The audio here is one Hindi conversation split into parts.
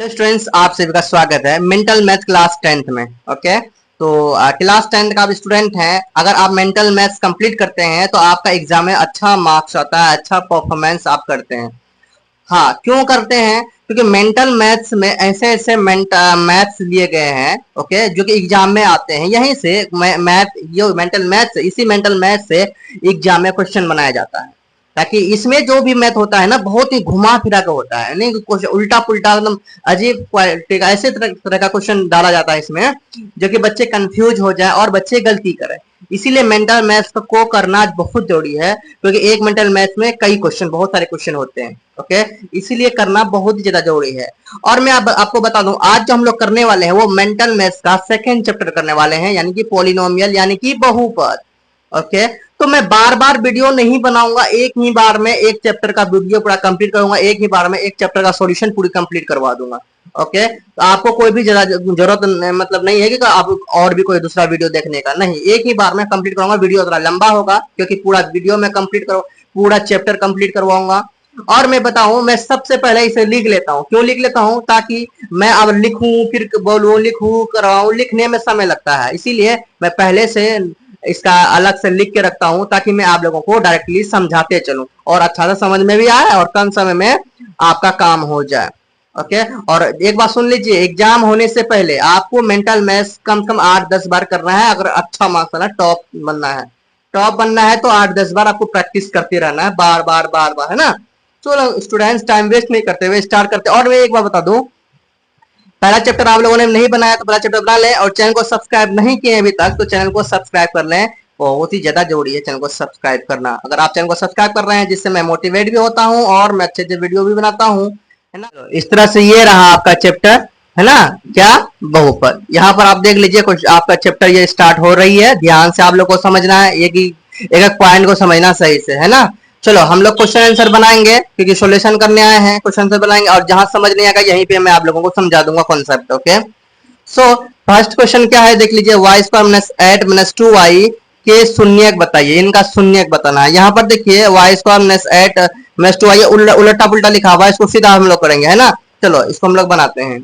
हेलो स्टूडेंट्स, आप सभी का स्वागत है मेंटल मैथ क्लास 10th में। ओके, तो क्लास 10th का आप स्टूडेंट हैं। अगर आप मेंटल मैथ्स कंप्लीट करते हैं तो आपका एग्जाम में अच्छा मार्क्स आता है, अच्छा परफॉर्मेंस आप करते हैं। हाँ, क्यों करते हैं? क्योंकि मेंटल मैथ्स में ऐसे ऐसे मैथ्स लिए गए हैं, ओके, जो कि एग्जाम में आते हैं। यहीं से मैथ, ये मेंटल मैथ्स, इसी मेंटल मैथ से एग्जाम में क्वेश्चन बनाया जाता है। ताकि इसमें जो भी मैथ होता है ना, बहुत ही घुमा फिरा का होता है, नहीं कुछ उल्टा पुल्टा एकदम अजीब क्वालिटी का, ऐसे तरह का क्वेश्चन डाला जाता है इसमें, जो कि बच्चे कंफ्यूज हो जाए और बच्चे गलती करें। इसीलिए मेंटल मैथ्स को करना बहुत जरूरी है, क्योंकि एक मेंटल मैथ्स में कई क्वेश्चन, बहुत सारे क्वेश्चन होते हैं। ओके, इसीलिए करना बहुत ही ज्यादा जरूरी है। और मैं आपको बता दूं, आज जो हम लोग करने वाले हैं वो मेंटल मैथ्स का सेकंड चैप्टर करने वाले हैं, यानी कि पॉलिनोमियल, यानी कि बहुपद। ओके, तो मैं बार बार वीडियो नहीं बनाऊंगा, एक ही बार में एक चैप्टर का वीडियो पूरा कंप्लीट करूंगा, एक ही बार में एक चैप्टर का सॉल्यूशन पूरी कंप्लीट करवा दूंगा। ओके, तो आपको कोई भी जरूरत मतलब नहीं है कि आप और भी कोई दूसरा वीडियो देखने का, नहीं, एक ही बार में कंप्लीट करूंगा। वीडियो थोड़ा लंबा होगा क्योंकि पूरा वीडियो में कंप्लीट करो, पूरा चैप्टर कंप्लीट करवाऊंगा। और मैं बताऊं, मैं सबसे पहले इसे लिख लेता हूं। क्यों लिख लेता हूं? ताकि मैं अब लिखूं, फिर बोलूं, लिखूं, करवाऊं, लिखने में समय लगता है, इसीलिए मैं पहले से इसका अलग से लिख के रखता हूं, ताकि मैं आप लोगों को डायरेक्टली समझाते चलूं और अच्छा से समझ में भी आए और कम समय में आपका काम हो जाए। ओके, और एक बात सुन लीजिए, एग्जाम होने से पहले आपको मेंटल मैथ्स कम से कम 8-10 बार करना है। अगर अच्छा मार्क्स आना, टॉप बनना है, टॉप बनना है तो 8-10 बार आपको प्रैक्टिस करते रहना है, बार बार बार बार, है ना। तो स्टूडेंट्स टाइम वेस्ट नहीं करते हुए स्टार्ट करते। और मैं एक बार बता दूं, पहला चैप्टर आप लोगों ने नहीं बनाया तो पहला चैप्टर बना लें, और चैनल को सब्सक्राइब नहीं किए अभी तक तो चैनल को सब्सक्राइब कर लें। बहुत ही ज्यादा जरूरी है चैनल को सब्सक्राइब करना। अगर आप चैनल को सब्सक्राइब कर रहे हैं, जिससे मैं मोटिवेट भी होता हूं और मैं अच्छे अच्छे वीडियो भी बनाता हूं, है ना। तो इस तरह से ये रहा आपका चैप्टर, है ना, क्या, बहुपद। यहाँ पर आप देख लीजिए, कुछ आपका चैप्टर ये स्टार्ट हो रही है। ध्यान से आप लोग को समझना है, एक एक पॉइंट को समझना सही से, है ना। चलो हम लोग क्वेश्चन आंसर बनाएंगे, क्योंकि सॉल्यूशन करने आए हैं, क्वेश्चन आंसर बनाएंगे, और जहां समझ नहीं आएगा यहीं पे मैं आप लोगों को समझा दूंगा concept. Okay, so first question क्या है, देख लीजिए, Y square minus 8 minus 2y के शून्यक बताइए। इनका शून्यक बताना है। यहाँ पर देखिए, Y square minus 8 minus 2y उल्टा पुल्टा लिखा हुआ है, इसको सीधा हम लोग करेंगे, है ना। चलो इसको हम लोग बनाते हैं।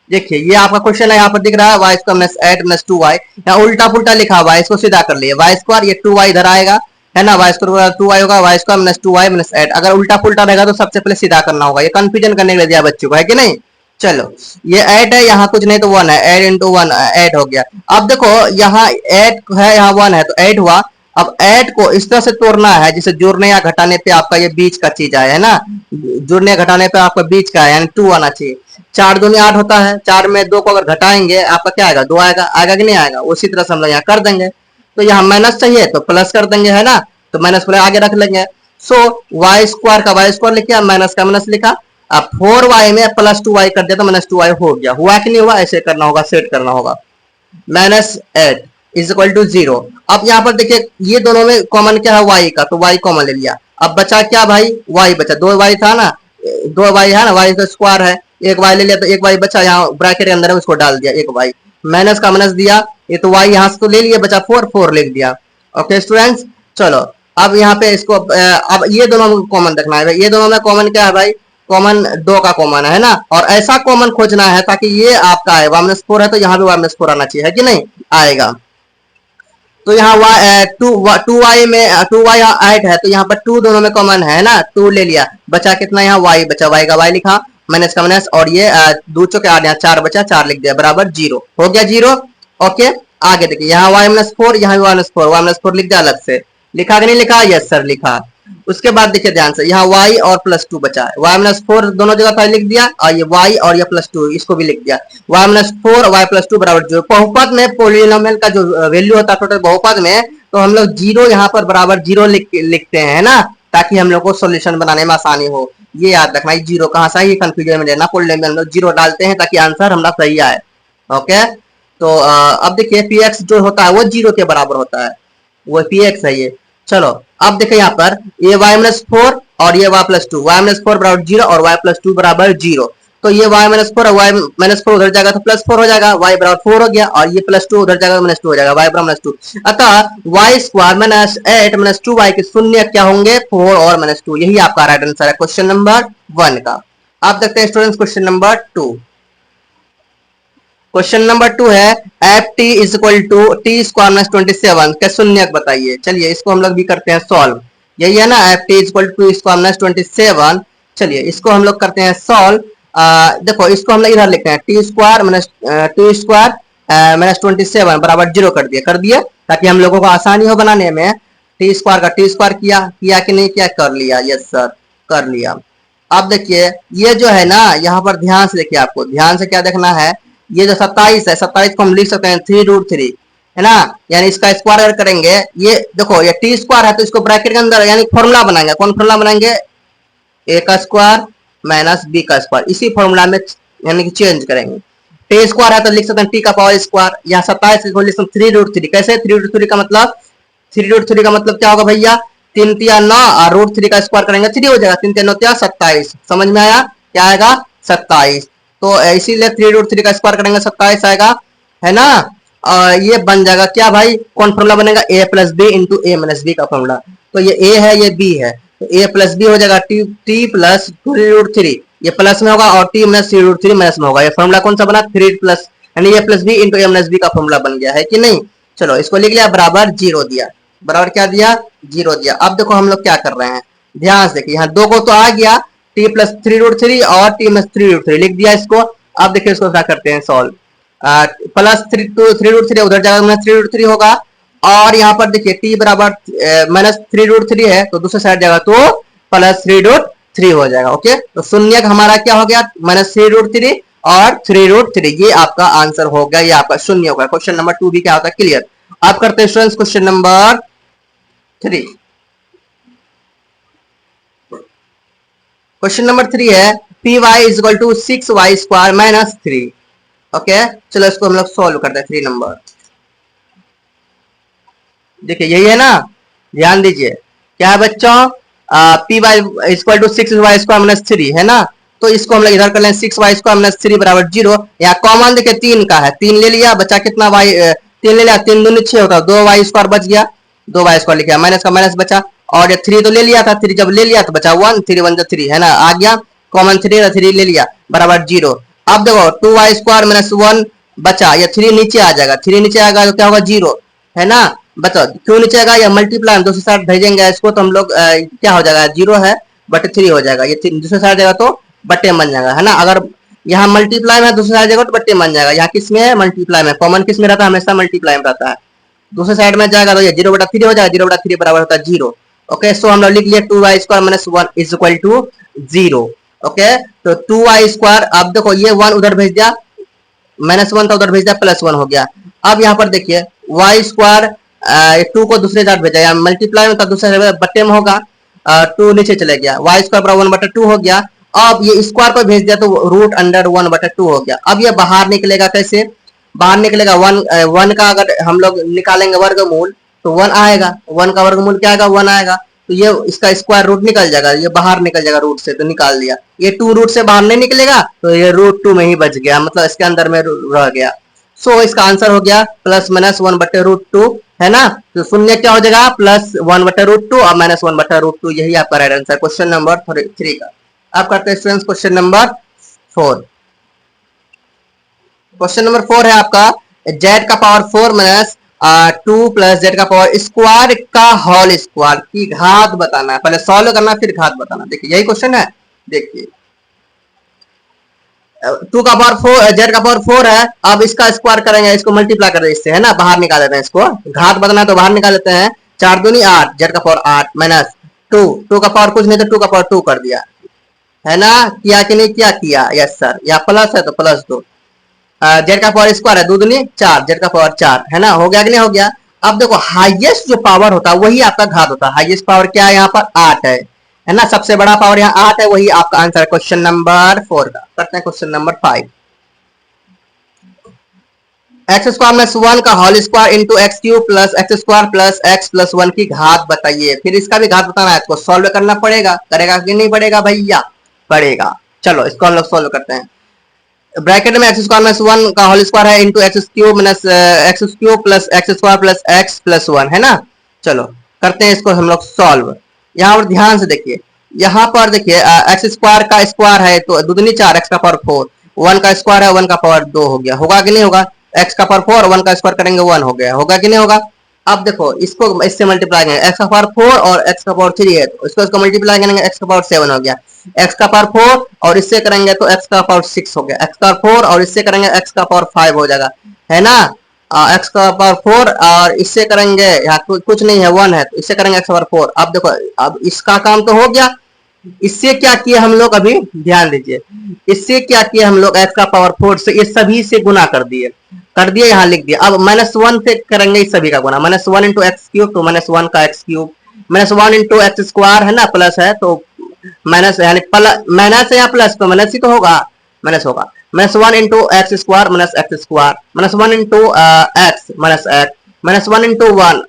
देखिए ये आपका क्वेश्चन है, यहाँ पर दिख रहा है Y square minus 8 minus 2y, यहाँ उल्टा पुल्टा लिखा हुआ है, इसको सीधा कर लिए। वाई स्क्वायर, ये 2y इधर आएगा, है ना, वाई स्क्वायर 2y होगा, Y square minus 2y minus 8। अगर उल्टा पुल्टा रहेगा तो सबसे पहले सीधा करना होगा, ये कंफ्यूजन करने के लिए दिया बच्चों को, है कि नहीं। चलो ये 8 है, यहाँ कुछ नहीं तो 1 है, 8 इंटू 1 8 हो गया। अब देखो यहाँ 8 है, यहाँ 1 है, तो 8 हुआ। अब 8 को इस तरह से तोड़ना है, जैसे जोड़ने या घटाने पे आपका ये बीच का चीज आया है ना, जोड़ने या घटाने पे आपका बीच का है, यानी 2 आना चाहिए। 4 दूनी 8 होता है, 4 में 2 को अगर घटाएंगे आपका क्या आएगा, 2 आएगा। आएगा कि नहीं आएगा? उसी तरह से हम लोग यहाँ कर देंगे। तो यहाँ माइनस चाहिए तो प्लस कर देंगे, है ना, तो माइनस प्लस आगे रख लेंगे। सो वाई स्क्वायर का वाई स्क्वायर लिखा, माइनस का माइनस लिखा। अब 4y में प्लस 2y कर दिया तो माइनस 2y हो गया। हुआ कि नहीं हुआ? ऐसे करना होगा, सेट करना होगा। Minus 8 is equal to 0। अब यहाँ पर देखिए, ये दोनों में कॉमन क्या है, y का, तो y कॉमन ले लिया। अब बचा क्या भाई, y बचा, 2y था ना, 2y है ना, y का स्क्वायर है, एक y ले लिया तो एक y बचा, यहाँ ब्रैकेट के अंदर है उसको डाल दिया, एक y, माइनस का माइनस दिया, ये तो y यहाँ से तो ले लिया, बचा 4, 4 लिख दिया। ओके स्टूडेंट्स, चलो अब यहाँ पे इसको अब ये दोनों कॉमन रखना है। ये दोनों में कॉमन क्या है भाई, कॉमन 2 का कॉमन है ना, और ऐसा कॉमन खोजना है ताकि ये आपका है वाई 4 है तो यहाँ भी वाई 4 आना चाहिए, है कि नहीं, आएगा। तो यहाँ टू वाई में 2y 8 है, तो यहाँ पर 2 दोनों में कॉमन है ना, 2 ले लिया, बचा कितना, यहाँ y बचा, y का y लिखा, माइनस का माइनस, और ये 2 चौके 8, यहाँ 4 बचा, 4 लिख दिया, बराबर 0 हो गया, 0। ओके, आगे देखिए, यहाँ y-4, यहाँ भी y-4 लिख दिया, अलग से लिखा कि नहीं लिखा, यस सर लिखा। उसके बाद देखिए ध्यान से, यहाँ y और प्लस 2 बचा है, y-4 दोनों जगह पर लिख दिया, और ये y और ये प्लस 2 इसको भी लिख दिया, y-4 y प्लस 2 बराबर 0। बहुपद में पॉलिनोमियल का जो वैल्यू होता है टोटल बहुपद में, तो हम लोग 0 यहाँ पर बराबर 0 लिखते हैं ना, ताकि हम लोग को सोल्यूशन बनाने में आसानी हो। ये याद रखना, 0 कहाँ से, ये कंफ्यूजन में लेना, पॉलिनोमियल में हम लोग 0 डालते हैं ताकि आंसर हमारा सही आए। ओके, तो अब देखिए px जो होता है वो 0 के बराबर होता है, वो px है ये। चलो अब देखिए यहाँ पर ये y-4 और ये y+2, y-4 बराबर 0 और y+2 बराबर 0, तो ये y-4 और y-4 उधर जाएगा तो +4 हो जाएगा, y बराबर 4 हो गया, और ये +2 उधर जाएगा तो -2 हो जाएगा, y बराबर -2। अतः y square minus 8 minus 2y के शून्य क्या होंगे, 4 और -2। यही आपका राइट आंसर है क्वेश्चन नंबर 1 का। आप देखते हैं students question number 2। Question number 2 है F T is equal to T square minus 27 का शून्यक बताइए। चलिए इसको हम लोग भी करते हैं सॉल्व। यही है ना, F T is equal to square minus 27। चलिए इसको हम लोग करते हैं सॉल्व। देखो इसको हम लोग इधर लिखते हैं T square minus to square minus 27 बराबर 0 कर दिए ताकि हम लोगों को आसानी हो बनाने में। टी स्क्वायर का टी स्क्वायर किया कि नहीं किया, कर लिया। यस सर, कर लिया। अब देखिए ये जो है ना, यहाँ पर ध्यान से देखिए, आपको ध्यान से क्या देखना है। ये जो 27 है, 27 को हम लिख सकते हैं 3√3, है ना। यानी इसका स्क्वायर अगर करेंगे, ये देखो ये टी स्क्वायर है तो इसको ब्रैकेट के अंदर यानी फॉर्मूला बनाएंगे। कौन फॉर्मूला बनाएंगे, ए का स्क्वायर माइनस बी का स्क्वायर, इसी फॉर्मूला में यानी कि चेंज करेंगे। टी स्क्वायर है तो लिख सकते हैं टी का पावर स्क्वायर। यहाँ 27 को लिख सकते हैं 3√3। कैसे 3√3 का मतलब, 3√3 का मतलब क्या होगा भैया, 3 तिया 9 और √3 का स्क्वायर करेंगे 3 हो जाएगा। 3 तिया 9 तिया 27। समझ में आया, क्या आएगा 27। तो इसीलिए 3√3 का स्क्वायर करेंगे 27 आएगा, है ना। ये बन जाएगा क्या भाई, कौन फॉर्मूला बनेगा, ए plus B into A minus B का फॉर्मूला। तो ये ए है ये बी है, तो ए प्लस बी हो जाएगा टी प्लस 3√3, ये प्लस में होगा, और टी माइनस 3√3 माइनस में होगा। ये फॉर्मूला कौन सा बना, 3 प्लस यानी ए plus B into A minus B का फॉर्मूला बन गया है कि नहीं। चलो इसको लिख लिया, बराबर 0 दिया, बराबर क्या दिया 0 दिया। अब देखो हम लोग क्या कर रहे हैं, ध्यान से देखिए, यहाँ 2 को तो आ गया, टी प्लस 3√3 और टी माइनस 3√3 लिख दिया इसको। अब देखिए इसको क्या करते हैं सॉल्व। प्लस 3√3 उधर जाएगा माइनस 3√3 होगा, और यहाँ पर देखिए टी बराबर माइनस 3√3 है तो दूसरे साइड जाएगा तो प्लस 3√3 हो जाएगा। ओके, तो शून्यक हमारा क्या हो गया, माइनस 3√3 और 3√3। ये आपका आंसर हो गया, ये आपका शून्य होगा। क्वेश्चन नंबर 2 भी क्या होता है, क्लियर। आप करते हैं students question number 3। Question number 3 है P Y is equal to 6y square minus 3। Okay, चलो इसको हम लोग सॉल्व करते हैं। 3 नंबर देखिए यही है ना, ध्यान दीजिए क्या है बच्चों, P Y equal to 6y square minus 3 है ना। तो इसको हम लोग इधर कर लें 6y स्क्वायर माइनस 3 बराबर 0। या कॉमन देखिए 3 का है, 3 ले लिया, बचा कितना y, 3 ले लिया, 3 दूनी 6 होता है, 2y स्क्वायर बच गया, 2y स्क्वायर लिखा, माइनस का माइनस बचा, और ये 3 तो ले लिया था, 3 जब ले लिया तो बचा 1, 3 1 3 है ना, आ गया कॉमन 3 ले लिया बराबर 0। अब देखो 2y स्क्वायर माइनस 1 बचा, ये 3 नीचे आ जाएगा, 3 नीचे आएगा तो क्या होगा 0, है ना। बताओ क्यों नीचे आएगा, या मल्टीप्लाई दूसरे साइड भेजेंगे इसको तो हम लोग क्या हो जाएगा 0 है बटे 3 हो जाएगा, ये दूसरे साइड जाएगा तो बट्टे बन जाएगा, है ना। अगर यहाँ मल्टीप्लाई में दूसरे साइड जाएगा तो बट्टे बन जाएगा। यहाँ किस में है, मल्टीप्लाई में, कॉमन किस में रहता है, हमेशा मल्टीप्लाई में रहता है। दूसरे साइड में जाएगा तो ये 0/3 हो जाएगा, 0/3 बराबर होता है 0। ओके, सो हम लोग लिख लिए 2y square minus 1 is equal to 0। Okay, तो 2y स्क्वायर, अब देखो ये 1 उधर भेज दिया, माइनस 1 था उधर भेज दिया, प्लस 1 हो गया। अब यहाँ पर देखिए y स्क्वायर 2 को दूसरे साइड भेजा, मल्टीप्लाई में था दूसरे बट्टे में होगा, 2 नीचे चले गया, y स्क्वायर बराबर 1/2 हो गया। अब ये स्क्वायर पर भेज दिया तो रूट अंडर 1/2 हो गया। अब ये बाहर निकलेगा कैसे, बाहर निकलेगा 1 का अगर हम लोग निकालेंगे वर्गमूल तो 1 आएगा, 1 का वर्गमूल क्या आएगा 1 आएगा, तो ये इसका स्क्वायर रूट निकल जाएगा, ये बाहर निकल जाएगा रूट से, तो निकाल दिया। ये 2 रूट से बाहर नहीं निकलेगा तो ये रूट 2 में ही बच गया, मतलब इसके अंदर में रह गया। सो इसका आंसर हो गया प्लस माइनस 1/√2, है ना। तो शून्य क्या हो जाएगा, प्लस 1/√2 और माइनस 1/√2, यही आपका राइट आंसर क्वेश्चन नंबर 3 का। आप करते हैं students question number 4। Question number 4 है आपका z का पावर 4 माइनस 2 प्लस z का पावर स्क्वायर का होल स्क्वायर की घात बताना है। पहले सॉल्व करना फिर घात बताना। देखिए यही क्वेश्चन है, देखिए 2 का पावर 4, z का पावर 4 है, अब इसका स्क्वायर करेंगे, इसको मल्टीप्लाई कर इससे, है ना, बाहर निकाल देते हैं इसको, घात बताना है तो बाहर निकाल लेते हैं, 4 दूनी 8, z का पावर 8 माइनस 2 का पावर कुछ नहीं तो 2 का पावर 2 कर दिया, है ना। किया कि नहीं किया, यस सर। या प्लस है तो प्लस 2, जेड का पावर स्क्वायर है 2 दूनी 4, जेड का पावर 4, है ना, हो गया कि नहीं हो गया। अब देखो हाईएस्ट जो पावर होता है वही आपका घात होता है। हाईएस्ट पावर क्या है, यहाँ पर 8 है ना, सबसे बड़ा पावर यहाँ 8 है, वही आपका आंसर है क्वेश्चन नंबर 4 का। करते हैं question number 5। X square plus 1 का whole square into X cube plus x square plus X plus 1 की घात बताइए। फिर इसका भी घात बताना है, इसको सॉल्व करना पड़ेगा, करेगा कि नहीं पड़ेगा भैया, पड़ेगा। चलो इसको हम लोग सॉल्व करते हैं। ब्रैकेट में एक्स स्क्वायर माइनस 1 का होल स्क्वायर है into X cube minus x cube plus x square plus X plus 1, है ना। चलो करते हैं इसको हम लोग सॉल्व। यहाँ पर ध्यान से देखिए, यहाँ पर देखिए एक्स स्क्वायर का स्क्वायर है तो दुदनी 4, एक्स का पावर 4, 1 का स्क्वायर है 1 का पावर 2 हो गया, होगा कि नहीं होगा? एक्स का पावर 4 1 का स्क्वायर करेंगे 1 हो गया, होगा कि नहीं होगा? अब देखो इसको इससे मल्टीप्लाई करेंगे, एक्स का पावर 4 और एक्स का पावर 3 है तो इसको मल्टीप्लाई करेंगे, एक्स का पावर 7 हो गया, एक्स का पावर 4 और इससे करेंगे तो एक्स का पावर 6 हो गया, एक्स का पावर 4 और इससे करेंगे एक्स का पावर 5 हो जाएगा, है ना? एक्स का पावर 4 और इससे करेंगे, यहाँ कुछ नहीं है 1 है तो इससे करेंगे एक्स का पावर 4। अब देखो अब इसका काम तो हो गया। इससे क्या किए हम लोग, अभी ध्यान दीजिए, इससे क्या किए हम लोग, एक्स का पावर 4 से ये सभी से गुना कर दिए यहाँ लिख दिया। अब -1 से करेंगे इस सभी का गुना, -1 इंटू एक्स क्यूब तो -1 का x cube, -1 into x square है ना, प्लस है तो माइनस, यानी माइनस है या प्लस तो माइनस ही तो होगा, माइनस होगा, -1 into x square minus x square, -1 into x minus x, -1 into 1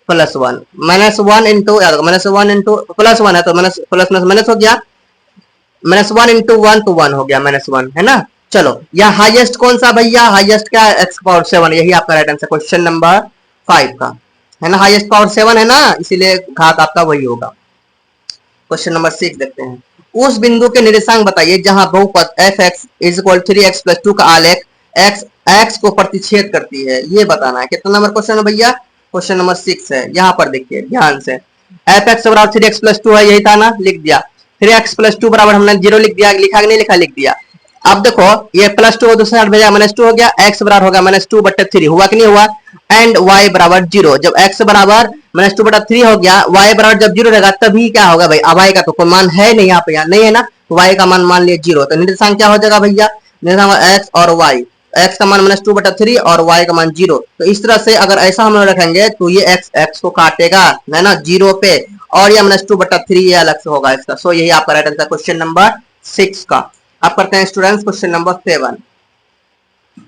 +1, -1 into -1 into +1 है तो माइनस प्लस माइनस हो गया, -1 इंटू 1 तो 1 हो गया, -1 है ना। चलो यह हाईएस्ट कौन सा भैया, हाईएस्ट क्या, एक्स पावर 7, यही आपका राइट आंसर क्वेश्चन नंबर 5 का, है ना? हाईएस्ट पावर 7 है ना, इसीलिए घात आपका वही होगा। क्वेश्चन नंबर 6 देखते हैं। उस बिंदु के निर्देशांक बताइए जहां बहुपद f(x) = 3x + 2 का आलेख x को प्रतिच्छेद करती है, ये बताना है। कितना नंबर क्वेश्चन है भैया? क्वेश्चन नंबर 6 है। यहाँ पर देखिए ध्यान से, f(x) = 3x + 2 है, यही था ना, लिख दिया। 3x + 2 बराबर हमने 0 लिख दिया, लिखा कि नहीं लिखा, लिख दिया। अब देखो ये +2 दूसरे साइड भेजा, -2 हो गया, x बराबर होगा -2/3, हुआ कि नहीं हुआ? एंड y बराबर 0, जब x बराबर -2/3 हो गया, y बराबर जब 0 रहेगा तभी क्या होगा भाई, अब y का तो कोई मान है नहीं, यहाँ पे यहाँ नहीं है ना, y का मान लिए 0, तो निर्देशांक क्या हो जाएगा भैया, निर्देशांक x और y, x का मान -2/3 और y का मान 0, तो इस तरह से अगर ऐसा हम लोग रखेंगे तो ये x को काटेगा, है ना, 0 पे, और ये -2/3 ये अलग से होगा इसका। सो यही आपका राइट आंसर क्वेश्चन नंबर 6 का। अब करते हैं students question number 7।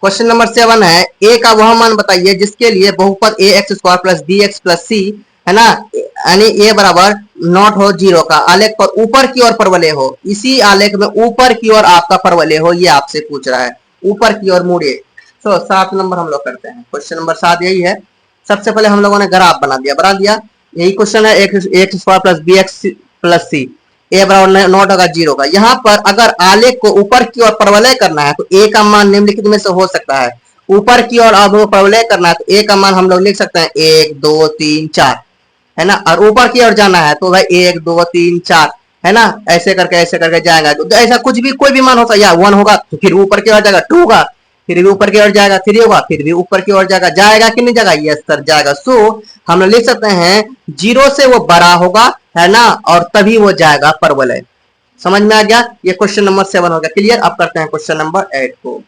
Question number 7 है, ए का वह मान बताइए जिसके लिए बहुपद ax² + bx + c, है ना, यानी ए बराबर नॉट हो 0 का, आलेख पर ऊपर की ओर परवलय हो, इसी आलेख में ऊपर की ओर आपका परवलय हो, ये आपसे पूछ रहा है, ऊपर की ओर मुड़े। तो 7 नंबर हम लोग करते हैं। क्वेश्चन नंबर 7 यही है। सबसे पहले हम लोगों ने ग्राफ बना दिया, यही क्वेश्चन है, ax² + bx + c, ए बराबर नॉट होगा 0 का। यहाँ पर अगर आलेख को ऊपर की ओर परवलय करना है तो ए का मान निम्नलिखित में से हो सकता है, ऊपर की ओर अब परवलय करना है तो ए का मान हम लोग लिख सकते हैं 1 2 3 4, है ना, और ऊपर की ओर जाना है तो भाई 1 2 3 4, है ना, ऐसे करके जाएगा, तो ऐसा कुछ भी कोई भी मान होता है, या 1 होगा तो फिर ऊपर की ओर जाएगा, 2 होगा फिर भी ऊपर की ओर जाएगा, 3 होगा फिर भी ऊपर की ओर जाएगा, जाएगा कि नहीं जाएगा, यस सर जाएगा। सो हम लोग लिख सकते हैं 0 से वो बड़ा होगा, है ना, और तभी वो जाएगा परवलय। समझ में आ गया? ये क्वेश्चन नंबर 7 हो गया क्लियर। अब करते हैं क्वेश्चन नंबर 8 को।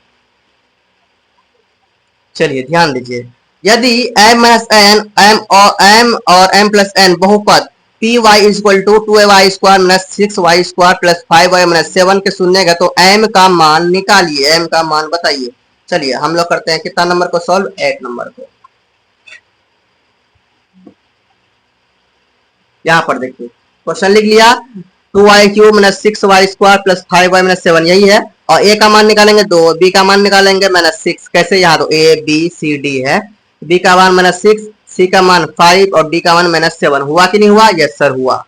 चलिए ध्यान दीजिए, यदि m और m+n बहुपद py = 2y² - 6y² + 5y - 7 के सुनने तो m का मान निकालिए, m का मान बताइए। चलिए हम लोग करते हैं कितना नंबर को सॉल्व, 8 नंबर को। यहाँ पर देखिए क्वेश्चन लिख लिया, 2y³ - 6y² + 5y - 7 यही है, और a का मान निकालेंगे 2, b का मान निकालेंगे -6, कैसे, यहाँ तो a b c d है, b का मान -6, c का मान 5 और d का मान -7, हुआ कि नहीं हुआ, यस सर हुआ।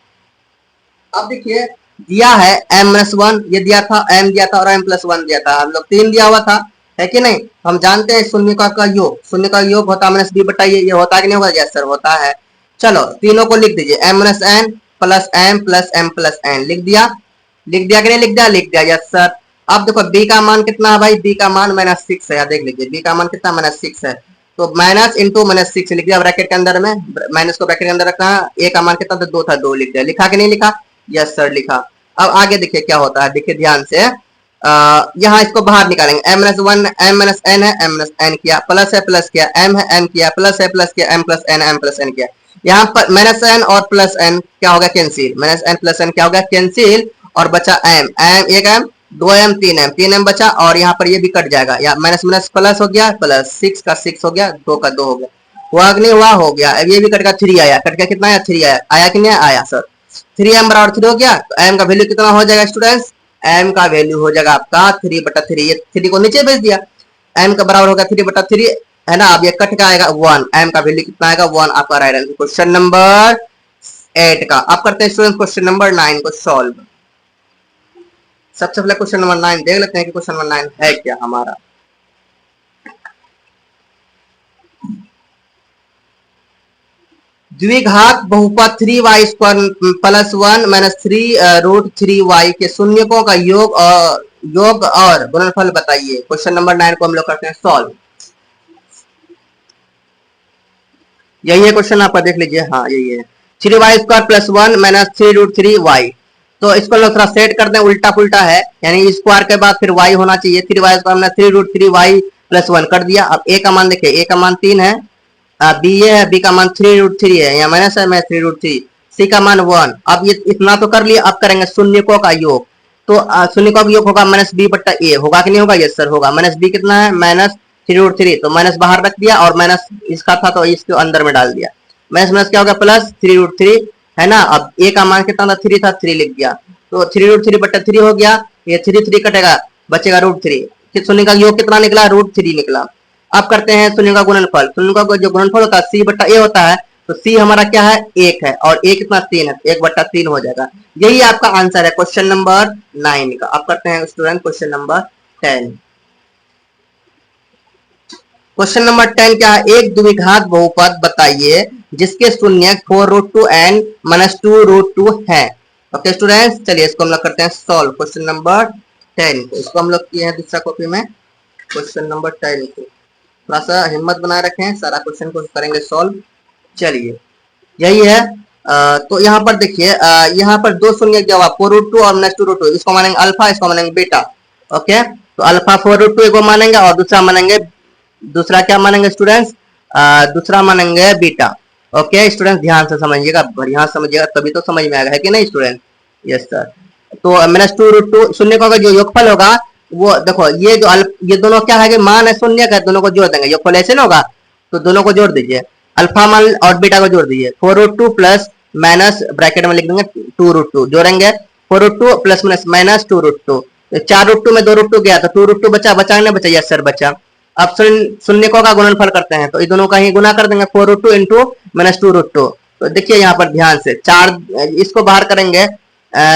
अब देखिए दिया है m-1, ये दिया था, m दिया था और m+1 दिया था, हम लोग 3 दिया हुआ था, है कि नहीं, हम जानते हैं शून्य का योग, शून्य का योग होता है -b बटाइए, ये होता है कि नहीं होगा, यस सर होता है। चलो तीनों को लिख दीजिए, m-n + m + m+n लिख दिया कि नहीं लिख दिया, लिख दिया, यस सर। अब देखो b का मान कितना है भाई, b का मान -6 है, देख लीजिए b का मान कितना, -6 है, तो माइनस इंटू -6 लिख दिया ब्रैकेट के अंदर में, माइनस को ब्रैकेट के अंदर रखा, a का मान कितना था, 2 था, 2 लिख दिया, लिखा कि नहीं लिखा, यस सर लिखा। अब आगे देखिए क्या होता है, देखिए ध्यान से, यहाँ इसको बाहर निकालेंगे, m-1 m-n है, m-n किया, प्लस है प्लस किया, m है m किया, प्लस है प्लस किया, m+n किया, यहाँ पर -n और +n क्या हो गया, कैंसिल, -n + n क्या हो गया, कैंसिल, और बचा m, एक m 2m 3m बचा, और यहाँ पर ये भी कट जाएगा, या माइनस प्लस हो गया, प्लस 6 का 6 हो गया, 2 का 2 हो गया, हुआ कि नहीं हुआ, हो गया। अब ये भी कट गया, 3 आया, कट गया कितना आया, 3 आया, आया कि नहीं आया सर, 3m बराबर 3 हो गया, तो m का वैल्यू कितना हो जाएगा स्टूडेंट्स, m का वैल्यू हो जाएगा आपका 3/3, ये 3 को नीचे भेज दिया, m का बराबर होगा 3/3, है ना। अब ये कट का आएगा 1, m का वैल्यू कितना आएगा, 1, आपका राइट आंसर क्वेश्चन नंबर 8 का। अब करते हैं स्टूडेंट क्वेश्चन नंबर 9 को सॉल्व। सबसे पहले क्वेश्चन नंबर 9 देख लेते हैं कि क्वेश्चन नंबर 9 है क्या हमारा। द्विघात बहुपद 3y² प्लस 1 माइनस 3√3y के शून्यकों का योग और गुणनफल बताइए। क्वेश्चन नंबर 9 को हम लोग करते हैं सॉल्व। यही है क्वेश्चन, आपका देख लीजिए। हाँ यही है, 3y² प्लस 1 माइनस 3√3y। तो इसको लोग थोड़ा सेट करते हैं, उल्टा पुल्टा है, यानी स्क्वायर के बाद फिर y होना चाहिए। 3y² हमने 3√3y प्लस 1 कर दिया। अब a का मान देखिए, a का मान 3 है, बी ये है, बी का मान 3√3 है, यहाँ माइनस है, मैं 3√3, सी का मान 1। अब ये इतना तो कर लिया, अब करेंगे शून्यकों का योग। तो शून्यकों का योग होगा माइनस बी बट्टा ए, होगा कि नहीं होगा? यस सर होगा। माइनस बी कितना है? माइनस 3√3, तो माइनस बाहर रख दिया और माइनस इसका था तो इसको अंदर में डाल दिया। माइनस माइनस क्या होगा? प्लस 3√3 है ना। अब ए का मान कितना था? 3 था, 3 लिख दिया, तो 3√3 बट्टा 3 हो गया। ये 3 कटेगा, बचेगा √3। शून्य का योग कितना निकला? √3 निकला। अब करते हैं शून्य का गुणनफल। शून्य का जो गुणनफल होता है सी बट्टा ए होता है, तो सी हमारा क्या है? 1 है, और ए कितना? 3 है, 1/3 हो जाएगा। यही आपका आंसर है क्वेश्चन नंबर 9 का। अब करते हैं student question number 10। Question number 10 क्या है? एक द्विघात बहुपद बताइए जिसके शून्य 4√2 एंड -2√2 है। ओके स्टूडेंट्स, चलिए इसको हम लोग करते हैं सॉल्व। क्वेश्चन नंबर 10 को इसको हम लोग किए हैं दूसरा कॉपी में। क्वेश्चन नंबर 10 को थोड़ा सा हिम्मत बनाए रखें, सारा क्वेश्चन को करेंगे सॉल्व। चलिए यही है। तो यहाँ पर देखिए, यहाँ पर दो शून्य जवाब 4√2 और -2√2, इसको मानेंगे अल्फा, इसको मानेंगे बीटा। ओके, तो अल्फा 4√2 को मानेंगे और दूसरा क्या मानेंगे स्टूडेंट्स? दूसरा मानेंगे बीटा। ओके स्टूडेंट्स, ध्यान से समझिएगा, बढ़िया समझिएगा, तभी तो समझ में आएगा, है कि नहीं स्टूडेंट? Yes sir. तो -2√2 शून्य का जो योगफल होगा वो देखो, ये दोनों क्या है कि मान है शून्य का, दोनों को जोड़ देंगे, योगफल ऐसे ना होगा, तो दोनों को जोड़ दीजिए। अल्फा मान और बीटा को जोड़ दीजिए। 4√2 प्लस माइनस ब्रैकेट में लिख देंगे 2√2, जोड़ेंगे 4√2 प्लस माइनस 2√2। 4√2 में 2√2 गया तो 2√2 बचा नहीं बचा? यस सर बचा। अब शून्यकों का गुणनफल करते हैं, तो ये दोनों का ही गुना कर देंगे, 4√2 इंटू -2√2। तो देखिए यहाँ पर ध्यान से, चार इसको बाहर करेंगे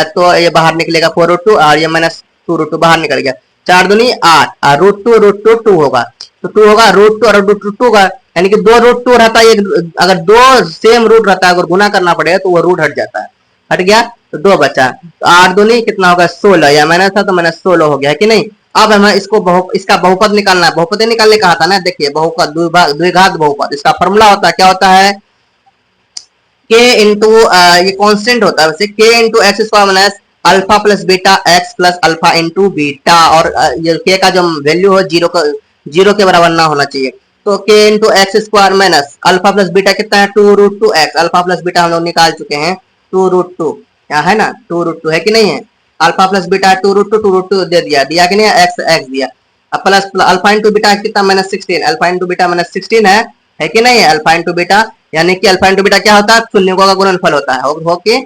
तो ये बाहर निकलेगा 4√2 और ये -2√2 बाहर निकल गया। 4 दूनी 8 और √2 2 होगा, तो 2 होगा √2 और √2 का, यानी कि 2 √2 रहता है। अगर दो सेम रूट रहता है, अगर गुना करना पड़ेगा तो वो रूट हट जाता है, हट गया तो 2 बचा। तो 8 दूनी कितना होगा? 16, या माइनस था तो -16 हो गया, है कि नहीं? अब हमें इसका बहुपद निकालना है। बहुपद निकालने कहा था ना, देखिए बहुपद द्विघात बहुपद, इसका फॉर्मूला होता है, क्या होता है? k इंटू ये कांस्टेंट होता है वैसे, k into x square minus alpha plus beta x plus alpha into beta, और ये k का जो वैल्यू हो जीरो के बराबर ना होना चाहिए। तो k into x square minus alpha plus beta कितना है? 2√2 एक्स। अल्फा प्लस बीटा हम लोग निकाल चुके हैं 2√2, क्या है ना 2√2, है कि नहीं है? अल्फा प्लस बीटा 2√2 दे दिया कि नहीं? एक्स दिया। अब प्लस अल्फा इंटू बीटा कितना? -16। अल्फा इंटू बीटा -16 है कि नहीं है? अल्फा इंटू बीटा, यानी कि अल्फा इंटू बीटा क्या होता है? शून्यकों का गुणनफल होता है। ओके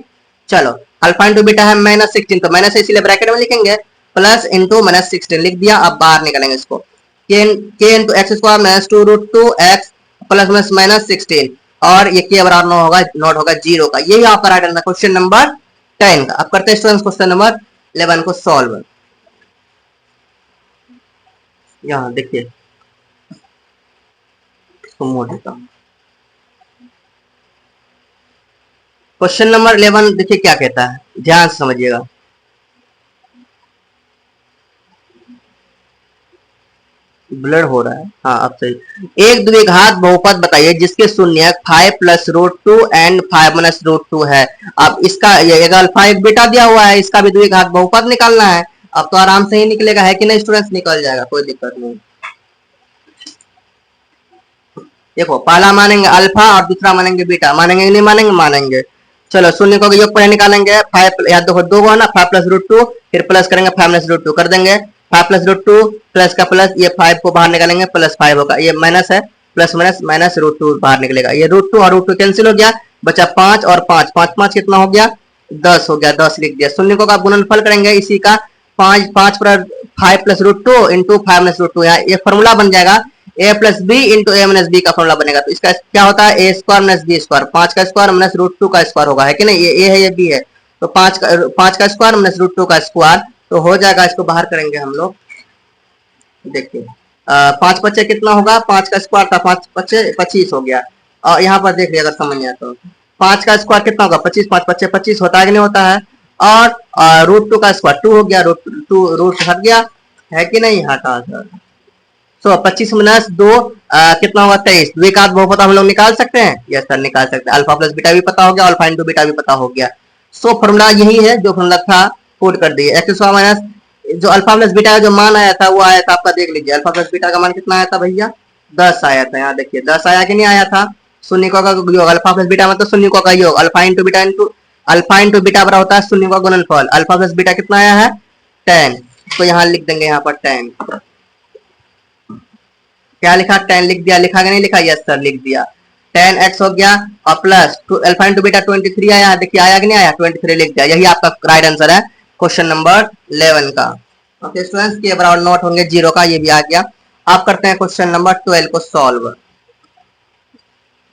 चलो, अल्फा इंटू बीटा है -16, तो माइनस इसीलिए ब्रैकेट में लिखेंगे, प्लस इंटू -16 लिख दिया। अब बाहर निकालेंगे इसको, k into x square -2√2 x plus -16, और ये के बराबर नॉट होगा 0 का। यही आपका राइट आंसर क्वेश्चन नंबर 10 का। अब करते हैं स्टूडेंट्स क्वेश्चन नंबर 11 को सॉल्व। यहाँ देखिए, इसको मोड़ देता हूँ। क्वेश्चन नंबर 11 देखिए क्या कहता है, ध्यान से समझिएगा। ब्लड हो रहा है, हाँ अब सही। एक द्विघात बहुपद बताइए जिसके शून्य 5 + √2 एंड 5 - √2 है। अब इसका ये अल्फा एक बीटा दिया हुआ है, इसका भी द्विघात बहुपद निकालना है। अब तो आराम से ही निकलेगा, है कि नहीं स्टूडेंट्स? निकल जाएगा, कोई दिक्कत नहीं। देखो, पहला मानेंगे अल्फा और दूसरा मानेंगे बीटा। मानेंगे नहीं मानेंगे? मानेंगे। चलो शून्य को योग पहले निकालेंगे। 5 या देखो 2 है ना, 5 + √2, फिर प्लस करेंगे 5 - √2 कर देंगे। 5 + √2 प्लस का प्लस, ये 5 को बाहर निकालेंगे, +5 होगा, ये माइनस है, प्लस माइनस √2 बाहर निकलेगा। ये √2 और √2 कैंसिल हो गया, बचा 5 और 5, 5 5 कितना हो गया? 10 हो गया, 10 लिख दिया। शून्य को आप गुणनफल करेंगे इसी का, 5 पर 5 + √2 इंटू 5 - √2, यहाँ ये फॉर्मूला बन जाएगा ए plus B into A minus B का फॉर्मूला बनेगा। तो इसका क्या होता है, A square minus B square, 5 का स्क्वायर माइनस रूट 2 का स्क्वायर होगा, है कि नहीं, ये ए है ये बी है, तो 5 का स्क्वायर माइनस रूट 2 का स्क्वायर, तो हो जाएगा, इसको बाहर करेंगे हम लोग, देखिए 5 बच्चे कितना होगा, 5 का स्क्वायर था, 5 बच्चे 25 हो गया। और यहाँ पर देख लिया अगर समझ नहीं आता तो 5 का स्क्वायर कितना होगा, 25, 5 बच्चे 25 होता है कि नहीं होता है, और रूट 2 का स्क्वायर 2 हो गया, रूट हट गया, है कि नहीं, हटा सर। सो 25 माइनस 2 कितना होगा, 23। द्विघात बहुपद हम लोग निकाल सकते हैं, यस सर निकाल सकते हैं। अल्फा प्लस बीटा भी पता हो गया, अल्फा इंटू बीटा भी पता हो गया। सो फॉर्मूला यही है जो फॉर्मूला था, पुट कर दिए। एक्स स्क्वायर माइनस जो अल्फा प्लस बीटा का जो मान आया था वो आया था आपका, देख लीजिए अल्फा प्लस बीटा का मान कितना आया था भैया, 10 आया था। यहाँ देखिए 10 आया कि नहीं आया था, शून्यकों का योग, अल्फा प्लस बीटा मतलब शून्यकों का योग, अल्फा इंटू बीटा बड़ा होता है शून्य का गुणनफल। अल्फा प्लस बीटा कितना आया है, 10, तो यहाँ लिख देंगे, यहाँ पर 10, क्या लिखा, 10 लिख दिया, लिखा कि नहीं लिखा, यस सर लिख दिया, 10x हो गया, और प्लस अल्फा इंटू बीटा 23 आया, देखिए आया कि नहीं आया, 23 लिख दिया, यही आपका राइट आंसर है क्वेश्चन नंबर 11 का। ओके स्टूडेंट्स, के बराबर नोट होंगे 0 का, ये भी आ गया। आप करते हैं क्वेश्चन नंबर 12 को सॉल्व।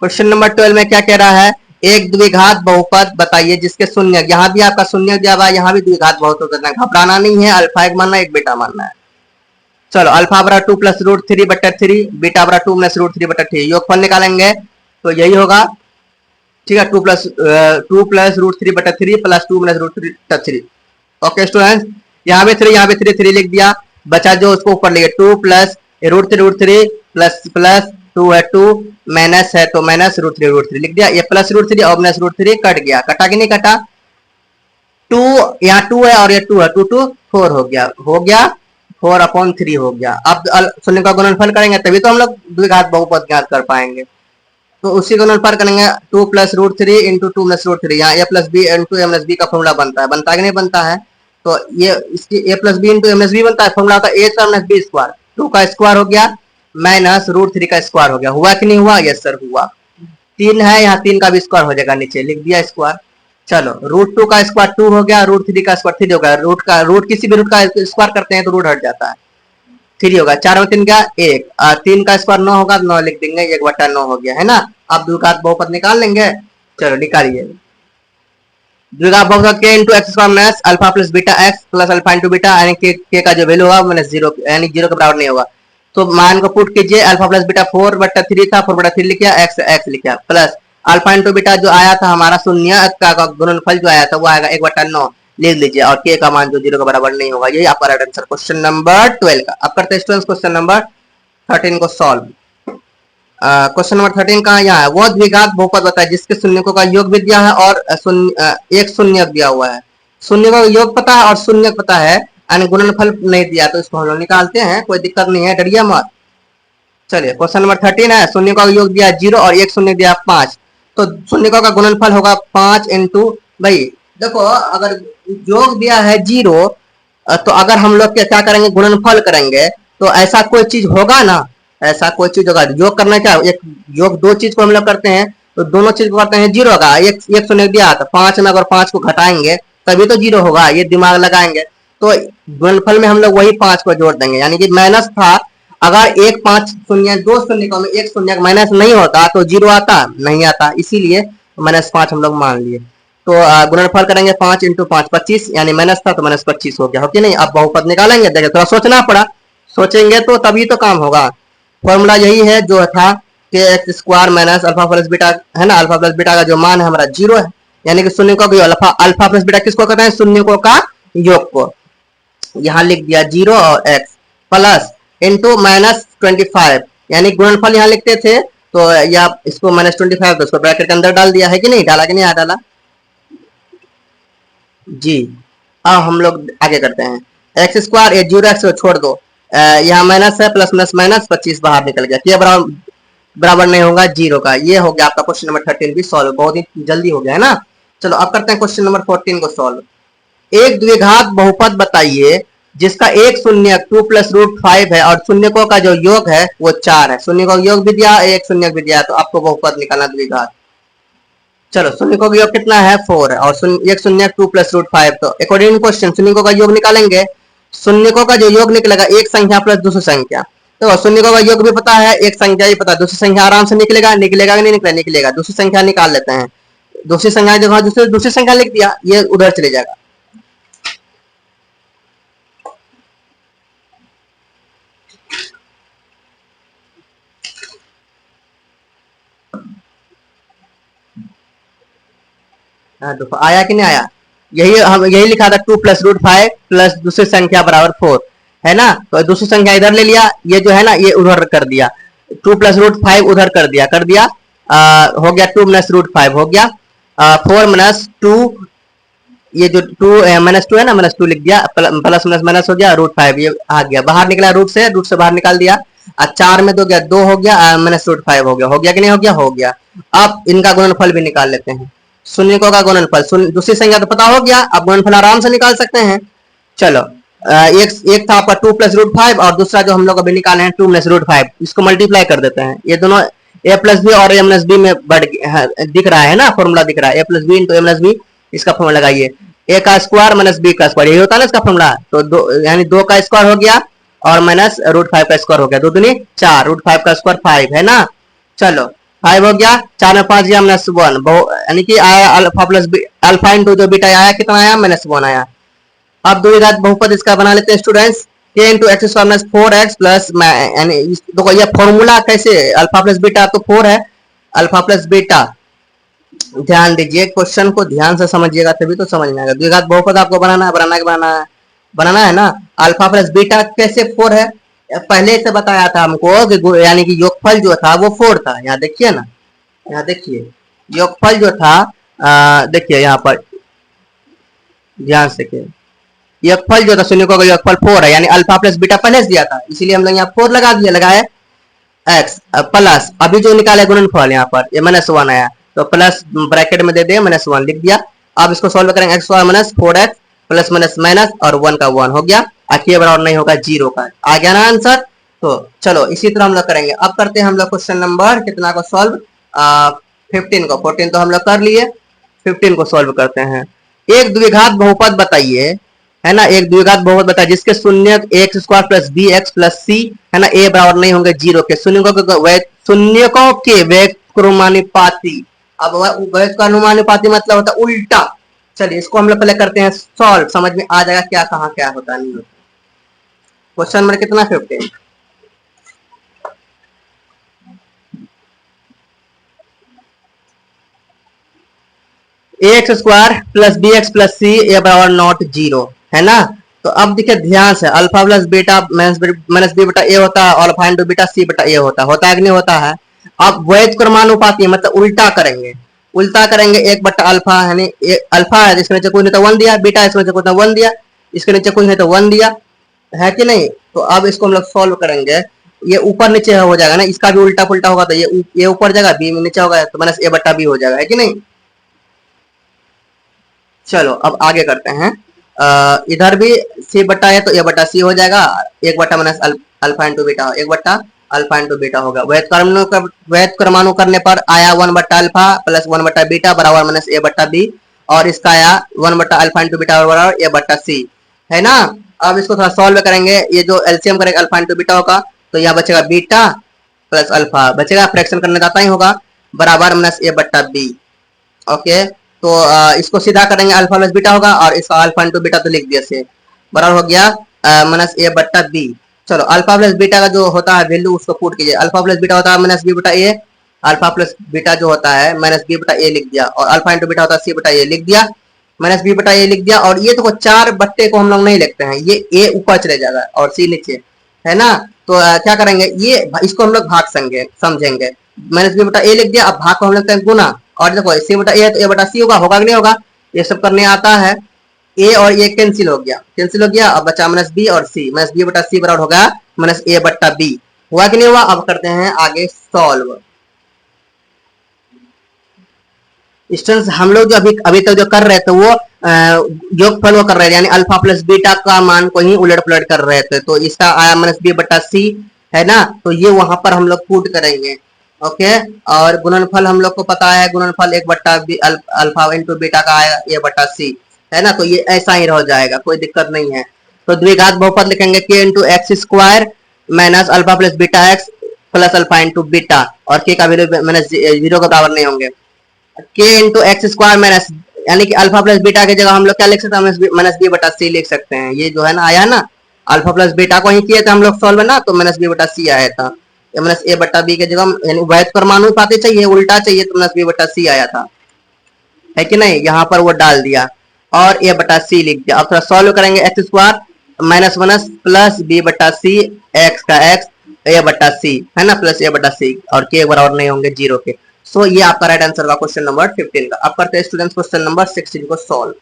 क्वेश्चन नंबर 12 में क्या कह रहा है, एक द्विघात बहुपद बताइए जिसके शून्य, यहाँ भी आपका शून्य दिया हुआ है, यहाँ भी द्विघात बहुपद करना है, घबराना नहीं है, अल्फा एक मानना है, एक बीटा मानना है। चलो अल्फा बरा 2 प्लस रूट 3 बटा 3, बीटा बरा 2 माइनस रूट 3 बटा 3, योगफल निकालेंगे तो यही होगा, ठीक है, 2 प्लस रूट 3 बटा 3 प्लस 2 माइनस रूट 3 बटा 3। ओके स्टूडेंट्स, यहाँ भी 3, यहाँ भी 3 लिख दिया, बचा जो उसको ऊपर लिखे 2 प्लस रूट 3 प्लस 2 है 2 माइनस है तो माइनस रूट 3 लिख दिया, ये प्लस रूट 3 और माइनस रूट 3 कट गया, कटा कि नहीं कटा, 2 यहाँ 2 है और ये 2 है, 2 2 4 हो गया 4/3 हो गया। अब शून्य का गुणनफल करेंगे तभी तो हम लोग द्विघात बहुपद ज्ञात कर पाएंगे, तो उसी को गुणनफल करेंगे 2 प्लस रूट 3 इंटू 2 माइनस रूट 3, यहाँ A plus B into A minus B का फॉर्मूला बनता है कि नहीं बनता है, तो ये इसकी A plus B into A minus B बनता है, फॉर्मूला होता है A square minus B square, 2 का स्क्वायर हो गया माइनस रूट 3 का स्क्वायर हो गया, हुआ कि नहीं हुआ, यस सर हुआ। 3 है यहाँ, 3 का भी स्क्वायर हो जाएगा, नीचे लिख दिया स्क्वायर। चलो रूट 2 का स्क्वायर 2 हो गया, रूट 3 का स्क्वायर 3 हो गया, रूट किसी भी रूट का स्क्वायर करते हैं तो रूट हट जाता है, 3 होगा, 4 में 3 का 1, 3 का स्क्वायर 9 होगा, 9 लिख देंगे, 1/9 हो गया, है ना। अब द्विघात बहुपद निकाल लेंगे, चलो निकालिए, द्विघात बहुपद के into x square minus alpha plus beta x plus alpha into beta, यानी के का जो वैल्यू होगा माइनस 0, यानी 0 के बराबर नहीं होगा, तो मान को पुट कीजिए, अल्फा प्लस बीटा 4/3 था, 4/3 लिखा, एक्स लिखा, प्लस अल्फा इंटू बीटा जो आया था हमारा शून्य का गुणनफल जो आया था वो आएगा 1/9 लिख लीजिए, और के का मान जो 0 के बराबर नहीं होगा, यही आपका राइट आंसर क्वेश्चन नंबर 12 का। अब करते हैं स्टूडेंट्स क्वेश्चन नंबर 13 को सॉल्व। क्वेश्चन नंबर 13 का यहाँ है, वो द्विघात बहुपद बताए जिसके शून्यकों का योग भी दिया है और एक शून्य दिया हुआ है, शून्य का योग पता है और शून्य पता है, यानी गुणनफल नहीं दिया, तो इसको हम लोग निकालते हैं, कोई दिक्कत नहीं है, डरिए मत। चलिए क्वेश्चन नंबर 13 है, शून्य का योग दिया 0 और एक शून्य दिया 5, तो शून्यकों का गुणनफल होगा 5 इंटू, भाई देखो अगर योग दिया है 0, तो अगर हम लोग क्या करेंगे, गुणनफल करेंगे, तो ऐसा कोई चीज होगा ना, ऐसा कोई चीज होगा, योग करना क्या, एक योग 2 चीज को हम लोग करते हैं, तो दोनों चीज को करते हैं 0 होगा, एक शून्य दिया तो 5 में अगर 5 को घटाएंगे तभी तो 0 होगा, ये दिमाग लगाएंगे, तो गुणनफल में हम लोग वही 5 को जोड़ देंगे, यानी कि माइनस था, अगर 1 5 शून्य 2 शून्य में 1 शून्य माइनस नहीं होता तो 0 आता नहीं आता, इसीलिए -5 हम लोग मान लिए। तो गुणनफल करेंगे 5 इंटू 5 25, यानी माइनस था तो -25 हो गया, हो कि नहीं। अब बहुपद निकालेंगे, देखिए थोड़ा सोचना पड़ा, सोचेंगे तो तभी तो काम होगा। फॉर्मूला यही है जो था कि x square minus alpha plus beta, है ना, अल्फा प्लस बीटा का जो मान है हमारा 0 है, यानी कि शून्य को अल्फा प्लस बीटा किसको कहते हैं, शून्य का योग को, यहाँ लिख दिया 0 और x प्लस इंटू -25, यानी गुणनफल यहाँ लिखते थे तो या इसको -25 तो उसको ब्रैकेट के अंदर डाल दिया, है कि नहीं, डाला कि नहीं डाला जी। अब हम लोग आगे करते हैं, एक्स स्क्वायर ये 0x को छोड़ दो, यहाँ माइनस है, प्लस माइनस माइनस 25 बाहर निकल गया, ये बराबर नहीं होगा 0 का, ये हो गया आपका क्वेश्चन नंबर 13 भी सॉल्व, बहुत ही जल्दी हो गया है ना। चलो अब करते हैं क्वेश्चन नंबर 14 को सॉल्व। एक द्विघात बहुपद बताइए जिसका एक शून्य 2 प्लस रूट 5 है और शून्यकों का जो योग है वो 4 है, शून्य का योग भी दिया, एक शून्य भी दिया, तो आपको बहुपद निकालना द्विघात। चलो शून्यकों का योग कितना है 4 है, और एक शून्य 2 प्लस रूट 5, तो अकॉर्डिंग टू क्वेश्चन शून्यकों का योग निकालेंगे, शून्यकों का जो योग निकलेगा एक संख्या प्लस दूसरी संख्या, तो शून्य का योग भी पता है, एक संख्या ही पता है, दूसरी संख्या आराम से निकलेगा, निकलेगा कि नहीं निकलेगा, निकलेगा। दूसरी संख्या निकाल लेते हैं, दूसरी संख्या जो दूसरी संख्या लिख दिया, ये उधर चले जाएगा। आया कि नहीं आया? यही लिखा था 2 प्लस रूट 5 प्लस दूसरी संख्या बराबर 4, है ना। तो दूसरी संख्या इधर ले लिया, ये जो है ना ये उधर कर दिया, 2 प्लस रूट 5 उधर कर दिया, हो गया 2 माइनस रूट 5 हो गया, 4 माइनस 2, ये जो 2 माइनस 2 है ना, माइनस 2 लिख दिया, प्लस माइनस माइनस हो गया, रूट 5 ये आ गया, बाहर निकला रूट से बाहर निकाल दिया। 4 में 2 गया 2 हो गया, माइनस रूट 5 हो गया कि नहीं हो गया? हो गया। अब इनका गुणनफल भी निकाल लेते हैं, शून्यकों का गुणनफल, दूसरी संख्या तो पता हो गया, अब गुणनफल आराम से निकाल सकते हैं। चलो, एक था आपका 2 प्लस रूट 5 और दूसरा जो हम लोग अभी निकाले हैं 2 माइनस रूट 5, इसको मल्टीप्लाई कर देते हैं। ये दोनों a प्लस बी और a माइनस बी में दिख रहा है ना, फॉर्मूला दिख रहा है, a plus B into a minus B, इसका फॉर्मूला लगाइए, a का स्क्वायर माइनस b का स्क्वायर, यही होता है ना इसका फॉर्मूला। तो यानी 2 का स्क्वायर हो गया और माइनस रूट 5 का स्क्वायर हो गया, 2 दूनी 4, रूट 5 का स्क्वायर 5 है ना। चलो 5 हो गया, 4 में 5 गया माइनस 1, यानी कि आया अल्फा प्लस अल्फा इंटू जो बीटा आया कितना आया? माइनस 1 आया। अब द्विघात बहुपद इसका बना लेते हैं students, k into x square minus 4x plus, यानी देखो ये फॉर्मूला कैसे, अल्फा प्लस बीटा तो 4 है, अल्फा प्लस बीटा, ध्यान दीजिए, क्वेश्चन को ध्यान से समझिएगा तभी तो समझ में आएगा। द्विघात बहुपद आपको बनाना है, बनाना है ना। अल्फा प्लस बीटा कैसे 4 है? पहले से बताया था हमको कि यानी कि योगफल जो था वो 4 था। यहाँ देखिए ना, यहाँ देखिए योगफल जो था, देखिए यहाँ पर ध्यान से, योगफल जो था शून्यकों का योगफल 4 है, यानी अल्फा प्लस बीटा पहले से दिया था, इसीलिए हम लोग यहाँ 4 लगा दिए, लगाए x प्लस, अभी जो निकाले गुणनफल यहाँ पर ये माइनस 1 आया, तो प्लस ब्रैकेट में दे दे माइनस 1 लिख दिया। अब इसको सॉल्व करेंगे, X square minus 4x plus minus minus और 1 का 1 हो गया, आखिर बराबर नहीं होगा 0 का, आ गया ना आंसर। तो चलो इसी तरह हम लोग करेंगे। अब करते हैं हम लोग क्वेश्चन नंबर कितना को सॉल्व, 15 को, 14 तो हम लोग कर लिए, 15 को सॉल्व करते हैं। एक द्विघात बहुपद बताइए, है ना, एक द्विघात बहुपद बताइए जिसके शून्य x square plus b x plus c, है ना, ए बराबर नहीं होंगे 0 के, शून्यकों के व्यक्तिक्रमानुपाती। अब व्यक्तिक्रमानुपाती मतलब होता है उल्टा। चलिए इसको हम लोग पहले करते हैं सॉल्व, समझ में आ जाएगा क्या कहाँ क्या होता नहीं होता। क्वेश्चन नंबर कितना? 15। X square plus b x plus c a बराबर नॉट 0, है ना। तो अब देखिए ध्यान से, alpha plus beta minus B बटा ए होता है, और अल्फा इंटू बीटा सी बटा ए होता है कि नहीं होता है। अब व्यक्तिक्रमानुपाती मतलब उल्टा करेंगे, एक बट्टा अल्फा, यानी अल्फा है इसके नीचे कोई नहीं तो 1 दिया, बीटा इसके नीचे कोई तो 1 दिया, इसके नीचे कोई नहीं तो 1 दिया, है कि नहीं। तो अब इसको हम लोग सॉल्व करेंगे, ये ऊपर नीचे हो जाएगा ना, इसका भी उल्टा पुल्टा होगा तो ये ऊपर जाएगा, बी में नीचे होगा तो माइनस ए बट्टा बी हो जाएगा, है कि नहीं। चलो अब आगे करते हैं, इधर भी सी बट्टा है तो ए बट्टा सी हो जाएगा, 1 बट्टा माइनस अल्फा इंटू बीटा, 1 बट्टा अल्फा इंटू बीटा होगा। व्युत्क्रमानु करने पर आया 1 बट्टा अल्फा प्लस 1 बट्टा बीटा बराबर माइनस ए बट्टा बी, और इसका आया 1 बट्टा अल्फा इंटू बीटा बराबर ए बट्टा सी, है ना। अब इसको थोड़ा सॉल्व करेंगे, ये जो एलसीएम करेगा अल्फा इंटू बीटा होगा, तो यहाँ बचेगा बीटा प्लस अल्फा बचेगा, फ्रैक्शन करने जाता ही होगा, बराबर माइनस ए बट्टा बी। ओके, तो इसको सीधा करेंगे, अल्फा प्लस बीटा होगा और इसका अल्फा इंटू बीटा तो लिख दिया से, बराबर हो गया माइनस ए बट्टा बी। चलो अल्फा प्लस बीटा का जो होता है वैल्यू उसको पुट कीजिए, अल्फा प्लस बीटा होता है माइनस बी बटा ए, अल्फा प्लस बीटा जो होता है माइनस बी बटा ए लिख दिया, और अल्फा इंटू बीटा होता है सी बटा ए लिख दिया, माइनस बी बटा ए लिख दिया। और ये तो 4 बट्टे को हम लोग नहीं लिखते हैं, ये ए ऊपर चले जाएगा और सी नीचे, है ना। तो क्या करेंगे, ये इसको हम लोग भाग समझेंगे, माइनस बी बटा ए लिख दिया, अब भाग को हम लोग करेंगे गुना, और देखो सी बटा ए है तो ए बटा सी होगा कि नहीं होगा, ये सब करने आता है। ए और ये कैंसिल हो गया, अब बचा माइनस बी और सी, माइनस बी बटा सी बराबर होगा माइनस ए बट्टा बी, हुआ कि नहीं हुआ। अब करते हैं आगे सॉल्व। स्टूडेंट्स हम लोग जो अभी तक जो कर रहे थे वो योगफल वो कर रहे थे, यानी अल्फा प्लस बीटा का मान को ही उलट पुलट कर रहे थे, तो इसका आया माइनस बी बटा सी, है ना। तो ये वहां पर हम लोग पुट करेंगे, ओके। और गुणनफल हम लोग को पता है, गुणनफल 1 बट्टा अल्फा इंटू बीटा का आया ए बट्टा सी, है ना। तो ये ऐसा ही रह जाएगा, कोई दिक्कत नहीं है। तो द्विघात बहुपद लिखेंगे k into x square minus alpha plus beta x plus alpha into beta, और के का वैल्यू माइनस 0 के बराबर नहीं होंगे। के इंटू एक्स स्क्वायर माइनस, यानी कि अल्फा प्लस बीटा की जगह हम लोग क्या लिख सकते हैं, माइनस बी बटा सी लिख सकते हैं। ये जो है ना आया ना, अल्फा प्लस बीटा को ही किए थे हम लोग सॉल्व ना, तो माइनस बी बटा सी आया था। माइनस ए बटा बी की जगह यानी वैध परमाणु पाते चाहिए, उल्टा चाहिए तो माइनस बी बटा सी आया था, है कि नहीं। यहाँ पर वो डाल दिया और ए बटा सी लिख दिया। अब थोड़ा सॉल्व करेंगे, X square minus minus plus B बटा सी, एक्स का एक्स, ए बटा सी है ना, प्लस ए बटा सी, और के बराबर नहीं होंगे 0 के। सो ये आपका राइट आंसर का क्वेश्चन नंबर 15 का। अब करते हैं स्टूडेंट्स क्वेश्चन नंबर 16 को सॉल्व।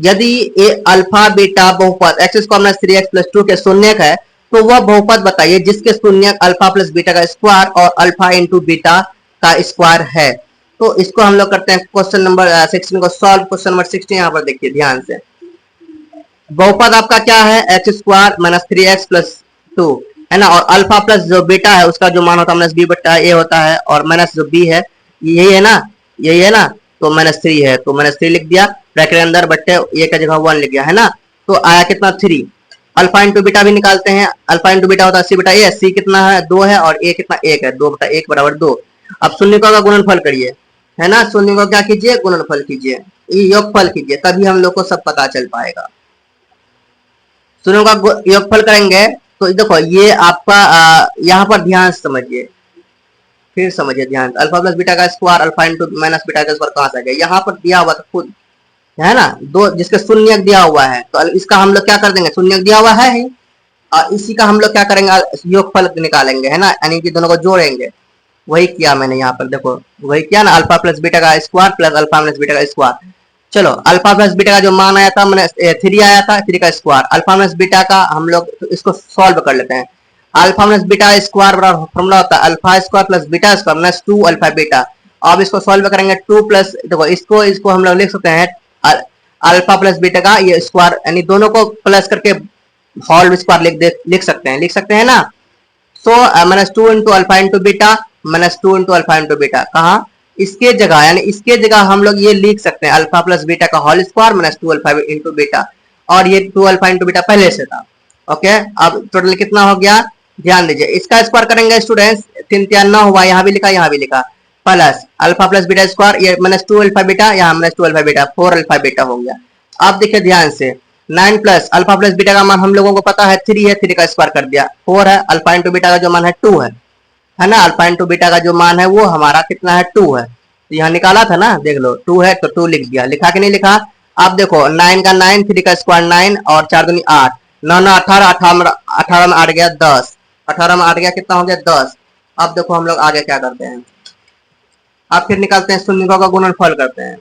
यदि ए अल्फा बीटा बहुपद x square minus 3x plus 2 के शून्यक है, तो वह बहुपद बताइए जिसके शून्यक अल्फा प्लस बीटा का स्क्वायर और अल्फा इंटू बीटा का स्क्वायर है। तो इसको हम लोग करते हैं क्वेश्चन नंबर 16 को सॉल्व। क्वेश्चन नंबर 16 यहाँ पर देखिए ध्यान से, बहुपद आपका क्या है, x square minus 3x plus 2 है ना, और अल्फा प्लस जो बीटा है उसका जो मान होता है माइनस बी बटा ए होता है, और माइनस जो बी है यही है ना, यही है ना, तो माइनस 3 है, तो माइनस 3 लिख दिया ब्रैकेट अंदर, बट्टे ए का जगह 1 लिख गया है ना। तो आया कितना 3। अल्फा इंटू बीटा भी निकालते हैं, अल्फा इंटू बीटा होता है सी बटा ए, सी कितना है 2 है, और ए कितना 1 है, 2 बटा 1 बराबर 2। अब शून्यकों का गुणनफल करिए, है ना, शून्यकों क्या कीजिए, गुणनफल कीजिए, योगफल कीजिए, तभी हम लोग को सब पता चल पाएगा। शून्यों का योगफल करेंगे तो देखो ये आपका यहाँ पर ध्यान समझिए, फिर समझिए ध्यान, अल्फा प्लस बीटा का square alpha into minus beta का स्क्वायर कहाँ से आ गया, यहाँ पर दिया हुआ था खुद, है ना, दो जिसके शून्यक दिया हुआ है, तो इसका हम लोग क्या कर देंगे, शून्यक दिया हुआ है ही, और इसी का हम लोग क्या करेंगे, योगफल निकालेंगे, है ना, यानी कि दोनों को जोड़ेंगे। वही किया मैंने यहाँ पर, देखो वही किया ना, अल्फा प्लस बीटा का square plus alpha minus beta का स्क्वायर। चलो अल्फा प्लस बीटा का जो मान आया था मैंने 3 आया था, 3 का स्क्वायर, अल्फा माइनस बीटा का हम लोग इसको सॉल्व कर लेते हैं। अल्फा माइनस बीटा स्क्वायर बराबर फॉर्मूला होता है alpha square plus beta square minus 2 alpha beta. अब इसको सॉल्व करेंगे 2 प्लस, देखो इसको हम लोग लिख सकते हैं अल्फा प्लस बीटा का ये स्क्वायर, यानी दोनों को प्लस करके होल स्क्वायर लिख सकते हैं ना। So minus 2 into alpha into beta minus 2 into alpha into beta, कहाँ इसके जगह, यानी इसके जगह हम लोग ये लिख सकते हैं अल्फा प्लस बीटा का whole square minus 2 alpha into beta, और ये 2 अल्फा इंटू बीटा पहले से था। ओके, अब टोटल कितना हो गया, ध्यान दीजिए, इसका स्क्वायर करेंगे स्टूडेंट्स, 3 3 9 हुआ, यहाँ भी लिखा यहाँ भी लिखा, plus alpha plus beta square ये माइनस 2 अल्फा बीटा, यहाँ minus 2 alpha beta, 4 alpha beta हो गया। अब देखिए ध्यान से, 9 प्लस अल्फा प्लस बीटा का मान हम लोगों को पता है 3 है, 3 का स्क्वायर कर दिया, 4 है, अल्फा इंटू बीटा का जो मान है 2 है ना, अल्फा इंटू बीटा का जो मान है वो हमारा कितना है 2 है, तो यहाँ निकाला था ना, देख लो 2 है तो 2 लिख दिया, लिखा कि नहीं लिखा। अब देखो 9 का 9, 3 का स्क्वायर 9, और 4 दूनी 8, 9 9 18, 18 में 8 गया 10, 18 में 8 गया कितना हो गया 10। अब देखो हम लोग आगे क्या करते हैं, अब फिर निकालते हैं शून्यों का गुणनफल करते हैं,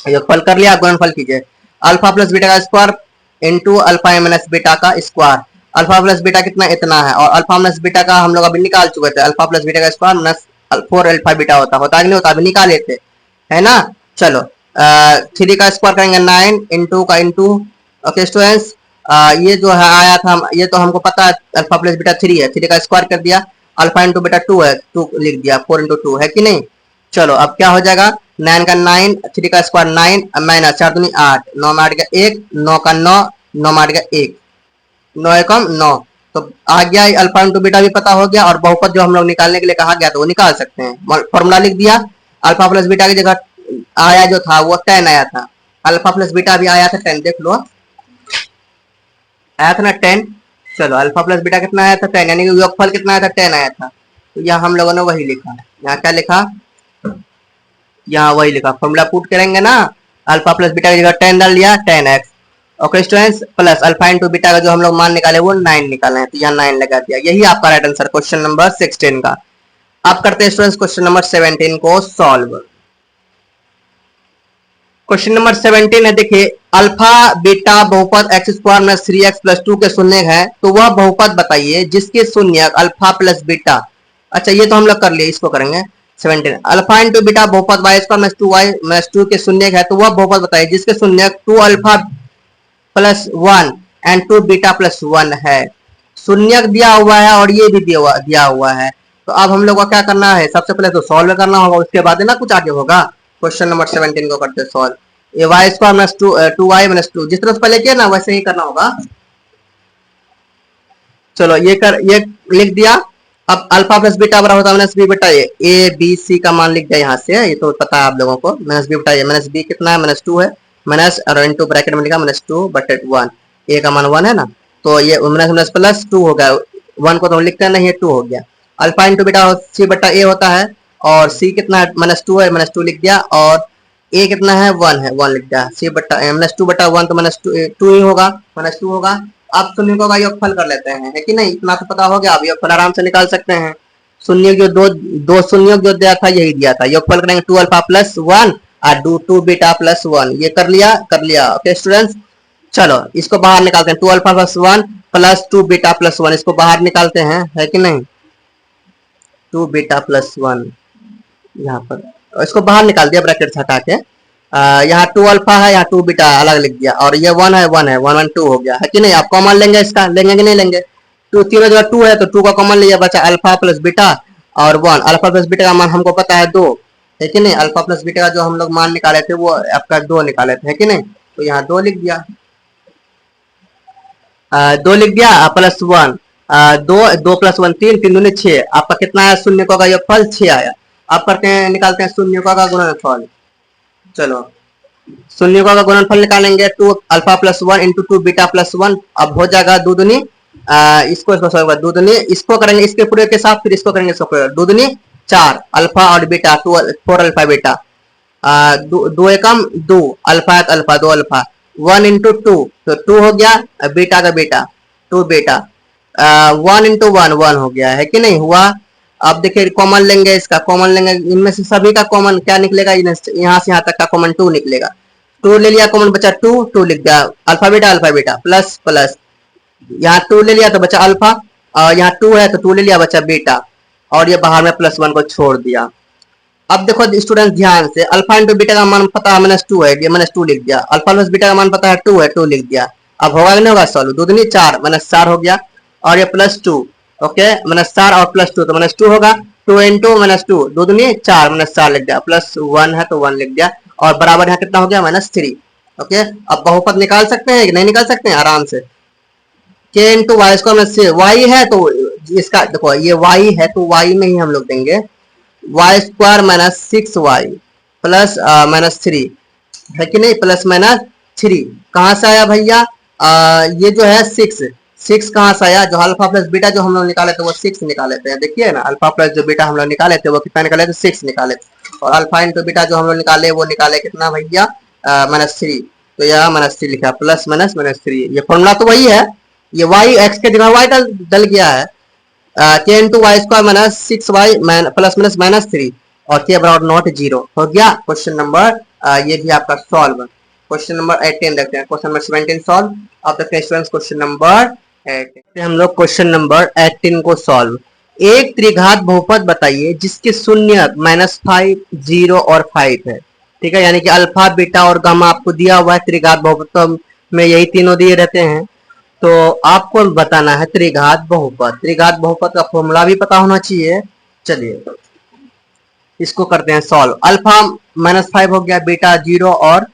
योगफल कर लिया, गुणनफल कीजिए, अल्फा प्लस बीटा का square into alpha minus beta का स्क्वायर, अल्फा प्लस बीटा कितना इतना है, और अल्फा माइनस बीटा का हम लोग अभी निकाल चुके थे, अल्फा प्लस बीटा का स्क्वायर माइनस 4 अल्फा बीटा होता कि नहीं होता, अभी निकाले थे, है ना। चलो 3 का स्क्वायर करेंगे 9 इंटू का इंटू, ओके स्टूडेंट्स, ये जो है आया था, ये तो हमको पता है अल्फा प्लस बीटा 3 है, 3 का स्क्वायर कर दिया, अल्फा इंटू बीटा 2 है, 2 लिख दिया, 4 इंटू 2 है कि नहीं। चलो अब क्या हो जाएगा, 9 का 9, 3 का स्क्वायर 9 माइनस 4 दूनी 8, 9 में 8 गया 1, 9 का 9, 9 में 8 गया 1, 9 एकम 9, तो आ गया अल्फा इंटू बीटा भी पता हो गया, और बहुपद जो हम लोग निकालने के लिए कहा गया तो वो निकाल सकते हैं, फॉर्मूला लिख दिया, अल्फा प्लस बीटा की जगह आया जो था वो 10 आया था, अल्फा प्लस बीटा भी आया था 10, देख लो आया था ना 10। चलो अल्फा प्लस बीटा कितना आया था 10, यानी कि योगफल कितना आया था 10 आया था, तो यहाँ हम लोगों ने वही लिखा, यहाँ क्या लिखा, यहाँ वही लिखा, फॉर्मूला पुट करेंगे ना, अल्फा प्लस बीटा की जगह 10 डाल लिया 10x, okay students, plus alpha into beta का जो हम लोग मान निकाले वो 9 निकाले हैं, तो यहाँ 9 लगा दिया, यही आपका राइट आंसर क्वेश्चन नंबर 16 का। अब करते हैं स्टूडेंट्स क्वेश्चन नंबर 17 को सॉल्व। क्वेश्चन नंबर 17 है, देखिए अल्फा बीटा बहुपद x square minus 3x plus 2 के शून्यक है, तो वह बहुपद बताइए जिसके शून्यक अल्फा प्लस बीटा, अच्छा ये तो हम लोग कर लिए, इसको करेंगे 17, अल्फा इंटू बीटा बहुपद y square minus 2y minus 2 के शून्यक है, तो वह बहुपद बताइए जिसके शून्यक 2 alpha plus 1 and 2 beta plus 1 है। शून्यक दिया हुआ है और ये भी दिया हुआ है, तो अब हम लोग को क्या करना है, सबसे पहले तो सॉल्व करना होगा, उसके बाद ना कुछ आगे होगा। क्वेश्चन नंबर 17 को करते सॉल्व। ये Y square minus two Y minus two, जिस तरह से पहले किया ना वैसे ही करना होगा। चलो ये लिख दिया। अब अल्फा प्लस बीटा बराबर होता है माइनस बी बटा ए बी सी का मान लिख दिया यहाँ से, ये तो पता है आप लोगों को। माइनस बी बटा ए, माइनस बी कितना है माइनस टू है, माइनस और इंटू ब्रैकेट में लिखा माइनस टू बटे वन, ए का मान वन है ना, तो ये माइनस माइनस प्लस टू हो गया, वन को तो लिखते नहीं है, टू हो गया। अल्फा इंटू बीटा सी बटा ए होता है, और सी कितना है माइनस टू है, माइनस टू लिख दिया, और ए कितना है वन लिख दिया। सी बटा माइनस टू बटा वन तो माइनस टू ही होगा, माइनस टू होगा। अब शून्यों का योगफल कर लेते हैं, है कि नहीं, इतना तो पता हो गया। अब योगफल आराम से निकाल सकते हैं। शून्य जो दो शून्यों जो दिया था यही दिया था। योगफल करेंगे टू अल्फा प्लस वन और टू बीटा प्लस वन, ये कर लिया। ओके स्टूडेंट्स, चलो इसको बाहर निकालते हैं। Two alpha plus one plus two beta plus one, इसको बाहर निकालते हैं, है कि नहीं। टू बीटा प्लस वन यहाँ पर इसको बाहर निकाल दिया ब्रैकेट से हटा के। यहाँ टू अल्फा है, यहाँ टू बीटा अलग लिख दिया, और ये वन है वन वन टू हो गया, है कि नहीं। आप कॉमन लेंगे, इसका लेंगे कि नहीं लेंगे। टू तीनों जगह टू है तो टू का कॉमन लिया, बचा अल्फा प्लस बीटा और वन। अल्फा प्लस बीटा का मान हमको पता है दो, है कि नहीं। अल्फा प्लस बीटा का जो हम लोग मान निकाले थे वो आपका दो निकाले थे, है कि नहीं। तो यहाँ दो लिख दिया, दो लिख दिया प्लस वन, दो प्लस वन तीन, तीन दूनी छह। आपका कितना आया शून्य का योगफल, छह आया। आप करते हैं निकालते हैं शून्य का गुणनफल। चलो शून्य का गुणनफल निकालेंगे, two alpha plus one into two beta plus one. अब हो जाएगा दो दूनी, इसको दो दूनी, इसको करेंगे इसके पूरे के साथ, फिर इसको करेंगे इसको, दो दूनी चार, अल्फा और beta two four alpha beta, दो एकम दो, अल्फा अल्फा दो अल्फा, वन इंटू टू तो टू हो गया, बीटा का beta two beta, one into one one हो गया, है कि नहीं हुआ। अब देखिए कॉमन लेंगे, इसका कॉमन लेंगे, इनमें से सभी का कॉमन क्या निकलेगा, यहाँ से यहाँ तक का कॉमन टू निकलेगा। टू ले लिया कॉमन, बचा टू लिख दिया, अल्फा बीटा प्लस प्लस, यहाँ टू ले लिया तो बचा अल्फा, और यहाँ टू है तो टू ले लिया बचा बीटा, और ये बाहर में प्लस वन को छोड़ दिया। अब देखो स्टूडेंट ध्यान से, अल्फा इंटू बीटा का मान पता है माइनस टू है, माइनस टू लिख दिया। अल्फा प्लस बीटा का मान पता है टू है, टू लिख दिया। अब होगा नहीं होगा सॉल्व, दो दूनी चार माइनस चार हो गया, और ये प्लस टू, ओके माइनस चार और प्लस टू तो माइनस टू होगा, टू इंटू माइनस टू, दो दूनी चार माइनस चार लिख दिया, प्लस वन है तो वन लिख दिया, और बराबर यहाँ कितना हो गया माइनस थ्री। ओके अब बहुपद निकाल सकते हैं कि नहीं निकाल सकते हैं आराम से। के इंटू वाई स्क्वायर में वाई है तो इसका देखो, ये वाई है तो वाई में ही हम लोग देंगे Y square minus six Y plus minus three, है कि नहीं, प्लस माइनस थ्री। कहाँ से आया भैया, ये जो है सिक्स कहाँ से आया, जो अल्फा प्लस बीटा जो हम लोग निकाले थे वो सिक्स निकाले थे, देखिए ना। अल्फा प्लस जो बीटा हम लोग निकाले थे वो कितना निकाले थे, सिक्स निकाले थे। और अल्फा इंटू बीटा जो हम लोग निकाले वो निकाले कितना भैया, माइनस थ्री। तो यहाँ माइनस थ्री लिखा, प्लस माइनस माइनस थ्री, ये फॉर्मूला तो वही है। ये वाई एक्स के जगह वाई डल गया है, K into Y square minus six Y plus minus minus three, और के बराबर नॉट जीरो हो गया। क्वेश्चन नंबर ये भी आपका सॉल्व। क्वेश्चन नंबर 18 देखते हैं, क्वेश्चन नंबर 17 सॉल्व। अब देखते हैं स्टूडेंट्स क्वेश्चन नंबर 18, हम लोग क्वेश्चन नंबर 18 को सॉल्व। एक त्रिघात बहुपद बताइए जिसके शून्य माइनस फाइव, जीरो और फाइव है, ठीक है। यानी कि अल्फा बीटा और गामा आपको दिया हुआ है, त्रिघात बहुपद में यही तीनों दिए रहते हैं। तो आपको बताना है त्रिघात बहुपद। त्रिघात बहुपद का फॉर्मूला भी पता होना चाहिए। चलिए इसको करते हैं सॉल्व। अल्फा माइनस फाइव हो गया, बीटा जीरो और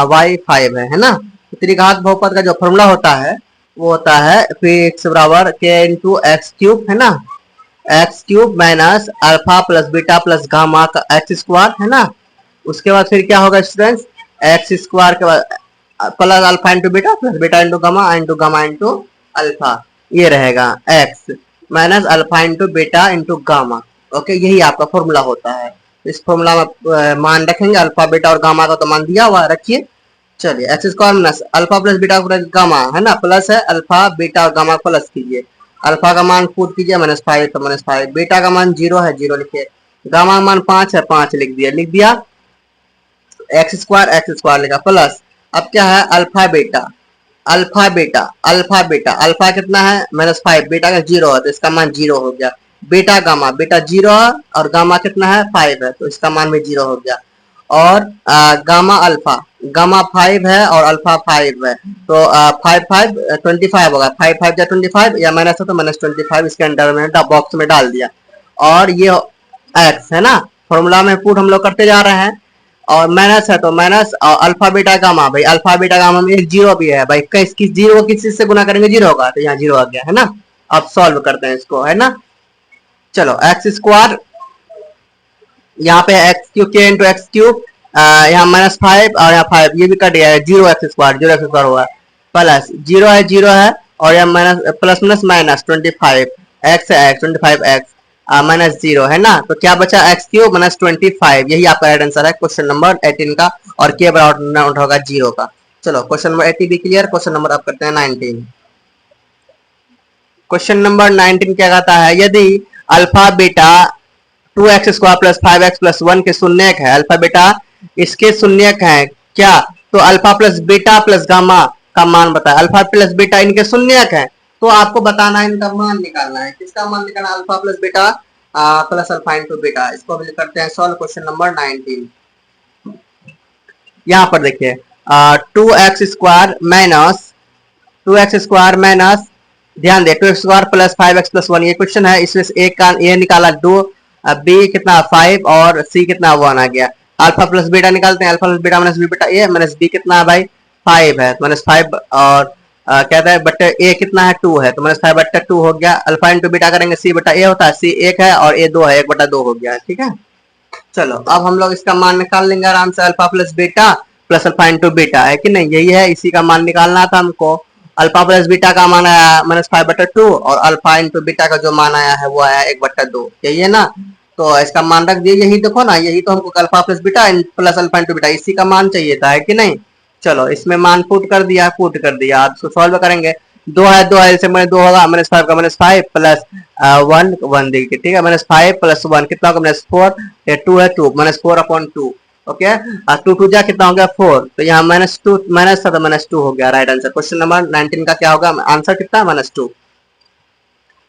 वाई फाइव है ना। त्रिघात बहुपद का जो फॉर्मूला होता है वो होता है फिक्स बराबर के इंटू एक्स क्यूब, है ना। X cube minus alpha plus beta plus gamma का एक्स स्क्वायर, है ना। उसके बाद फिर क्या होगा स्टूडेंट्स, एक्स स्क्वायर के बाद plus alpha into beta into gamma into alpha, ये रहेगा x minus alpha into beta into gamma. Okay यही आपका फॉर्मूला होता है। इस फॉर्मूला में मान रखेंगे, अल्फा बीटा और गामा का तो मान दिया हुआ रखिए। चलिए x square minus alpha plus beta plus gamma, है ना, प्लस है अल्फा बीटा और गामा प्लस कीजिए। अल्फा का मान पुट कीजिए माइनस फाइव तो माइनस फाइव, बीटा का मान जीरो है जीरो लिखिए, गामा का मान पांच है पांच लिख दिया। एक्स स्क्वायर लिखा प्लस, अब क्या है अल्फा बीटा अल्फा कितना है माइनस फाइव, बीटा का जीरो है तो इसका मान जीरो हो गया। बीटा जीरो है और गामा कितना है फाइव है तो इसका मान भी जीरो हो गया। और गामा फाइव है और अल्फा फाइव है तो फाइव फाइव 25 होगा, फाइव फाइव या 25 या माइनस है तो माइनस 25 इसके अंदर में बॉक्स में डाल दिया। और ये एक्स है ना, फॉर्मूला में पुट हम लोग करते जा रहे हैं। और माइनस है तो माइनस, और अल्फा बीटा गामा, भाई अल्फा बीटा गामा में एक जीरो भी है भाई, किस जीरो किस चीज से गुना करेंगे, जीरो होगा, तो यहाँ जीरो आ गया है ना। अब सॉल्व करते हैं इसको, है ना। चलो एक्स स्क्वायर, यहाँ पे एक्स क्यूब के इंटू एक्स क्यूब, यहाँ -5 और यहाँ 5, ये भी कट गया है, जीरो एक्स स्क्वायर हुआ, प्लस जीरो है और यहाँ minus plus minus minus 25 x है, एक्स 25 एक्स माइनस जीरो है ना, तो क्या बचा एक्स क्यूब माइनस 25, यही आपका राइट आंसर है क्वेश्चन नंबर 18 का, और के बराबर आउट होगा जीरो का। चलो क्वेश्चन नंबर 80 भी क्लियर। क्वेश्चन नंबर आप करते हैं 19। क्वेश्चन नंबर 19 क्या कहता है, यदि alpha beta 2x square plus 5x plus 1 के शून्यक है, अल्फा बीटा इसके शून्यक है क्या, तो alpha plus beta plus gamma का मान बताए। अल्फा प्लस बीटा इनके शून्यक है, तो आपको बताना है, इनका मान निकालना है। किसका मान निकालना, alpha plus beta plus alpha into beta. इसको हम करते हैं सॉल्व क्वेश्चन नंबर 19। यहाँ पर देखिए 2x स्क्वायर माइनस, ध्यान दे 2x square plus 5x plus 1, ये क्वेश्चन है, इसमें से एक का ये निकाला 2, बी कितना 5 और सी कितना 1 आ गया। अल्फा प्लस बीटा निकालते हैं, alpha plus beta minus B बटा ए माइनस बी कितना है भाई 5 है, तो माइनस 5 और कहता है बटे ए कितना है 2 है, तो माइनस 5 बटा 2 हो गया। अल्फा इंटू बीटा करेंगे सी बटा ए होता है, सी 1 है और ए 2 है, 1 बटा 2 हो गया, ठीक है। चलो अब हम लोग इसका मान निकाल लेंगे आराम से, alpha plus beta plus alpha into beta है कि नहीं, यही है, इसी का मान निकालना था हमको। अल्फा प्लस बीटा का मान आया -5/2 और अल्फा इंटू बीटा का जो मान आया है वो आया 1/2, यही है ना। तो इसका मान रख दिए, यही देखो ना, यही तो हमको alpha plus beta plus alpha into beta इसी का मान चाहिए था, है कि नहीं। चलो इसमें मान पुट कर दिया, अब इसको सॉल्व करेंगे। 2 है इससे मैंने 2 होगा, -5 का -5 प्लस 1 देखिए, ठीक है, -5 प्लस 1 कितना होगा -4, ये 2 है 2 -4/2, ओके। 2 2 जा कितना हो गया 4, तो यहाँ -2 माइनस था तो -2 हो गया, राइट आंसर। क्वेश्चन नंबर 19 का क्या होगा आंसर, कितना -2।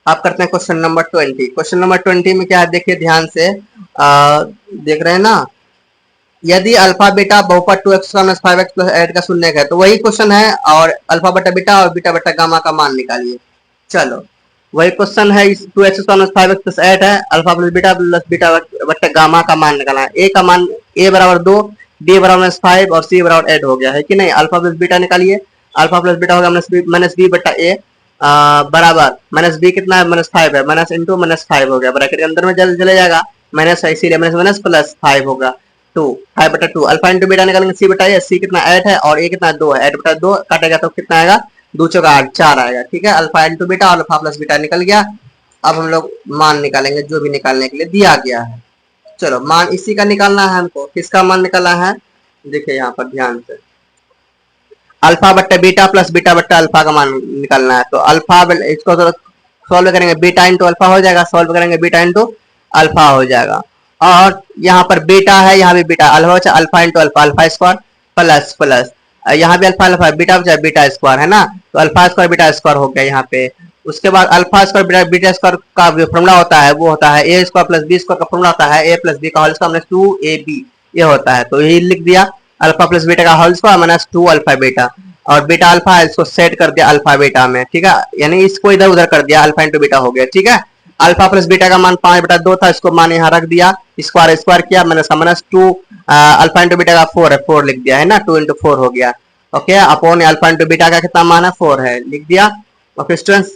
आप करते हैं क्वेश्चन नंबर 20। क्वेश्चन नंबर 20 में क्या है देखिए ध्यान से, देख रहे हैं ना, यदि अल्फा बीटा बहुपद 2x माइनस 5x प्लस 8 का शून्यक है, तो वही क्वेश्चन है, और अल्फा बटा बीटा और बीटा बटा गामा का मान निकालिए। चलो वही क्वेश्चन है, 2x माइनस 5x प्लस 8 है, अल्फा प्लस बीटा बटा गामा का मान निकालना है। ए का मान a बराबर 2, b बराबर -5 और c बराबर 8 हो गया, है कि नहीं। अल्फा प्लस बीटा निकालिए, अल्फा प्लस बीटा होगा माइनस बी बटा ए बराबर माइनस बी कितना है -5 है, माइनस इंटू -5 हो गया, ब्रैकेट के अंदर में जल्द चले जाएगा, माइनस है इसीलिए माइनस प्लस 5 होगा 5/2। अल्फा इंटू बीटा निकालेंगे, सी बटा ए, सी कितना 8 है और ए कितना 2 है, 8/2 काटेगा तो कितना आएगा 2 चौका 8 4 आएगा, ठीक है। अल्फा इंटू बीटा और अल्फा प्लस बीटा निकल गया। अब हम लोग मान निकालेंगे जो भी निकालने के लिए दिया गया है। चलो मान इसी का निकालना है हमको, किसका मान निकालना है, देखिए यहाँ पर ध्यान से, अल्फा बट्टा बीटा प्लस बीटा बट्टा अल्फा का मान निकालना है। तो अल्फा इसको सॉल्व करेंगे, बीटा इंटू अल्फा हो जाएगा, सॉल्व करेंगे बीटा इंटू अल्फा हो जाएगा, और यहाँ पर बीटा है, यहाँ भी beta, alpha into alpha, alpha square plus plus यहाँ भी अल्फा बीटा बचा बीटा स्क्वायर, है ना, तो अल्फा स्क्वायर बीटा स्क्वायर हो गया यहाँ पे। उसके बाद अल्फा स्क्वायर बीटा स्क्वायर का जो फॉर्मूला होता है वो होता है A square plus B square का फॉर्मूला होता है, ए प्लस बी का होल स्क्वायर माइनस 2ab, ये होता है। तो यही लिख दिया, अल्फा प्लस बीटा का whole square minus 2 alpha beta, और बीटा अल्फा है इसको सेट कर दिया अल्फा बीटा में, ठीक है, यानी इसको इधर उधर कर दिया, अल्फा इंटू बीटा हो गया, ठीक है। अल्फा प्लस बीटा का मान 5/2 था, इसको मान यहाँ रख दिया, स्क्वायर किया, माइनस 2 अल्फा इंटू बीटा का 4 है, 4 लिख दिया, है ना, 2 इंटू 4 हो गया, okay. Upon alpha into beta का कितना मान है 4 है, लिख दिया। ओके स्टूडेंट्स,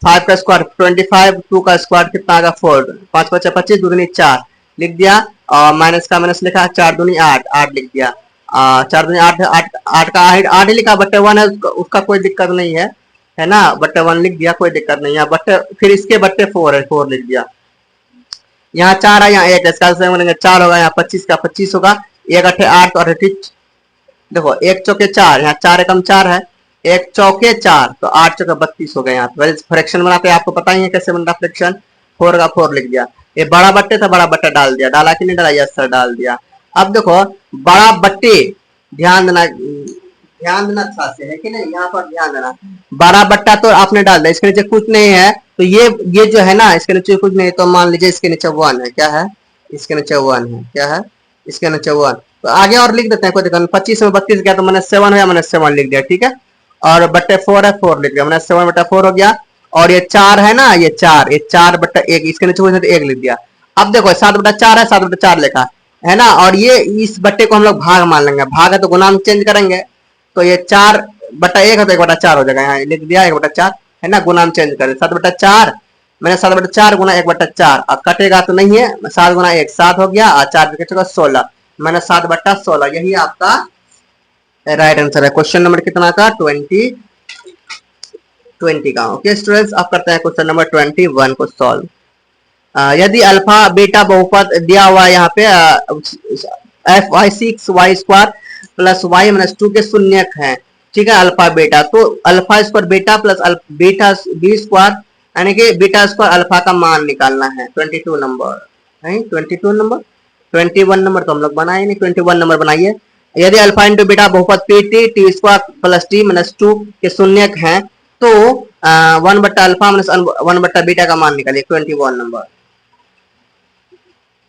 5 का स्क्वायर 25, 2 का स्क्वायर कितना आएगा 4, 5 5 25 2 दूनी 4 लिख दिया, और माइनस का माइनस लिखा, 4 दूनी 8 8 लिख दिया, 4 दूनी 8 8 का 8 ही लिखा, बट्टे 1 है उसका कोई दिक्कत नहीं है ना, बट्टे 1 लिख दिया, कोई दिक्कत नहीं है, बट्टे फिर इसके बट्टे 4 है, 4 लिख दिया। यहाँ 4 है, यहाँ 1 इसका 4 होगा, यहाँ 25 का 25 होगा, 1 8 8 और 8 देखो 1 चौके 4, यहाँ 4 एकम 4 है, 1 चौके 4 तो 8 चौके 32 हो गए। यहाँ पे फ्रैक्शन बनाते हैं, आपको पता ही है कैसे बनता है फ्रैक्शन, 4 का 4 लिख दिया, ये बड़ा बट्टे था, बड़ा बट्टा डाल दिया, डाला कि नहीं डाला, यस सर डाल दिया। अब देखो बड़ा बट्टे ध्यान देना अच्छा से, है कि नहीं, यहाँ पर ध्यान देना, बड़ा बट्टा तो आपने डाल दिया, इसके नीचे कुछ नहीं है, तो ये जो है ना इसके नीचे कुछ नहीं, तो मान लीजिए इसके नीचे 1 है, क्या है, इसके नीचे 1 है, क्या है, इसके नीचे 1, तो आगे और लिख देते हैं, कोई दिक्कत नहीं, 25 में 32 गया तो -7 है, -7 लिख दिया, ठीक है, और बट्टे 4 है, 4 लिख दिया, -7/4 हो गया, और ये 4 है ना, ये 4 बट्टा 1, इसके नीचे 1 लिख दिया। अब देखो 7/4 है, 7/4 लिखा, है ना। और ये इस बट्टे को हम लोग भाग मान लेंगे, भाग है तो गुना में चेंज करेंगे, तो ये 4/1 है तो 1/4 हो जाएगा, यहाँ लिख दिया 1/4, है ना। गुना में चेंज करें 7/4, मैंने 7/4 गुना 1/4, अब कटेगा तो नहीं है, 7 गुना 1 7 हो गया, और 4 16, मैंने 7/16, यही आपका राइट आंसर है क्वेश्चन नंबर कितना का 20 का। ओके स्टूडेंट्स, अब करते हैं क्वेश्चन नंबर 21 को सॉल्व। यदि अल्फा बीटा बहुपद दिया हुआ है यहाँ पे F Y 6y² plus y minus 2 के शून्यक है, ठीक है, अल्फा बीटा, तो alpha square beta plus beta B square यानी कि बीटा स्क्वायर अल्फा का मान निकालना है। 22 नंबर है, 22 नंबर, 21 नंबर तो हम लोग बनाए नहीं, 21 नंबर बनाइए। यदि अल्फा इंटू बीटा बहुपद P T T square plus T minus 2 के शून्यक है, तो 1/अल्फा माइनस 1/बीटा का मान निकालिए। 21 नंबर,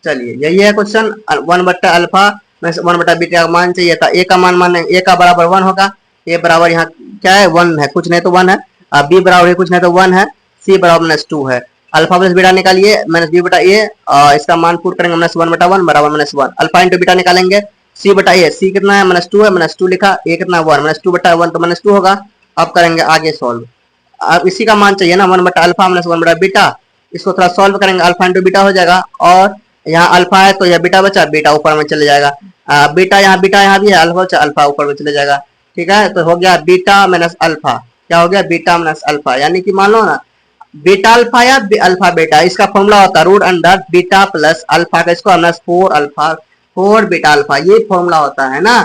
चलिए यही है क्वेश्चन। 1/अल्फा माइनस 1/बीटा का मान चाहिए था, ए का मान माने ए का बराबर 1 होगा, ए बराबर यहाँ क्या है 1 है, कुछ नहीं तो 1 है, बी बराबर है कुछ नहीं तो 1 है, सी बराबर -2 है। अल्फा प्लस बीटा निकालिए माइनस बी बटा ए, इसका मान पुट करेंगे -1/1 बराबर -1, अल्फा इंटू बीटा निकालेंगे सी बटा ए, सी कितना है -2 है, -2 लिखा, ए कितना 1, -2/1 तो -2 होगा। अब करेंगे आगे सॉल्व, अब इसी का मान चाहिए ना 1/अल्फा माइनस 1/बीटा, इसको थोड़ा सॉल्व करेंगे, अल्फा इंटू बीटा हो जाएगा, और यहाँ अल्फा है तो यह बीटा बचा, बीटा ऊपर में चले जाएगा, बीटा यहाँ भी है, अल्फा बचा, अल्फा ऊपर में चले जाएगा, ठीक है। तो हो गया बीटा माइनस अल्फा, क्या हो गया बीटा माइनस अल्फा, यानी कि मान लो ना बीटा अल्फा या अल्फा बीटा, इसका फॉर्मूला होता है root under beta plus alpha का square minus 4 alpha 4 beta alpha, ये फॉर्मूला होता है ना।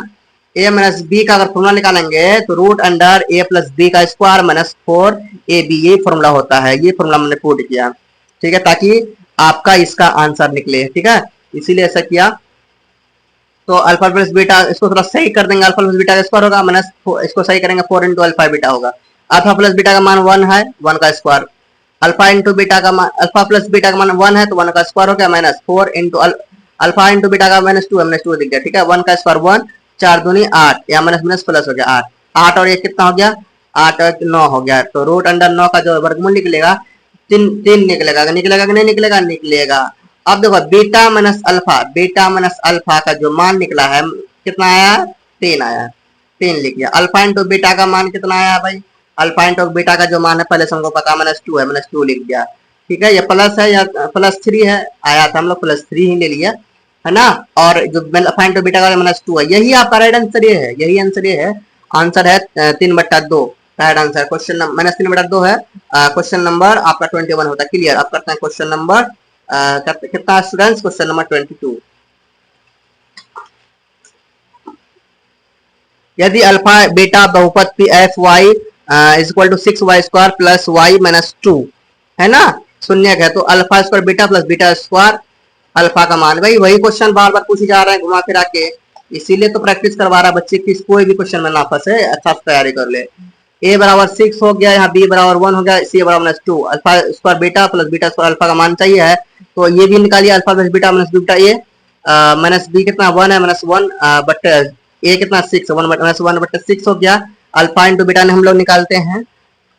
ए माइनस बी का अगर फॉर्मूला निकालेंगे तो रूट अंडर ए प्लस बी का स्क्वायर माइनस 4 ए बी, ये फॉर्मूला होता है, ये फॉर्मूला मैंने पुट किया, ठीक है, ताकि आपका इसका आंसर निकले, ठीक है, इसीलिए ऐसा किया। तो अल्फा प्लस बीटा इसको थोड़ा सही कर देंगे, अल्फा प्लस बीटा का स्क्वायर होगा माइनस इसको सही करेंगे 4 इंटू अल्फा बीटा होगा, अल्फा प्लस बीटा का मान 1 है, 1 का स्क्वायर, अल्फा इंटू बीटा का मान, अल्फा प्लस बीटा का मान 1 है तो 1 का स्क्वायर हो गया minus 4 into alpha into beta का -2 है, -2 दिख गया, ठीक है, 1 का स्क्वायर 1, 4 दूनी 8, या माइनस माइनस प्लस हो गया 8, 8 और 1 कितना हो गया 8 और 9 हो गया, तो रूट अंडर 9 का जो वर्गमूल निकलेगा 3 निकलेगा, निकलेगा कि नहीं निकलेगा, निकलेगा। अब देखो बीटा माइनस अल्फा का जो मान निकला है कितना आया 3 आया, 3 लिख गया। अल्फा इंटू बीटा का मान कितना आया भाई, अल्फा इंटू बीटा का जो मान है पहले से हमको पता -2 है, -2 लिख दिया, ठीक है, ये प्लस है या +3 है, आया था हम लोग +3 ही ले लिया, है ना। और जो अल्फा इंटू बीटा का -2 है, यही आपका राइट आंसर ये है, यही आंसर ये है, आंसर है 3/2 राइट आंसर, क्वेश्चन नंबर -3/2 है, क्वेश्चन नंबर आपका 21 होता है। क्लियर, अब करते हैं क्वेश्चन नंबर कितना स्टूडेंट्स, क्वेश्चन नंबर 22। यदि अल्फा बीटा बहुपद P F Y is equal to 6y² plus y minus 2 है ना, शून्यक है, तो alpha square beta plus beta square alpha का मान, भाई वही क्वेश्चन बार बार पूछे जा रहे हैं घुमा फिरा के, इसीलिए तो प्रैक्टिस करवा रहा है बच्चे की कोई भी क्वेश्चन में ना फंसे, अच्छा से तैयारी कर ले। a बराबर 6 हो गया, यहाँ b बराबर 1 हो गया, c बराबर -2, alpha square beta plus beta square alpha का मान चाहिए है, तो ये भी निकालिए, alpha plus beta minus beta a minus b कितना 1 है, -1 बट a कितना 6 1/6 हो गया। अल्फा इंटू बीटा ने हम लोग निकालते हैं,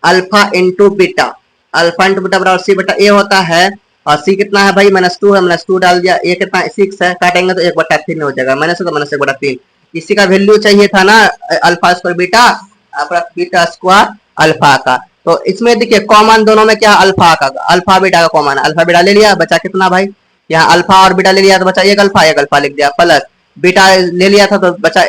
अल्फा इंटू बीटा बराबर c बटा a होता है, और c कितना है भाई -2 है, -2 डाल दिया, a कितना 6 है, काटेंगे तो 1/3 हो जाएगा, माइनस होगा -1/3, इसी का वैल्यू चाहिए था ना alpha square beta beta square alpha का। तो इसमें देखिए कॉमन दोनों में क्या अल्फा बीटा का कॉमन है, अल्फा बीटा ले लिया, बचा कितना भाई, यहाँ अल्फा और बीटा ले लिया तो बचा एक अल्फा लिख दिया, प्लस बीटा ले लिया था तो बचा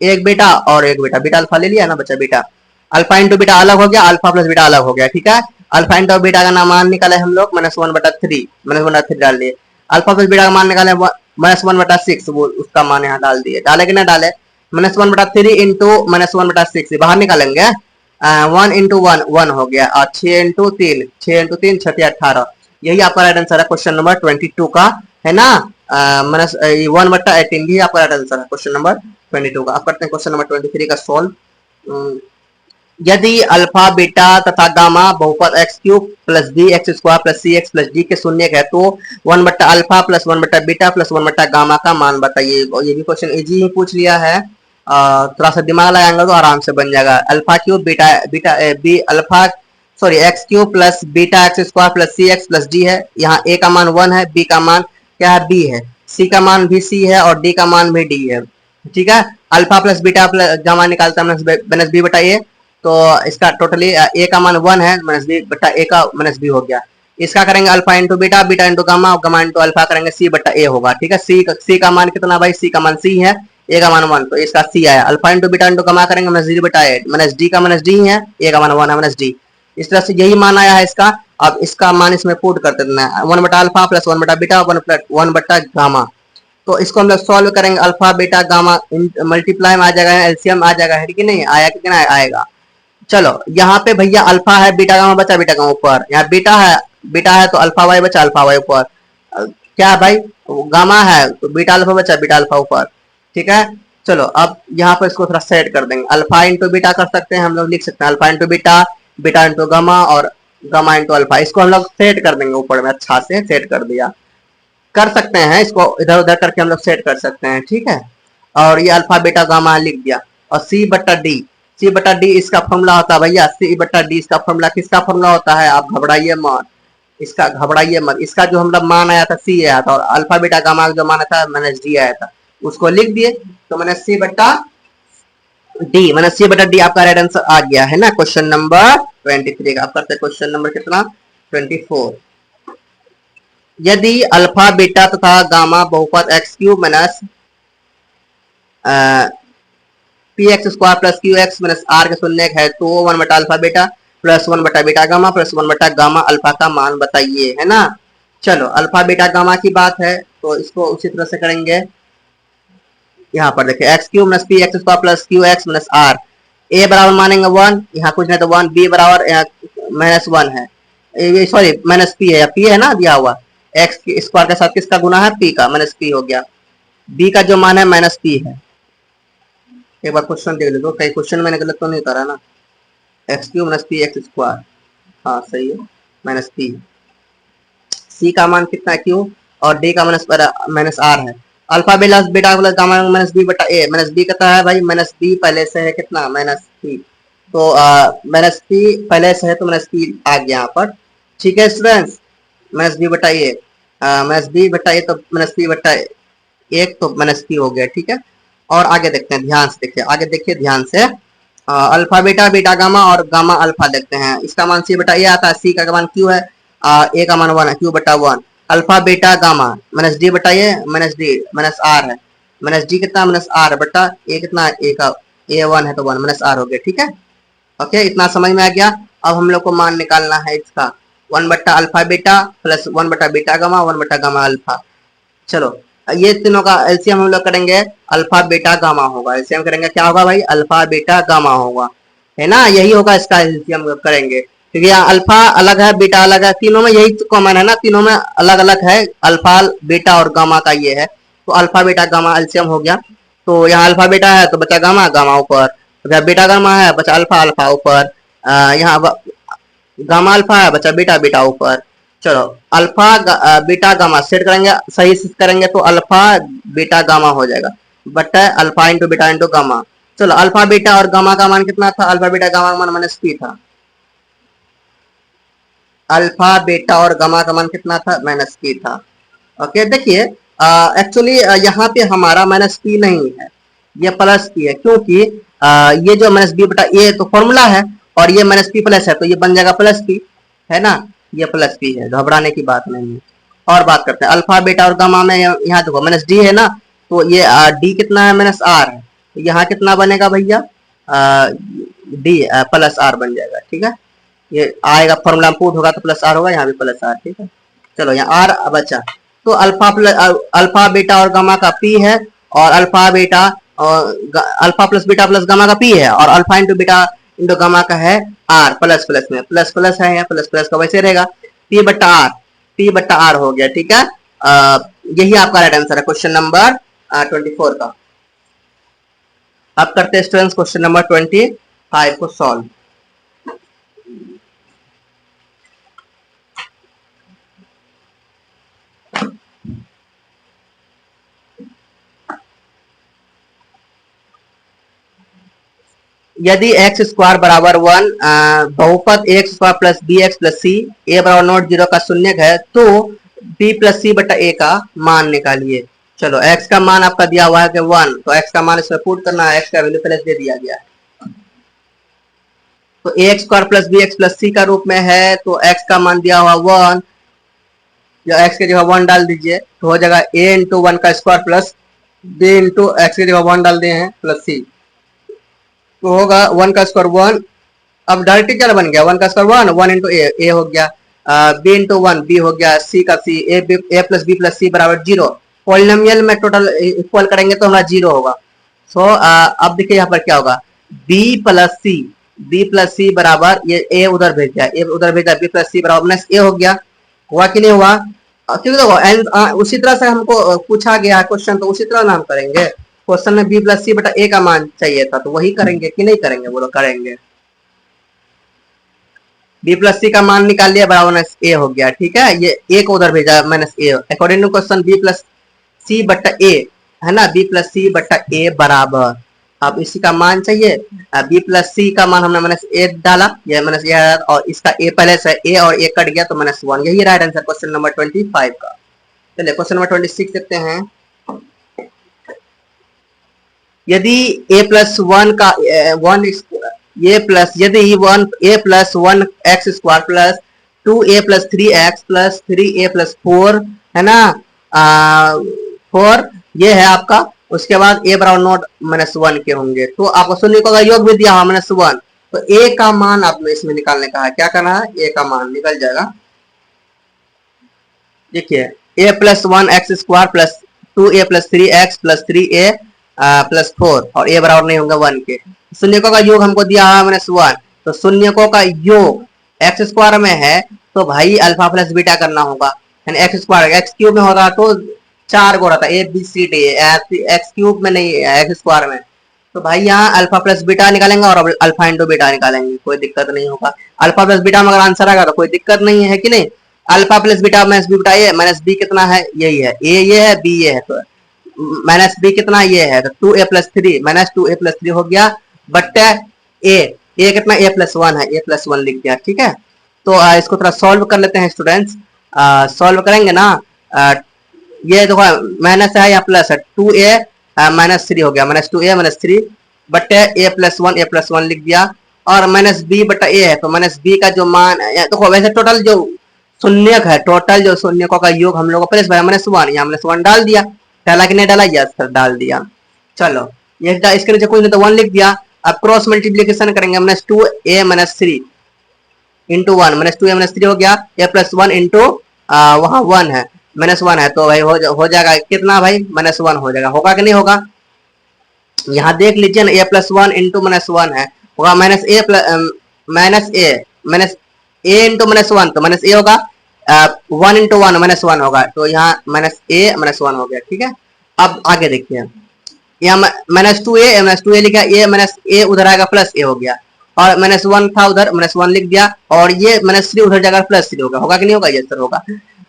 एक बीटा और एक बीटा अल्फा ले लिया ना, बचा बीटा, अल्फा इंटू बीटा अलग हो गया, अल्फा प्लस बीटा अलग हो गया, ठीक है। अल्फा इंटू बीटा का नाम मान निकाले हम लोग -1/3 डाल दिए, अल्फा प्लस बीटा का मान निकाले -1/6, वो उसका मान यहाँ डाल दिए, डाले कि ना डाले, -1/3 इंटू -1/6 बाहर निकालेंगे, 1 इंटू 1 हो गया, और 6 इंटू 3 6 18, यही आपका राइट आंसर है क्वेश्चन नंबर 22 का, है ना। -1/18 भी आपका राइट आंसर है क्वेश्चन नंबर 22 का। अब करते हैं क्वेश्चन नंबर 23 का सॉल्व। यदि अल्फा बीटा तथा गामा बहुपद x³ plus b x² plus cx plus d के शून्यक है, तो 1/अल्फा प्लस 1/बीटा प्लस 1/गामा का मान बताइए। ये भी क्वेश्चन इजी ही पूछ लिया है, थोड़ा सा दिमाग लगाएंगे तो आराम से बन जाएगा। Alpha cube x³ plus beta x² plus cx plus d है, यहाँ a का मान 1 है, b का मान क्या है b है, सी का मान भी सी है और डी का मान भी डी है, ठीक है। Alpha plus beta plus gamma निकालता माइनस बी बटा ए, तो इसका टोटली ए का मान 1 है, माइनस बी बटा ए का माइनस बी हो गया। इसका करेंगे alpha into beta, beta into gamma, gamma into alpha करेंगे सी बटा ए होगा, ठीक है। सी का मान कितना भाई, सी का मान सी है, ए का मान 1, तो इसका सी आया। Alpha into beta into gamma करेंगे माइनस डी बटा ए, माइनस डी का माइनस डी है, ए का मान 1 है माइनस डी। इस तरह से यही मान आया है इसका। अब इसका मान इसमें पुट कर देना है, 1 बटा अल्फा प्लस 1 बटा बीटा 1 बटा गामा। तो इसको हम लोग सॉल्व करेंगे, अल्फा बीटा गामा मल्टीप्लाई में आ जाएगा, एलसीएम आ जाएगा, है कि नहीं आया, कितना आएगा। चलो यहाँ पे भैया अल्फा है, बीटा गामा बचा बीटा गामा ऊपर, यहाँ बीटा है तो अल्फा वाई बचा अल्फा वाई ऊपर, क्या है भाई गामा है तो बीटा अल्फा बचा बीटा अल्फा ऊपर, ठीक है। चलो अब यहाँ पर इसको थोड़ा सेट कर देंगे, अल्फा इंटू बीटा कर सकते हैं हम लोग, लिख सकते हैं alpha into beta, beta into gamma और गामा इंटू अल्फा। इसको हम लोग सेट कर देंगे ऊपर में, अच्छा से सेट कर दिया, कर सकते हैं इसको इधर उधर करके हम लोग सेट कर सकते हैं, ठीक है। और ये अल्फा बीटा गामा लिख दिया। और सी बटा डी इसका फॉर्मूला होता है भैया, सी बटा डी इसका फॉर्मूला किसका फॉर्मूला होता है, आप घबराइए मत, इसका घबराइए मत। इसका जो हम लोग मान आया था सी आया था, और अल्फा बीटा गामा जो मान था माइनस डी आया था, उसको लिख दिए। तो मैंने सी बटा डी आपका राइट आंसर आ गया है ना, क्वेश्चन नंबर 23 का। आप करते क्वेश्चन नंबर कितना 24। यदि अल्फा बीटा तथा गामा बहुपद X cube minus P x square plus Q x minus R के शून्य है, तो 1 बटा अल्फा बीटा प्लस 1 बटा बीटा गामा प्लस 1 बटा गामा अल्फा का मान बताइए, है ना। चलो अल्फा बीटा गामा की बात है तो इसको उसी तरह से करेंगे। यहाँ पर देखिए x cube minus P x square plus Q x minus r, a बराबर मानेंगे 1, यहाँ कुछ नहीं तो 1, बी बराबर माइनस 1 है, सॉरी माइनस पी है, पी है ना दिया हुआ, एक्स स्क्वायर के साथ किसका गुना है, पी का, माइनस पी हो गया। बी का जो मान है माइनस पी है। एक बार क्वेश्चन देख लो, कई क्वेश्चन मैंने गलत तो नहीं करा ना, x cube minus P x square, हाँ सही है, माइनस पी। सी का मान कितना है क्यू, और डी का माइनस आर है। Alpha beta plus gamma minus B बटा ए, माइनस बी कितना है भाई, माइनस बी पहले से है कितना, माइनस पी, तो माइनस पी पहले से है तो माइनस पी आ गया यहाँ पर, ठीक है स्टूडेंट्स। माइनस बी बटा ए, माइनस बी बटा ए तो माइनस पी बटा एक, तो माइनस पी हो गया, ठीक है। और आगे देखते हैं, ध्यान से देखिए, आगे देखिए ध्यान से, अल्फा बीटा बीटा गामा और गामा अल्फा देखते हैं। इसका मान सी बटा ए आता है, सी का मान क्यू है, ए का मान 1 है, क्यू बटा 1। Alpha beta gamma minus D बटा A minus D minus R है, माइनस डी कितना माइनस आर बटा ए कितना, ए का ए 1 है तो 1 माइनस आर हो गया, ठीक है। ओके इतना समझ में आ गया। अब हम लोग को मान निकालना है इसका, 1 बटा अल्फा बीटा प्लस 1 बटा बीटा गामा 1 बटा गामा अल्फा। चलो ये तीनों का एलसीएम हम लोग करेंगे, अल्फा बीटा गामा होगा, एलसीएम करेंगे क्या होगा भाई, अल्फा बीटा गामा होगा, है ना, यही होगा इसका एलसीएम करेंगे, क्योंकि यहाँ अल्फा अलग है बीटा अलग है, तीनों में यही कॉमन है ना, तीनों में अलग अलग है, अल्फा बीटा और गामा का ये है, तो अल्फा बीटा गामा एलसीएम हो गया। तो यहाँ अल्फा बीटा है तो बचा गामा, गामा ऊपर, बीटा गामा है बचा अल्फा, अल्फा ऊपर, यहाँ गामा अल्फा है बचा बीटा, बीटा ऊपर। चलो अल्फा बीटा गामा सेट करेंगे, सही से करेंगे तो अल्फा बीटा गामा हो जाएगा, बटा alpha into beta into gamma. चलो अल्फा बीटा और गामा का मान कितना था, अल्फा बीटा गामा का मान माइनस पी था, अल्फा बीटा और गामा का मान कितना था, माइनस पी था। ओके देखिए एक्चुअली यहाँ पे हमारा माइनस पी नहीं है, ये प्लस पी है, क्योंकि ये जो माइनस बी बटा ये तो फॉर्मूला है, और ये माइनस पी प्लस है तो ये बन जाएगा प्लस पी, है ना, ये प्लस पी है, घबराने की बात नहीं है। और बात करते हैं अल्फा बीटा और गामा में, यहाँ देखो माइनस डी है ना, तो ये डी कितना है माइनस आर है, तो यहाँ कितना बनेगा भैया, डी प्लस आर बन जाएगा, ठीक है। ये आएगा फॉर्मूला पुट होगा तो प्लस आर होगा, यहाँ भी प्लस आर, ठीक है। चलो यहाँ आर बचा, तो अल्फा बीटा और गामा का पी है, और अल्फा बीटा और alpha plus beta plus gamma का पी है, और alpha into beta into gamma का है आर, प्लस प्लस में प्लस प्लस है, यहाँ प्लस प्लस का वैसे रहेगा, पी बट्टा आर हो गया, ठीक है। यही आपका राइट आंसर है क्वेश्चन नंबर 24 का। अब करते हैं स्टूडेंट्स क्वेश्चन नंबर 25 को सॉल्व। यदि एक्स स्क्वायर बराबर 1 बहुपद x square plus b x plus c a बराबर नॉट 0 का शून्य है, तो बी प्लस सी बटा ए का मान निकालिए। चलो x का मान आपका दिया हुआ है कि 1, तो x का मान इसमें पुट करना है, x का वैल्यू पहले दे दिया गया है। तो a x square plus b x plus c का रूप में है, तो x का मान दिया हुआ 1, या x की जगह 1 डाल दीजिए तो हो जाएगा a इंटू 1 का square plus b into x की जगह 1 डाल दिए हैं प्लस c, तो होगा 1 का स्क्वायर 1। अब डायरेक्टली क्या बन गया, 1 का स्क्वायर 1, 1 इंटू ए हो गया, बी इंटू 1 बी हो गया, सी का सी, ए प्लस बी प्लस सी बराबर 0। पॉलिनोमियल में टोटल इक्वल करेंगे तो हमारा 0 होगा। सो अब देखिए यहाँ पर क्या होगा, बी प्लस सी बराबर, ये ए उधर भेज दिया, ए उधर भेजा, बी प्लस सी बराबर माइनस ए हो गया। हुआ कि नहीं हुआ? क्योंकि देखो उसी तरह से हमको पूछा गया क्वेश्चन, तो उसी तरह ना हम करेंगे। क्वेश्चन में बी प्लस सी बटा ए का मान चाहिए था, तो वही करेंगे कि नहीं करेंगे, बोलो करेंगे। बी प्लस सी का मान निकाल लिया, बराबर माइनस ए हो गया, ठीक है। ये ए को उधर भेजा minus a, according to question b plus c बट्टा ए है ना, बी प्लस सी बट्टा ए बराबर, अब इसी का मान चाहिए, बी प्लस सी का मान हमने माइनस ए डाला, ये माइनस ए और इसका ए पहले से ए और ए कट गया तो माइनस 1, यही राइट आंसर क्वेश्चन नंबर 25 का। चलिए क्वेश्चन नंबर 26 देखते हैं। यदि ए प्लस 1 का 1 ए प्लस, यदि 1 ए प्लस 1 एक्स स्क्वायर प्लस 2 ए प्लस 3 एक्स प्लस 3 ए प्लस 4 है ना, 4 ये है आपका, उसके बाद ए बराबर नोट माइनस 1 के होंगे, तो आपको शून्य का योग भी दिया माइनस 1, तो ए का मान आपने इसमें निकालने का है, क्या करना है, ए का मान निकल जाएगा। देखिए ए प्लस 1 एक्स स्क्वायर प्लस 2 ए प्लस 3 एक्स प्लस 3 ए प्लस 4 और ए बराबर नहीं होगा 1 के, शून्यकों का योग हमको दिया है माइनस 1, तो शून्यकों का योग एक्स स्क्वायर में है तो भाई अल्फा प्लस बीटा करना होगा, यानी एक्स स्क्वायर एक्स क्यूब में होगा तो 4 को रहता है A B C D, X cube में नहीं है, एक्स स्क्वायर में, तो भाई यहाँ अल्फा प्लस बीटा निकालेंगे और अल्फा इंटू बीटा निकालेंगे, कोई दिक्कत नहीं होगा। अल्फा प्लस बीटा में अगर आंसर आएगा तो कोई दिक्कत नहीं है कि नहीं। Alpha plus beta minus B beta, ये माइनस बी कितना है, यही है, ए ये है, बी ये है, तो माइनस बी कितना ये है, तो 2a plus 3 minus 2a plus 3 हो गया, बट ए कितना, a प्लस 1 है, a प्लस 1 लिख दिया, ठीक है। तो इसको थोड़ा सॉल्व कर लेते हैं स्टूडेंट्स, सॉल्व करेंगे ना, ये देखो माइनस है या प्लस है, 2a माइनस 3 हो गया, minus 2a minus 3 but a plus 1 लिख दिया, और माइनस बी बटा ए है, तो माइनस बी का जो मान है, देखो वैसे टोटल जो शून्यक है, टोटल जो शून्यकों का योग हम लोग को प्लस माइनस 1, यहाँ माइनस 1 डाल दिया, डाला कि नहीं डाला, यस सर डाल दिया। चलो ये इसके नीचे कुछ नहीं तो 1 लिख दिया। अब क्रॉस मल्टीप्लीकेशन करेंगे, minus 2a minus 3 into 1, minus 2a minus 3 हो गया, a प्लस 1 इंटू वहां 1 है, माइनस 1 है, तो भाई हो जाएगा कितना भाई, माइनस 1 हो जाएगा, होगा कि नहीं होगा, यहाँ देख लीजिए ना, a प्लस 1 इंटू माइनस 1 है, होगा माइनस ए माइनस ए इंटू माइनस 1, तो माइनस ए होगा, 1 इंटू 1 माइनस 1 होगा, तो यहाँ माइनस ए माइनस 1 हो गया, ठीक है। अब आगे देखिए, यहाँ माइनस 2a लिखा, ए माइनस ए उधर आएगा प्लस ए हो गया, और माइनस 1 था उधर, माइनस 1 लिख दिया, और ये माइनस 3 उधर जाएगा प्लस 3 होगा, होगा कि नहीं होगा, ये सर होगा।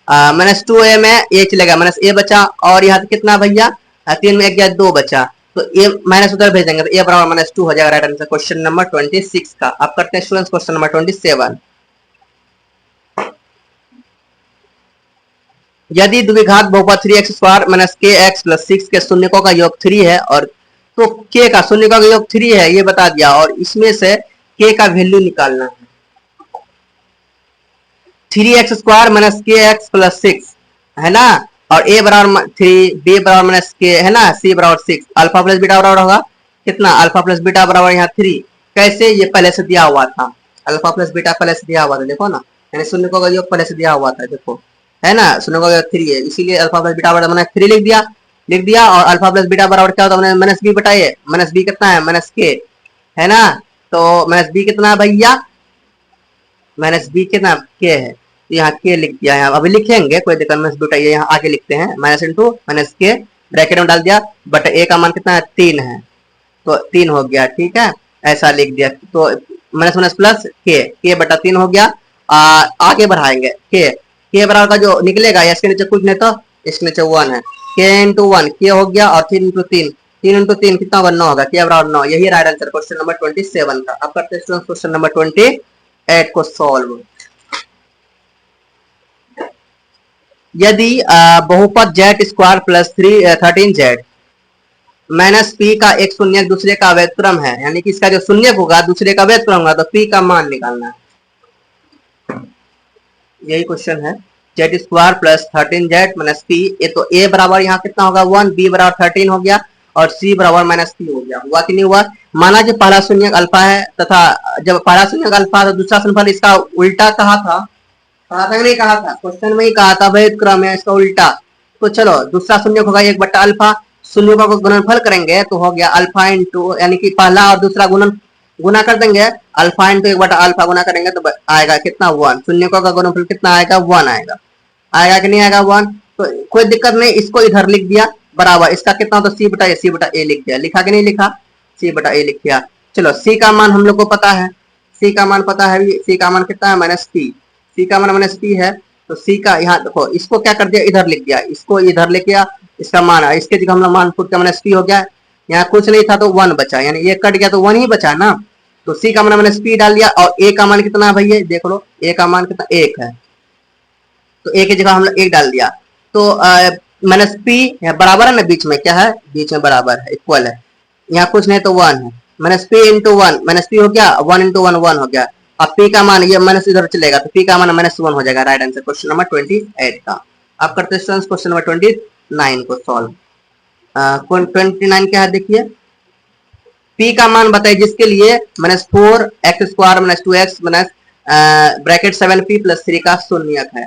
माइनस 2a में ए चलेगा, माइनस ए बचा, और यहाँ कितना भैया 3 में 1 गया 2 बचा, तो ए माइनस उधर भेज देंगे, तो ए बराबर माइनस 2 हो जाएगा, राइट आंसर क्वेश्चन नंबर 26 का। आप करते हैं स्टूडेंट्स क्वेश्चन नंबर 27। यदि द्विघात बहुपद 3x स्क्वायर माइनस के एक्स प्लस 6 के शून्यकों का योग 3 है, और तो k का शून्यकों का योग 3 है ये बता दिया, और इसमें से k का वैल्यू निकालना है। 3x स्क्वायर माइनस के एक्स प्लस 6 है ना, और a बराबर 3, b बराबर माइनस के है ना, c बराबर 6, अल्फा प्लस बीटा बराबर होगा कितना, अल्फा प्लस बीटा बराबर यहाँ 3, कैसे, ये पहले से दिया हुआ था, अल्फा प्लस बीटा पहले से दिया हुआ था, देखो ना, यानी शून्यकों का योग पहले से दिया हुआ था, देखो है ना, शून्यकों का योग 3 है, इसीलिए अल्फा प्लस बीटा बराबर मैंने 3 लिख दिया, और अल्फा प्लस बीटा बराबर क्या होता है, माइनस बी बटाइए, माइनस बी कितना है, माइनस के है ना, तो माइनस बी कितना है भैया, माइनस बी कितना के है, तो यहाँ के लिख दिया, यहाँ अभी लिखेंगे कोई दिक्कत, माइनस बी उठाइए, यहाँ आगे लिखते हैं, माइनस इंटू माइनस के ब्रैकेट में डाल दिया, बट ए का मान कितना है 3 है, तो 3 हो गया, ठीक है, ऐसा लिख दिया, तो माइनस माइनस प्लस के बटा 3 हो गया। आगे बढ़ाएंगे, के बराबर का जो निकलेगा, इसके नीचे कुछ नहीं तो इसके नीचे 1 है, के इंटू 1 के हो गया, और 3 इंटू 3 कितना होगा, 9 होगा, के बराबर 9, यही राइट आंसर क्वेश्चन नंबर 27 का। अब करते हैं क्वेश्चन नंबर 28 को सॉल्व। यदि बहुपद Z square plus 13z minus P का एक शून्यक दूसरे का व्युत्क्रम है, यानी कि इसका जो शून्यक होगा दूसरे का व्युत्क्रम होगा, तो पी का मान निकालना है। यही क्वेश्चन है। Z square plus 13z minus P, ये तो ए बराबर यहाँ कितना होगा 1, बी बराबर 13 हो गया और सी बराबर माइनस पी हो गया। हुआ कि नहीं हुआ? माना जो पहला शून्यक अल्फा है तथा जब पहला शून्यक अल्फा तो दूसरा शून्यफल इसका उल्टा कहा था नहीं कहा था? क्वेश्चन में ही कहा था व्युत्क्रम है इसका उल्टा। तो चलो दूसरा शून्यक होगा 1 बट्टा अल्फा, शून्यों का गुणनफल करेंगे तो हो गया अल्फा इंटू, यानी कि पहला और दूसरा गुना कर देंगे, अल्फा इंटू 1 बटा अल्फा गुना करेंगे तो आएगा कितना 1। शून्यों का गुणनफल कितना आएगा 1 आएगा। आएगा कि नहीं आएगा 1? तो कोई दिक्कत नहीं, इसको इधर लिख दिया बराबर, इसका कितना होता सी बटा ए लिख दिया। लिखा कि नहीं लिखा? सी बटा ए लिख दिया। चलो सी का मान हम लोग को पता है, सी का मान पता है, सी का मान कितना है माइनस पी, सी का मान माइनस पी है। तो सी का यहाँ देखो, इसको क्या कर दिया इधर लिख दिया, इसको इधर लेके आ, इसका मान है, इसके जगह हम लोग मान पुट का माइनस पी हो गया। यहाँ कुछ नहीं था तो 1 बचा, यानी ये कट गया तो 1 ही बचा ना। तो सी का मान माइनस पी डाल दिया और ए का मान कितना है भैया देख लो, ए का मान कितना 1 है, तो ए की जगह हम लोग 1 डाल दिया। तो माइनस पी बराबर है ना, बीच में क्या है, बीच में बराबर है, इक्वल है, यहाँ कुछ नहीं तो 1 है। Minus P into 1 minus P हो गया, 1 इंटू 1 1 हो गया। अब पी का मान ये माइनस इधर चलेगा तो पी का मान माइनस 1 हो जाएगा। राइट आंसर क्वेश्चन नंबर 28 का। अब करते हैं क्वेश्चन नंबर 29 को सॉल्व। 29 क्या है देखिए, पी का मान बताइए जिसके लिए minus 4 x square minus 2x minus bracket 7p plus 3 का शून्यक है।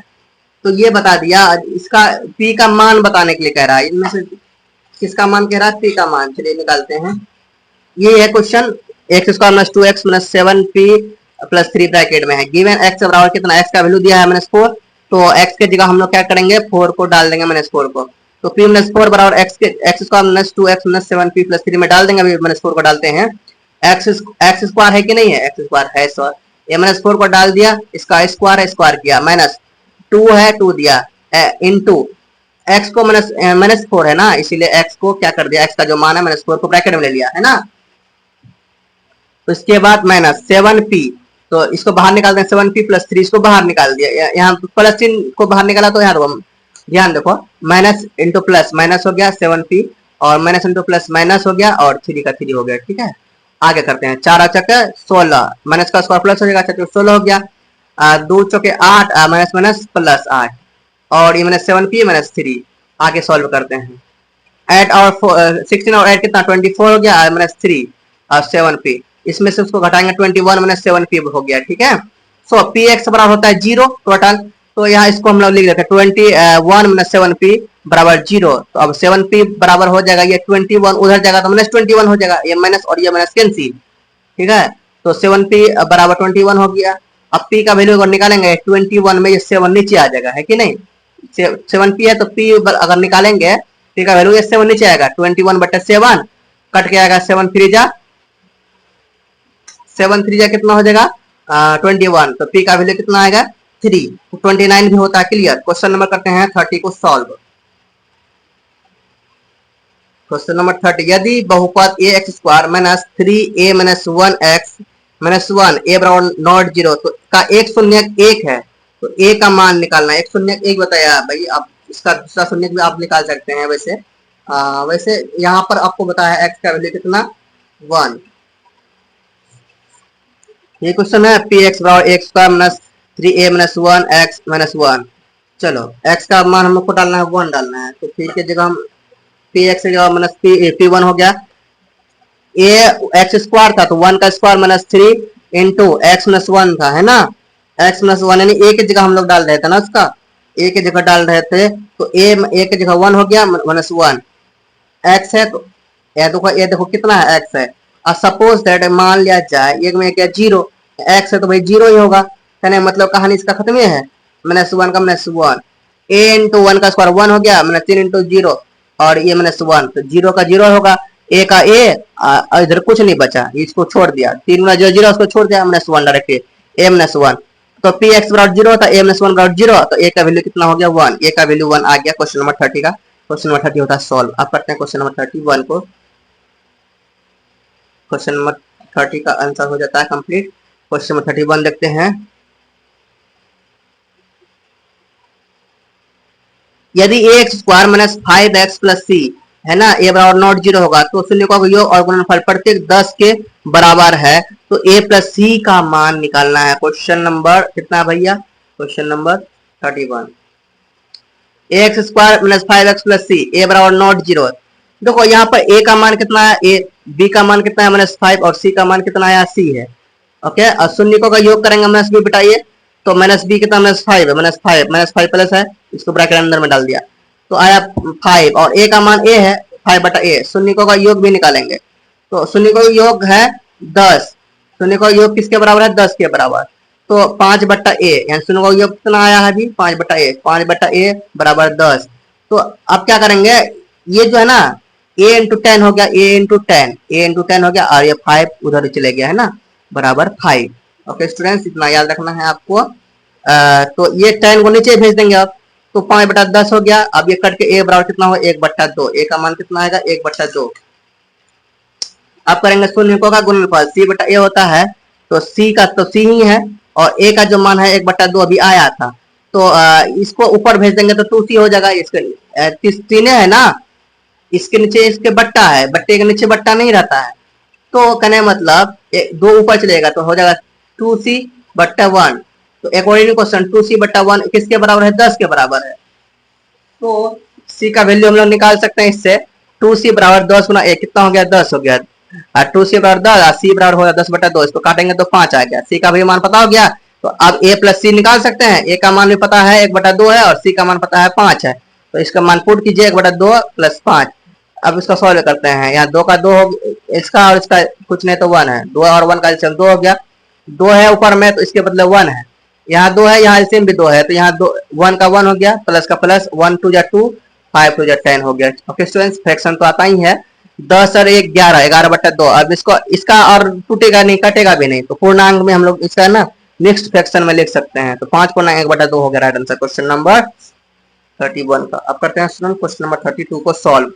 तो ये बता दिया, इसका पी का मान बताने के लिए कह रहा है, इनमें से किसका मान कह रहा है, पी का मान। चलिए निकालते हैं। ये है question, x square minus 2x minus 7p plus 3 bracket में है। गिवन x बराबर कितना, x का वैल्यू दिया है माइनस 4, तो x के जगह हम लोग क्या करेंगे 4 को डाल देंगे माइनस 4 को, तो p माइनस 4 बराबर x square minus 2x minus 7p plus 3 में डाल देंगे। अभी माइनस 4 को डालते हैं, x स्क्वायर है कि नहीं है, x स्क्वायर है सर, ये माइनस 4 को डाल दिया, इसका स्क्वायर किया, माइनस 2 है 2 दिया इंटू x को माइनस 4 है ना, इसीलिए x को क्या कर दिया, x का जो मान है माइनस 4 को ब्रैकेट में ले लिया है ना। तो इसके बाद माइनस 7p, तो इसको बाहर निकाल दें 7p प्लस 3, इसको बाहर निकाल दिया, यहाँ प्लस चिन्ह को बाहर निकाला तो यहाँ ध्यान देखो, माइनस इंटू प्लस माइनस हो गया 7p और माइनस इंटू प्लस माइनस हो गया और 3 का 3 हो गया। ठीक है, आगे करते हैं। 4 चौके 16, माइनस का स्क्वायर प्लस हो जाएगा, 16 हो गया, 2 चौके 8 माइनस माइनस प्लस 8 और ये माइनस 7p माइनस 3। आगे सॉल्व करते हैं, 8 और 16 और 8 कितना 24 हो गया, माइनस 3 और 7p, इसमें से उसको घटाएंगे 21 माइनस 7p हो गया। ठीक है, सो px बराबर होता है 0 टोटल, तो यहाँ इसको हम लोग लिख देते हैं 21 माइनस 7p बराबर 0। तो अब 7p बराबर हो जाएगा, ये 21 उधर जाएगा तो माइनस 21 हो जाएगा, ये माइनस और ये माइनस कैंसिल। ठीक है, तो 7p बराबर 21 हो गया। अब p का वैल्यू अगर निकालेंगे 21 में ये 7 नीचे आ जाएगा, है कि नहीं, 7p है तो p अगर निकालेंगे p का वैल्यू ये 7 नीचे आएगा, 21 बटे 7 कट के आएगा, 7 3 जा कितना हो जाएगा 21, तो p का वैल्यू कितना आएगा 3, तो 29 भी होता है। क्लियर। क्वेश्चन नंबर करते हैं 30 को सॉल्व। क्वेश्चन नंबर 30, यदि बहुपद a x square minus 3a minus 1x minus 1 a बराबर नॉट 0 तो का एक शून्यक 1 है, तो a का मान निकालना है। एक शून्यक 1 बताया भाई, अब इसका दूसरा शून्यक भी आप निकाल सकते हैं। वैसे यहाँ पर आपको बताया है x का वैल्यू कितना 1। ये क्वेश्चन है पी एक्स बराबर x square minus 3a minus 1x minus 1। चलो x का मान हम लोग को डालना है 1 डालना है, तो फिर के जगह हम पी एक्स की जगह माइनस पी 1 हो गया, ए एक्स स्क्वायर था तो 1 का square minus 3 into x minus 1 था, है ना, x माइनस 1 यानी a की जगह हम लोग डाल रहे थे ना, उसका a की जगह डाल रहे थे, तो a की जगह 1 हो गया माइनस 1, x है तो ये देखो कितना है x है, और सपोज दैट मान लिया जाए एक में क्या 0, x है तो भाई 0 ही होगा, कहने मतलब कहानी इसका खत्म है, माइनस 1 का माइनस 1, a इंटू 1 का स्क्वायर 1 हो गया माइनस 3 इंटू 0 और ये माइनस 1, तो 0 का 0 होगा, a का a, इधर कुछ नहीं बचा, इसको छोड़ दिया, 3 गुना 0 0 उसको छोड़ दिया माइनस 1 डायरेक्ट a माइनस 1, तो पी एक्स बराबर 0 था, a माइनस 1 बराबर 0, तो a का वैल्यू कितना हो गया 1, a का वैल्यू 1 आ गया। क्वेश्चन नंबर 30 का, क्वेश्चन नंबर 30 होता है सॉल्व। अब करते हैं क्वेश्चन नंबर 31 को। क्वेश्चन नंबर 30 का आंसर हो जाता है कंप्लीट। क्वेश्चन नंबर 31 देखते हैं। यदि a x square minus 5x plus c है ना, ए बराबर नॉट जीरो होगा तो शून्यकों का योग और गुणनफल प्रत्येक 10 के बराबर है, तो ए प्लस सी का मान निकालना है। क्वेश्चन नंबर कितना भैया, question number 31। A x square minus 5x plus c a बराबर नॉट जीरो। देखो यहाँ पर ए का मान कितना है, ए बी का मान कितना है -5 और सी का मान कितना है, सी है। ओके, और शून्यकों का योग करेंगे माइनस बी बिटाइए, तो माइनस बी कितना -5 है, -5 प्लस है, इसको ब्रैकेट अंदर में डाल दिया तो आया 5 और ए का मान ए है 5 बटा ए। शून्यकों का योग भी निकालेंगे, तो शून्यकों का योग है 10, शून्यकों का योग किसके बराबर है, 10 के बराबर, तो 5 बटा ए, यानी शून्यकों का योग कितना आया है अभी 5 बटा ए, 5 बटा ए बराबर 10। तो अब क्या करेंगे, ये जो है ना a इंटू 10 हो गया, a इंटू 10 हो गया, और ये 5 उधर चले गया है ना, बराबर 5। ओके स्टूडेंट्स, इतना याद रखना है आपको। तो ये 10 को नीचे भेज देंगे आप, तो 5 बटा 10 हो गया। अब ये कट के a बराबर कितना होगा, 1 बटा 2, a का मान कितना आएगा 1 बटा 2। अब करेंगे शून्यकों का गुणनफल, c बटा a होता है, तो c का तो c ही है, और a का जो मान है 1 बटा 2 अभी आया था, तो इसको ऊपर भेज देंगे तो 2c हो जाएगा। इसके तीन है ना, इसके नीचे इसके बट्टा है, बट्टे के नीचे बट्टा नहीं रहता है, तो कहने मतलब दो ऊपर चलेगा तो हो जाएगा 2c बट्टा 1। तो अकॉर्डिंग क्वेश्चन 2c बट्टा 1 किसके बराबर है, 10 के बराबर है। तो c का वैल्यू हम लोग निकाल सकते हैं इससे, 2c बराबर 10 गुना a कितना हो गया, 10 हो गया, और 2c बराबर 10 और c बराबर हो गया 10 बटा 2, इसको काटेंगे तो 5 आ गया। c का भी मान पता हो गया, तो अब a प्लस c निकाल सकते हैं, a का मान भी पता है 1 बटा 2 है और c का मान पता है 5 है, तो इसका मान पुट कीजिए 1 बटा 2 प्लस 5। अब इसका सॉल्व करते हैं, यहाँ 2 का 2 हो, इसका और इसका कुछ नहीं तो 1 है, 2 और 1 का एलसीएम 2 हो गया, 2 है ऊपर में तो इसके बदले 1 है, यहाँ 2 है, यहाँ एलसीएम भी 2 है, तो यहाँ 1 का 1 हो गया, प्लस का प्लस, 1 2 जा 2, 5 2 जा 10 हो गया। ओके स्टूडेंट्स, फ्रैक्शन तो आता ही है, 10 और 1 11, 11 बटा 2। अब इसको इसका और टूटेगा नहीं, कटेगा भी नहीं, तो पूर्णांक में हम लोग इसका ना नेक्स्ट फ्रैक्शन में लिख सकते हैं, तो 5 पूर्णांक 1 बटा 2 हो गया राइट आंसर क्वेश्चन नंबर 31 का। अब करते हैं स्टूडेंट क्वेश्चन नंबर 32 को सॉल्व।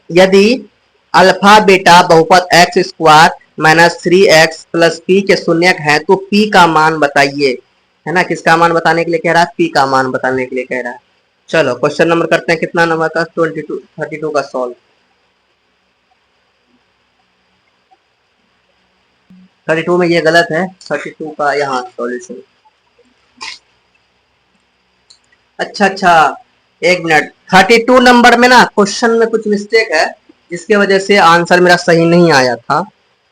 यदि अल्फा बीटा बहुपद x square minus 3x plus P के शून्यक है तो p का मान बताइए, है ना, किसका मान बताने के लिए कह रहा है, p का मान बताने के लिए कह रहा है। चलो क्वेश्चन नंबर करते हैं कितना नंबर का, 32 का सॉल्व। 32 में ये गलत है, 32 का यहाँ सॉल्यूशन। अच्छा, एक मिनट, 32 नंबर में ना क्वेश्चन में कुछ मिस्टेक है, जिसके वजह से आंसर मेरा सही नहीं आया था।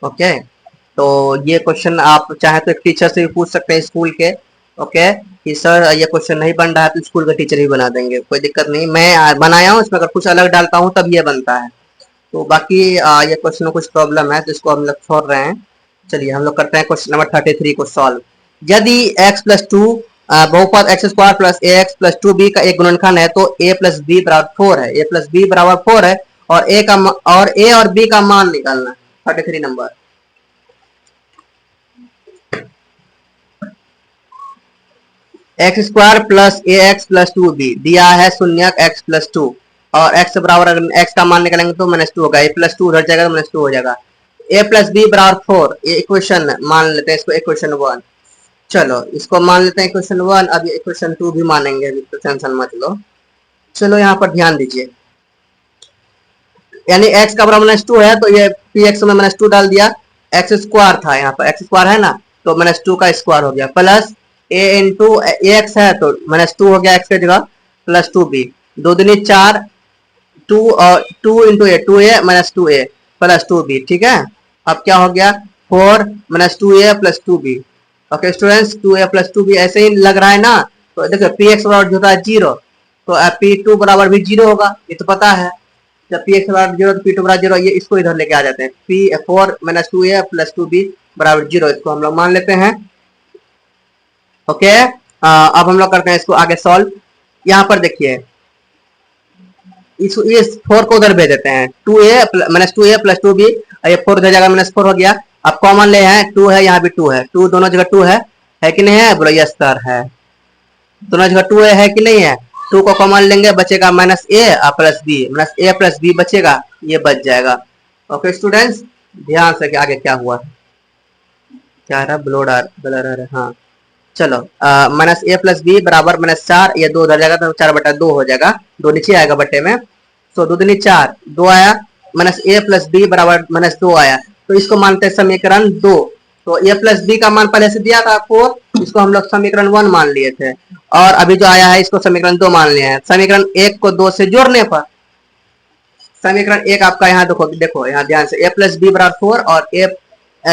ओके, तो ये क्वेश्चन आप चाहे तो एक टीचर से भी पूछ सकते हैं स्कूल के, ओके, कि सर ये क्वेश्चन नहीं बन रहा है, तो स्कूल का टीचर ही बना देंगे, कोई दिक्कत नहीं, मैं बनाया हूँ, इसमें अगर कुछ अलग डालता हूँ तब ये बनता है। तो बाकी ये क्वेश्चन में कुछ प्रॉब्लम है तो इसको हम लोग छोड़ रहे हैं। चलिए हम लोग करते हैं क्वेश्चन नंबर 33 को सॉल्व। यदि x प्लस 2 बहुपद एक्स स्क्वायर प्लस ए एक्स प्लस 2b का एक गुणनखंड है तो a प्लस बी बराबर 4 है, a प्लस बी बराबर 4 है, और a और b का मान निकालना है। 33 नंबर, एक्स स्क्वायर प्लस ए एक्स प्लस 2b दिया है शून्यक x प्लस 2, और x बराबर अगर x का मान निकालेंगे तो -2 होगा, a प्लस 2 उधर जाएगा तो -2 हो जाएगा। a प्लस बी बराबर 4, ये इक्वेशन मान लेते हैं, इसको इक्वेशन 1। चलो इसको मान लेते हैं इक्वेशन 1, अब ये इक्वेशन 2 भी मानेंगे, अभी तो टेंशन मत लो। चलो यहाँ पर ध्यान दीजिए, यानी x का बराबर -2 है, तो ये px में -2 डाल दिया, x स्क्वायर था, यहाँ पर x स्क्वायर है ना, तो -2 का स्क्वायर हो गया, प्लस a इंटू एक्स है तो -2 हो गया x की जगह, प्लस 2b, 2 दूनी 4, 2 और 2 इंटू ए, 2a -2a प्लस 2b, ठीक है। अब क्या हो गया, 4 -2a plus 2b। Okay students, 2a plus 2b ऐसे ही लग रहा है ना, तो देखो px बराबर होता है 0, तो p2 बराबर भी 0 होगा, ये तो पता है, जब px बराबर 0 तो p2 बराबर 0, ये इसको इधर लेके आ जाते हैं, p4 -2a प्लस 2b बराबर 0, इसको हम लोग मान लेते हैं। ओके, अब हम लोग करते हैं इसको आगे सॉल्व। यहाँ पर देखिए इस 4 को उधर भेज देते हैं, 2a प्लस 2b, ये 4 उधर जाएगा, -4 हो गया। अब कॉमन ले हैं, 2 है, यहाँ भी 2 है, 2 दोनों जगह 2 है कि नहीं है, बोलो यस सर है, दोनों जगह 2 है कि नहीं है, 2 को कॉमन लेंगे, बचेगा माइनस ए प्लस बी, माइनस ए प्लस बी बचेगा, ये बच जाएगा। ओके स्टूडेंट्स, ध्यान से आगे क्या हुआ, क्या रहा, ब्लर हाँ चलो, माइनस ए प्लस बी बराबर माइनस 4, ये 2 उधर जाएगा तो 4/2 हो जाएगा, 2 नीचे आएगा बट्टे में, तो 2 दूनी 4, 2 आया, माइनस ए प्लस बी बराबर माइनस 2 आया, तो इसको मानते हैं समीकरण 2। तो ए प्लस बी का मान पहले से दिया था 4, इसको हम लोग समीकरण 1 मान लिए थे, और अभी जो आया है इसको समीकरण 2 मान लिया है। समीकरण 1 को 2 से जोड़ने पर समीकरण 1 आपका यहाँ देखो देखो यहाँ ध्यान से, ए प्लस बी बराबर 4 और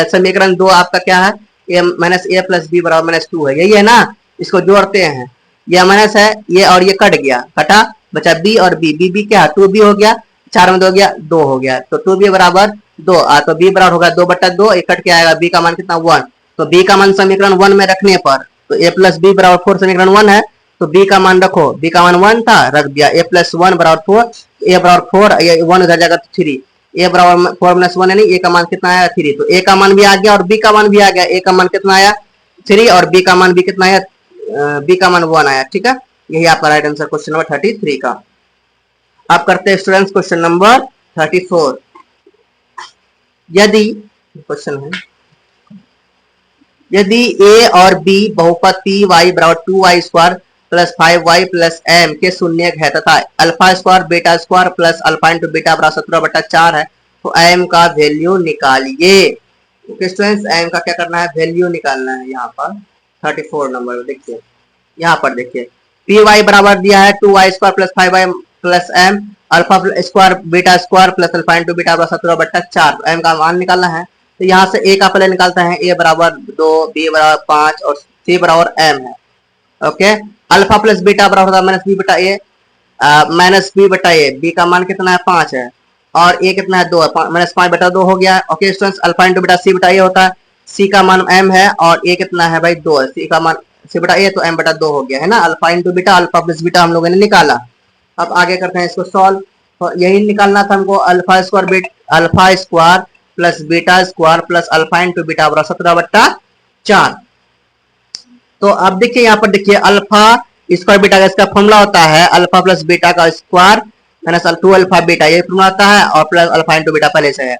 समीकरण 2 आपका क्या है, ए माइनस ए प्लस बी बराबर माइनस 2 है, यही है ना। इसको जोड़ते हैं, ये माइनस है ये और ये कट गया, कटा बचा बी और बी, बी बी क्या 2b हो गया, 4 में 2 गया 2 हो गया, तो 2b बराबर 2, तो b बराबर होगा 2/2, ये कट के आएगा b का मान कितना 1, तो b का मान समीकरण 1 में रखने पर, तो ए प्लस बी बराबर 4 समीकरण 1 है, तो b का मान रखो, b का मान 1 था रख दिया, a प्लस 1 बराबर 4, a बराबर 4, ये 1 उधर जाएगा तो 3, a बराबर 4 माइनस 1 है नहीं, a का मान कितना आया 3, तो a का मान भी आ गया और b का मान भी आ गया, a का मान कितना आया 3 और b का मान भी कितना आया, b का मान 1 आया, ठीक है। यही आपका राइट आंसर क्वेश्चन नंबर 33 का। आप करते हैं स्टूडेंट्स क्वेश्चन नंबर 34। यदि क्वेश्चन है, यदि a और b बहुपद पी वाई बराबर 2y² plus 5y plus m के शून्यक है तथा alpha square beta square plus alpha into beta बराबर 17/4 है, तो m का वैल्यू निकालिए। ओके स्टूडेंट्स, m का क्या करना है, वैल्यू निकालना है। यहाँ पर 34 नंबर देखिए, यहाँ पर देखिए पी वाई बराबर दिया है 2y² plus 5y plus m, alpha square beta square plus alpha into beta बराबर 17/4, m का मान निकालना है। तो यहाँ से a का पहले निकालते हैं, a बराबर 2, b बराबर 5 और c बराबर m है। ओके, अल्फा प्लस बीटा बराबर होता है माइनस बी बटा ए, माइनस बी बटा ए, बी का मान कितना है 5 है और ए कितना है 2 है, माइनस 5/2 हो गया। Okay students, alpha into beta c बटा ए होता है, सी का मान m है और ए कितना है भाई 2 है, सी का मान सी बटा ए तो m/2 हो गया है ना। Alpha into beta, alpha plus beta हम लोगों ने निकाला। अब आगे करते हैं इसको सॉल्व, तो यही निकालना था हमको, alpha square plus beta square plus alpha into beta बराबर 17/4। तो अब देखिए यहाँ पर देखिए अल्फा स्क्वायर बीटा का इसका फॉर्मूला होता है अल्फा प्लस बीटा का स्क्वायर माइनस 2 अल्फा बीटा, ये फॉर्मूला होता है, और प्लस अल्फा इंटू बीटा पहले से है,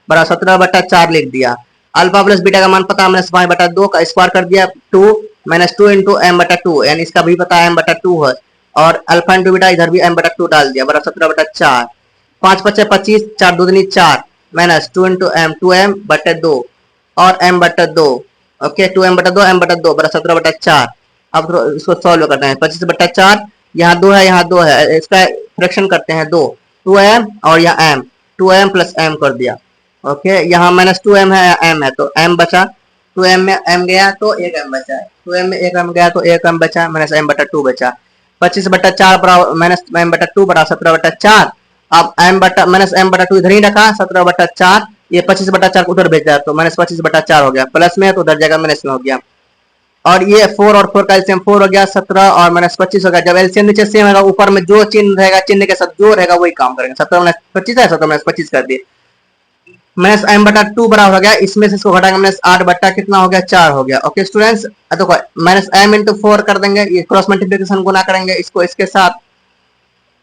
बराबर 17/4 लिख दिया। अल्फा प्लस बीटा का मान पता है माइनस 5/2 का स्क्वायर कर दिया 2 माइनस 2 इंटू m/2, यानी इसका भी पता है m/2 है, और अल्फा इंटू बीटा इधर भी m/2 डाल दिया, बराबर 17/4। 5 × 5 = 25, 4 × 2 = 4 माइनस 2 इंटू m 2m/2 और m/2, ओके 2m/2 m/2 बराबर 17/4। अब इसको सॉल्व करते हैं, 25/4, यहाँ 2 है यहाँ 2 है, इसका फ्रैक्शन करते हैं 2m और यहाँ m, 2m प्लस m कर दिया। ओके, यहाँ माइनस 2m है m है तो m बचा, 2m में m गया तो 1m बचा, 2m में 1m गया तो 1m बचा, माइनस m/2 बचा। 25/4 बराबर माइनस m/2 बराबर 17/4। अब माइनस m/2 इधर ही रखा 17/4, ये 25/4 को उधर भेज दिया तो माइनस 25/4 हो गया, प्लस में तो उधर जगह माइनस में हो गया। और ये 4 और 4 का एलसीएम 4 हो गया, 17 और माइनस 25 हो गया। जब एलसीएम नीचे सेम होगा, ऊपर में जो चिन्ह रहेगा चिन्ह के साथ जो रहेगा वही काम करेंगे। 17 माइनस 25 है, 17 माइनस 25 कर दिए, माइनस m/2 बराबर हो गया, इसमें से इसको घटाएंगे माइनस 8 बट्टा कितना हो गया 4 हो गया। ओके स्टूडेंट्स, देखो माइनस m इंटू 4 कर देंगे, ये क्रॉस मल्टीप्लिकेशन गुना करेंगे, इसको इसके साथ,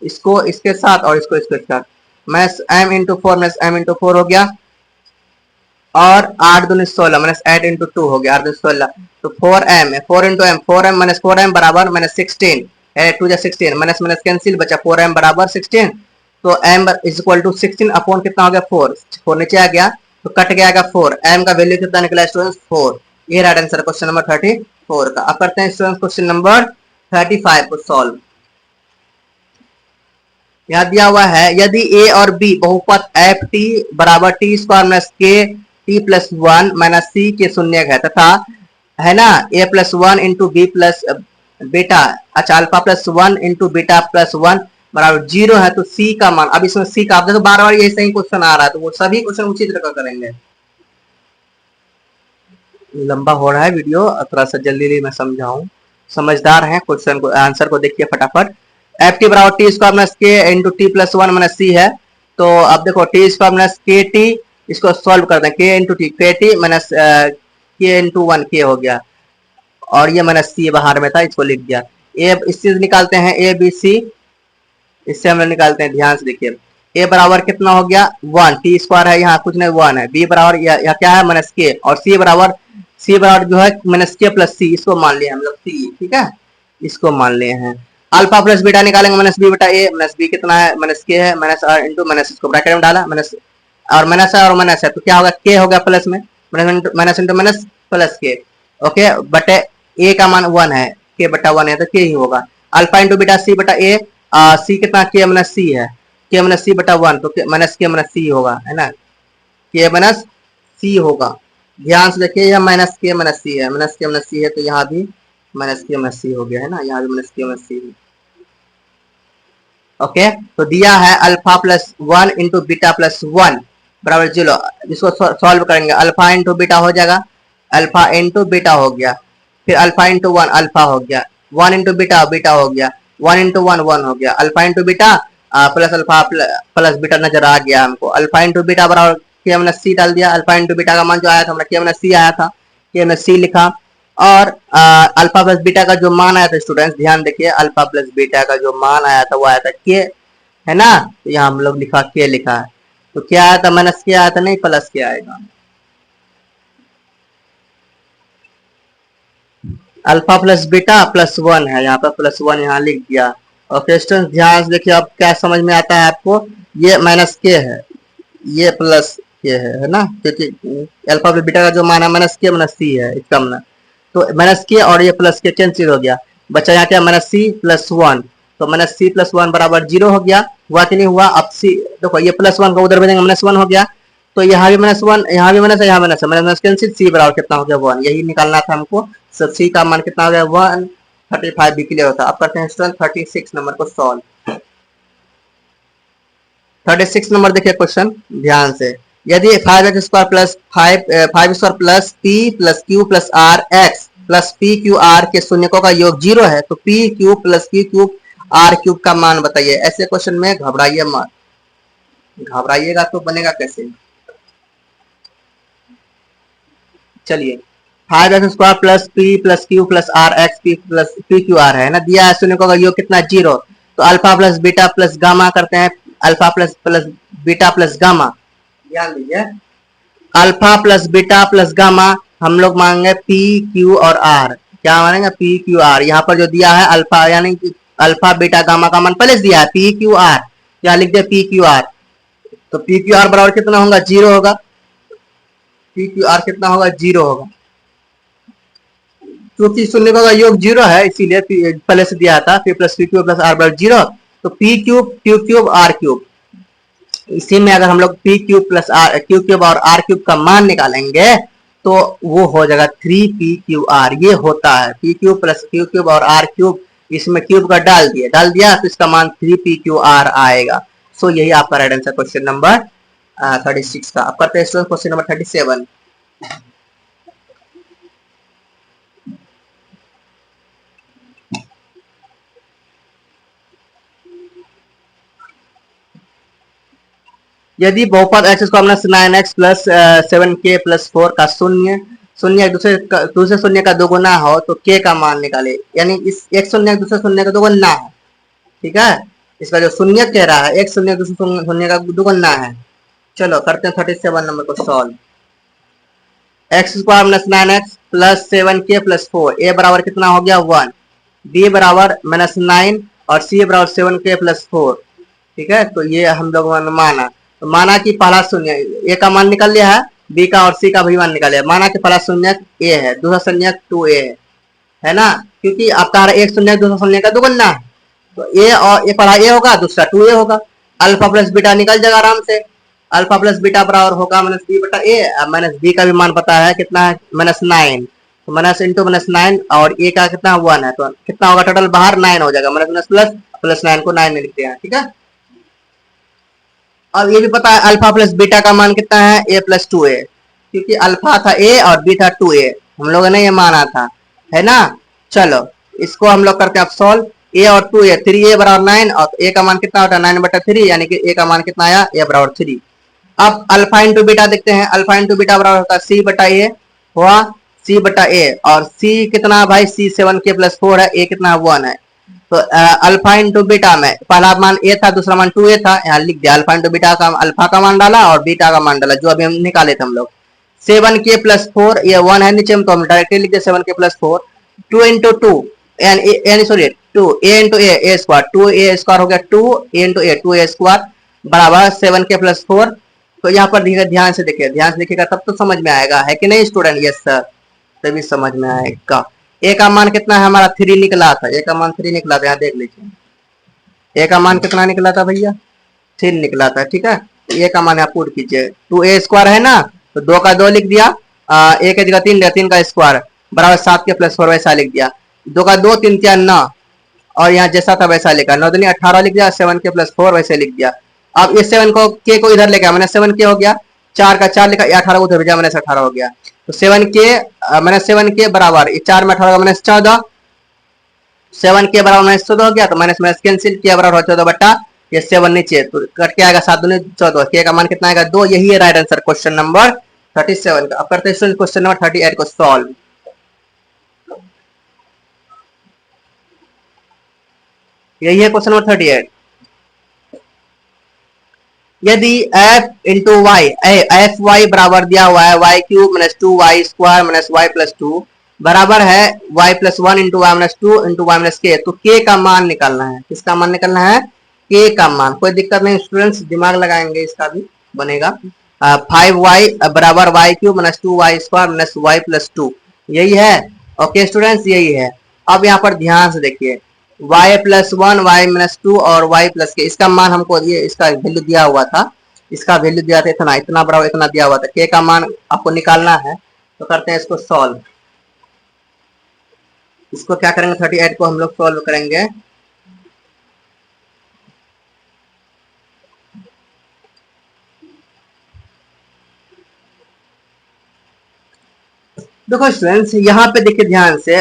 इसको इसके साथ और इसको इसके साथ, minus m into 4 minus m into 4 हो गया, और 8 दूनी 16 माइनस 8 इंटू 2 हो गया, 8 दूनी 16, तो 4m है, 4 into m, 4m minus 4m बराबर माइनस 16 है, 2 जा 16 माइनस माइनस कैंसिल बचा, 4m बराबर 16, तो m is equal to 16 upon कितना हो गया 4 नीचे आ गया तो कट गया 4, m का वैल्यू कितना निकला स्टूडेंट्स 4। ये राइट आंसर क्वेश्चन नंबर 34 का। अब करते हैं स्टूडेंट्स क्वेश्चन नंबर 35 को सॉल्व। यहाँ दिया हुआ है, यदि a और b बहुपद एफ टी बराबर t square minus k t plus 1 minus c के शून्यक है तथा है ना a plus 1 into b plus beta, अच्छा alpha plus 1 into beta plus 1 बराबर 0 है, तो c का मान, अब इसमें c का, आप देखो बार बार यही क्वेश्चन आ रहा है, तो वो सभी क्वेश्चन उसी तरह का करेंगे। लंबा हो रहा है वीडियो, थोड़ा सा जल्दी मैं समझाऊं, समझदार हैं क्वेश्चन को, आंसर को देखिए फटाफट। एफ टी बराबर टी स्क्वायर माइनस के इंटू टी प्लस 1 माइनस सी है, तो अब देखो T square minus k T, इसको सॉल्व कर दें, के इंटू टी, के टी माइनस के इंटू 1 के हो गया, और ये माइनस सी बाहर में था इसको लिख दिया, ए इससे निकालते हैं ए बी सी, इससे हम लोग निकालते हैं, ध्यान से देखिए। ए बराबर कितना हो गया 1, टी स्क्वायर है यहाँ कुछ नहीं 1 है, बी बराबर या क्या है माइनस के, और सी बराबर जो है माइनस के प्लस सी, इसको मान लिया हम लोग सी, ठीक है, इसको मान लिए हैं। अल्फा प्लस बीटा निकालेंगे माइनस बी बटा ए, माइनस बी कितना है माइनस के है, माइनस आर इंटू माइनस, इसको ब्रैकेट में डाला, माइनस और माइनस है और माइनस है तो क्या होगा के हो गया प्लस में, माइनस इंटू माइनस प्लस के, ओके, बटे ए का मान 1 है, के बटा 1 है तो के ही होगा। अल्फा इंटू बीटा सी बटा ए, सी कितना के माइनस सी है, के माइनस सी बटा 1 तो माइनस के माइनस सी होगा, है ना, के माइनस सी होगा। ध्यान से देखिए यह माइनस के माइनस सी है, माइनस के माइनस सी है तो यहाँ भी माइनस के माइनस सी हो गया, है ना, यहाँ भी माइनस के माइनस सी। ओके, तो दिया है alpha plus 1 into beta plus 1 बराबर 0, जिसको सॉल्व करेंगे अल्फा इंटू बीटा हो जाएगा, अल्फा इंटू बीटा हो गया, फिर अल्फा इंटू 1 अल्फा हो गया, 1 इंटू बीटा बीटा हो गया, 1 इंटू 1 1 हो गया, alpha into beta plus alpha plus beta नजर आ गया हमको। अल्फा इंटू बीटा बराबर के माइनस सी डाल दिया, अल्फा इंटू बीटा का मान जो आया था हमारा के माइनस सी आया था, के माइनस सी लिखा, और अल्फा प्लस बीटा का जो मान आया था स्टूडेंट्स ध्यान देखिए, अल्फा प्लस बीटा का जो मान आया था वो आया था के, है ना, तो यहाँ हम लोग लिखा के लिखा है, तो क्या आया था माइनस के आया था, नहीं प्लस के आएगा। अल्फा प्लस बीटा प्लस 1 है, यहाँ पर प्लस 1 यहाँ लिख दिया। ओके स्टूडेंट्स ध्यान से देखिए अब क्या समझ में आता है आपको, ये माइनस के है, ये प्लस के है ना, क्योंकि अल्फा प्लस बीटा का जो मान है माइनस के माइनस सी है, इसका मतलब तो माइनस के और ये प्लस के कैंसिल हो गया, बचा यहाँ क्या माइनस सी प्लस 1, तो माइनस सी प्लस 1 बराबर 0 हो गया, हुआ कि नहीं हुआ। अब सी देखो ये प्लस 1 का उधर भेजेंगे माइनस 1 हो गया, तो यहाँ भी माइनस 1, यहाँ भी माइनस है, यहाँ माइनस है, माइनस कैंसिल, सी बराबर कितना हो गया 1, यही निकालना था हमको। सो सी का मान कितना हो गया 135 भी क्लियर होता है। अब करते हैं स्टूडेंट 36 नंबर को सॉल्व। 36 नंबर देखिए क्वेश्चन ध्यान से, यदि 5x² plus 5 square plus p plus q plus r x plus p q r के शून्यकों का योग 0 है तो p cube plus q cube r cube का मान बताइए। ऐसे क्वेश्चन में घबराइए मत, घबराइएगा तो बनेगा कैसे। चलिए 5x² plus p plus q plus r x p plus p q r है ना, दिया है शून्यकों का योग कितना 0, तो alpha plus beta plus gamma करते हैं, alpha plus plus beta plus gamma, ध्यान दीजिए alpha plus beta plus gamma हम लोग मांगे पी क्यू और आर, क्या मानेंगे पी क्यू आर, यहाँ पर जो दिया है अल्फा यानी कि अल्फा बीटा गामा का मान पहले से दिया है पी क्यू आर, क्या लिख दिया पी क्यू आर, तो पी क्यू आर बराबर कितना होगा 0 होगा, पी क्यू आर कितना होगा 0 होगा, क्योंकि शून्य का योग 0 है इसीलिए पहले से दिया था, P plus P cube plus R बराबर 0, तो P cube Q cube R cube, इसी में अगर हम लोग P cube plus R Q cube और आर क्यूब का मान निकालेंगे तो वो हो जाएगा 3p/q/r, ये होता है P cube plus Q cube और आर क्यूब, इसमें क्यूब का डाल दिया तो इसका मान 3p/q/r आएगा। सो यही आपका राइट आंसर क्वेश्चन नंबर 36 का। अब करते हैं क्वेश्चन नंबर 37। यदि बहुपद x square plus 9x plus 7k plus 4 का शून्य दूसरे शून्य का दोगुना हो तो k का मान निकाले, यानी इस एक शून्य दूसरे शून्य का दोगुना है, ठीक है, इसका जो शून्य कह रहा है एक शून्य दूसरे शून्य का दोगुना है। चलो करते हैं 37 नंबर को solve. x square plus 9x plus 7k plus 4, a बराबर कितना हो गया 1, b बराबर -9 और c बराबर 7k प्लस 4, ठीक है, तो ये हम लोग माना, तो माना कि पहला शून्य ए का मान निकल लिया है, बी का और सी का भी मान निकल लिया, माना कि पहला शून्य ए है, दूसरा शून्य 2a है ना, क्योंकि आपका एक शून्य दूसरा शून्य का दोगुना है, तो ए और ए पहला ए होगा दूसरा 2a होगा, अल्फा प्लस बीटा निकल जाएगा आराम से, अल्फा प्लस बीटा बराबर होगा -b बटा ए, माइनस बी का भी मान पता है कितना है -9, तो माइनस इंटू -9 और ए का कितना 1 है, तो कितना होगा टोटल बाहर 9 हो जाएगा, माइनस प्लस 9 को 9 में लिखते हैं, ठीक है। अब ये भी पता है अल्फा प्लस बीटा का मान कितना है a प्लस 2a, क्योंकि अल्फा था a और b था 2a, हम लोगों ने ये माना था, है ना। चलो इसको हम लोग करते हैं अब सॉल्व, a और 2a 3a बराबर 9 और a का मान कितना होता है 9 बटा 3, यानी कि a का मान कितना आया a बराबर 3। अब अल्फा इंटू बीटा देखते हैं, अल्फा इंटू बीटा बराबर होता है c बटा a, हुआ c बटा a, और c कितना भाई c 7k प्लस 4 है, a कितना 1 है, तो अल्फा इंटू बीटा में पहला मान ए था, दूसरा मान 2a था, यहाँ लिख दिया अल्फा इंटू बीटा का, अल्फा का मान डाला और बीटा का मान डाला, जो अभी हम निकाले थे हम लोग। 7k प्लस 4, ये 1 है नीचे में, तो हम डायरेक्टली लिख दिया 7k प्लस 4। 2 इंटू 2 यानी sorry 2 a into A square, 2a square हो गया 2a इंटू ए, 2a स्क्वायर बराबर 7k प्लस 4। तो यहाँ पर ध्यान से देखिए, ध्यान से देखिएगा तब तो समझ में आएगा, है कि नहीं स्टूडेंट? यस सर, तभी समझ में आएगा। ए का मान कितना है हमारा? 3 निकला था, ए का मान 3 निकला था, यहाँ देख लीजिए ए का मान कितना निकला था भैया? 3 निकला था, ठीक है। ए का मान आप पुट कीजिए, 2a स्क्वायर है ना, तो 2 का 2 लिख दिया, ए की जगह 3 लिया, 3 का स्क्वायर बराबर 7k प्लस 4 वैसा लिख दिया, 2 का 2 3 4 9, और यहाँ जैसा था वैसा लिखा, 9 दूनी 18 लिख दिया, 7k प्लस 4 वैसे लिख दिया। अब इस 7 को के को इधर लेके मैंने 7k हो गया, 4 का 4 लिखा, 18 को उधर भेजा मैंने 18 हो गया, तो 7k मैंने 7k बराबर 4 में 18 का माइनस 14, 7k बराबर माइनस 14 हो गया, तो माइनस माइनस कैंसिल किया बराबर 14 बट्टा ये 7 नीचे, तो कट के आएगा 7 दूनी 14, के का मान कितना आएगा? 2। यही है राइट आंसर क्वेश्चन नंबर 37 का। अब करते हैं क्वेश्चन नंबर 38 को सॉल्व। यही है क्वेश्चन नंबर 38। यदि f into Y, F Y बराबर दिया हुआ है y cube minus 2y square minus y plus 2 बराबर है y plus 1 into Y minus 2 into Y minus K, तो k का मान निकालना है। किसका मान निकालना है? k का मान। कोई दिक्कत नहीं स्टूडेंट्स, दिमाग लगाएंगे इसका भी बनेगा। 5y बराबर y cube minus 2y square minus y plus 2, यही है। ओके स्टूडेंट्स, यही है। अब यहाँ पर ध्यान से देखिए, y प्लस 1 y माइनस 2 और y प्लस के, इसका मान हमको ये इसका वैल्यू दिया हुआ था, इसका वैल्यू दिया था इतना, इतना बराबर इतना दिया हुआ था, k का मान आपको निकालना है। तो करते हैं इसको सॉल्व। इसको क्या करेंगे? 38 को हम लोग सॉल्व करेंगे। देखो स्टूडेंट्स, यहाँ पे देखिए ध्यान से,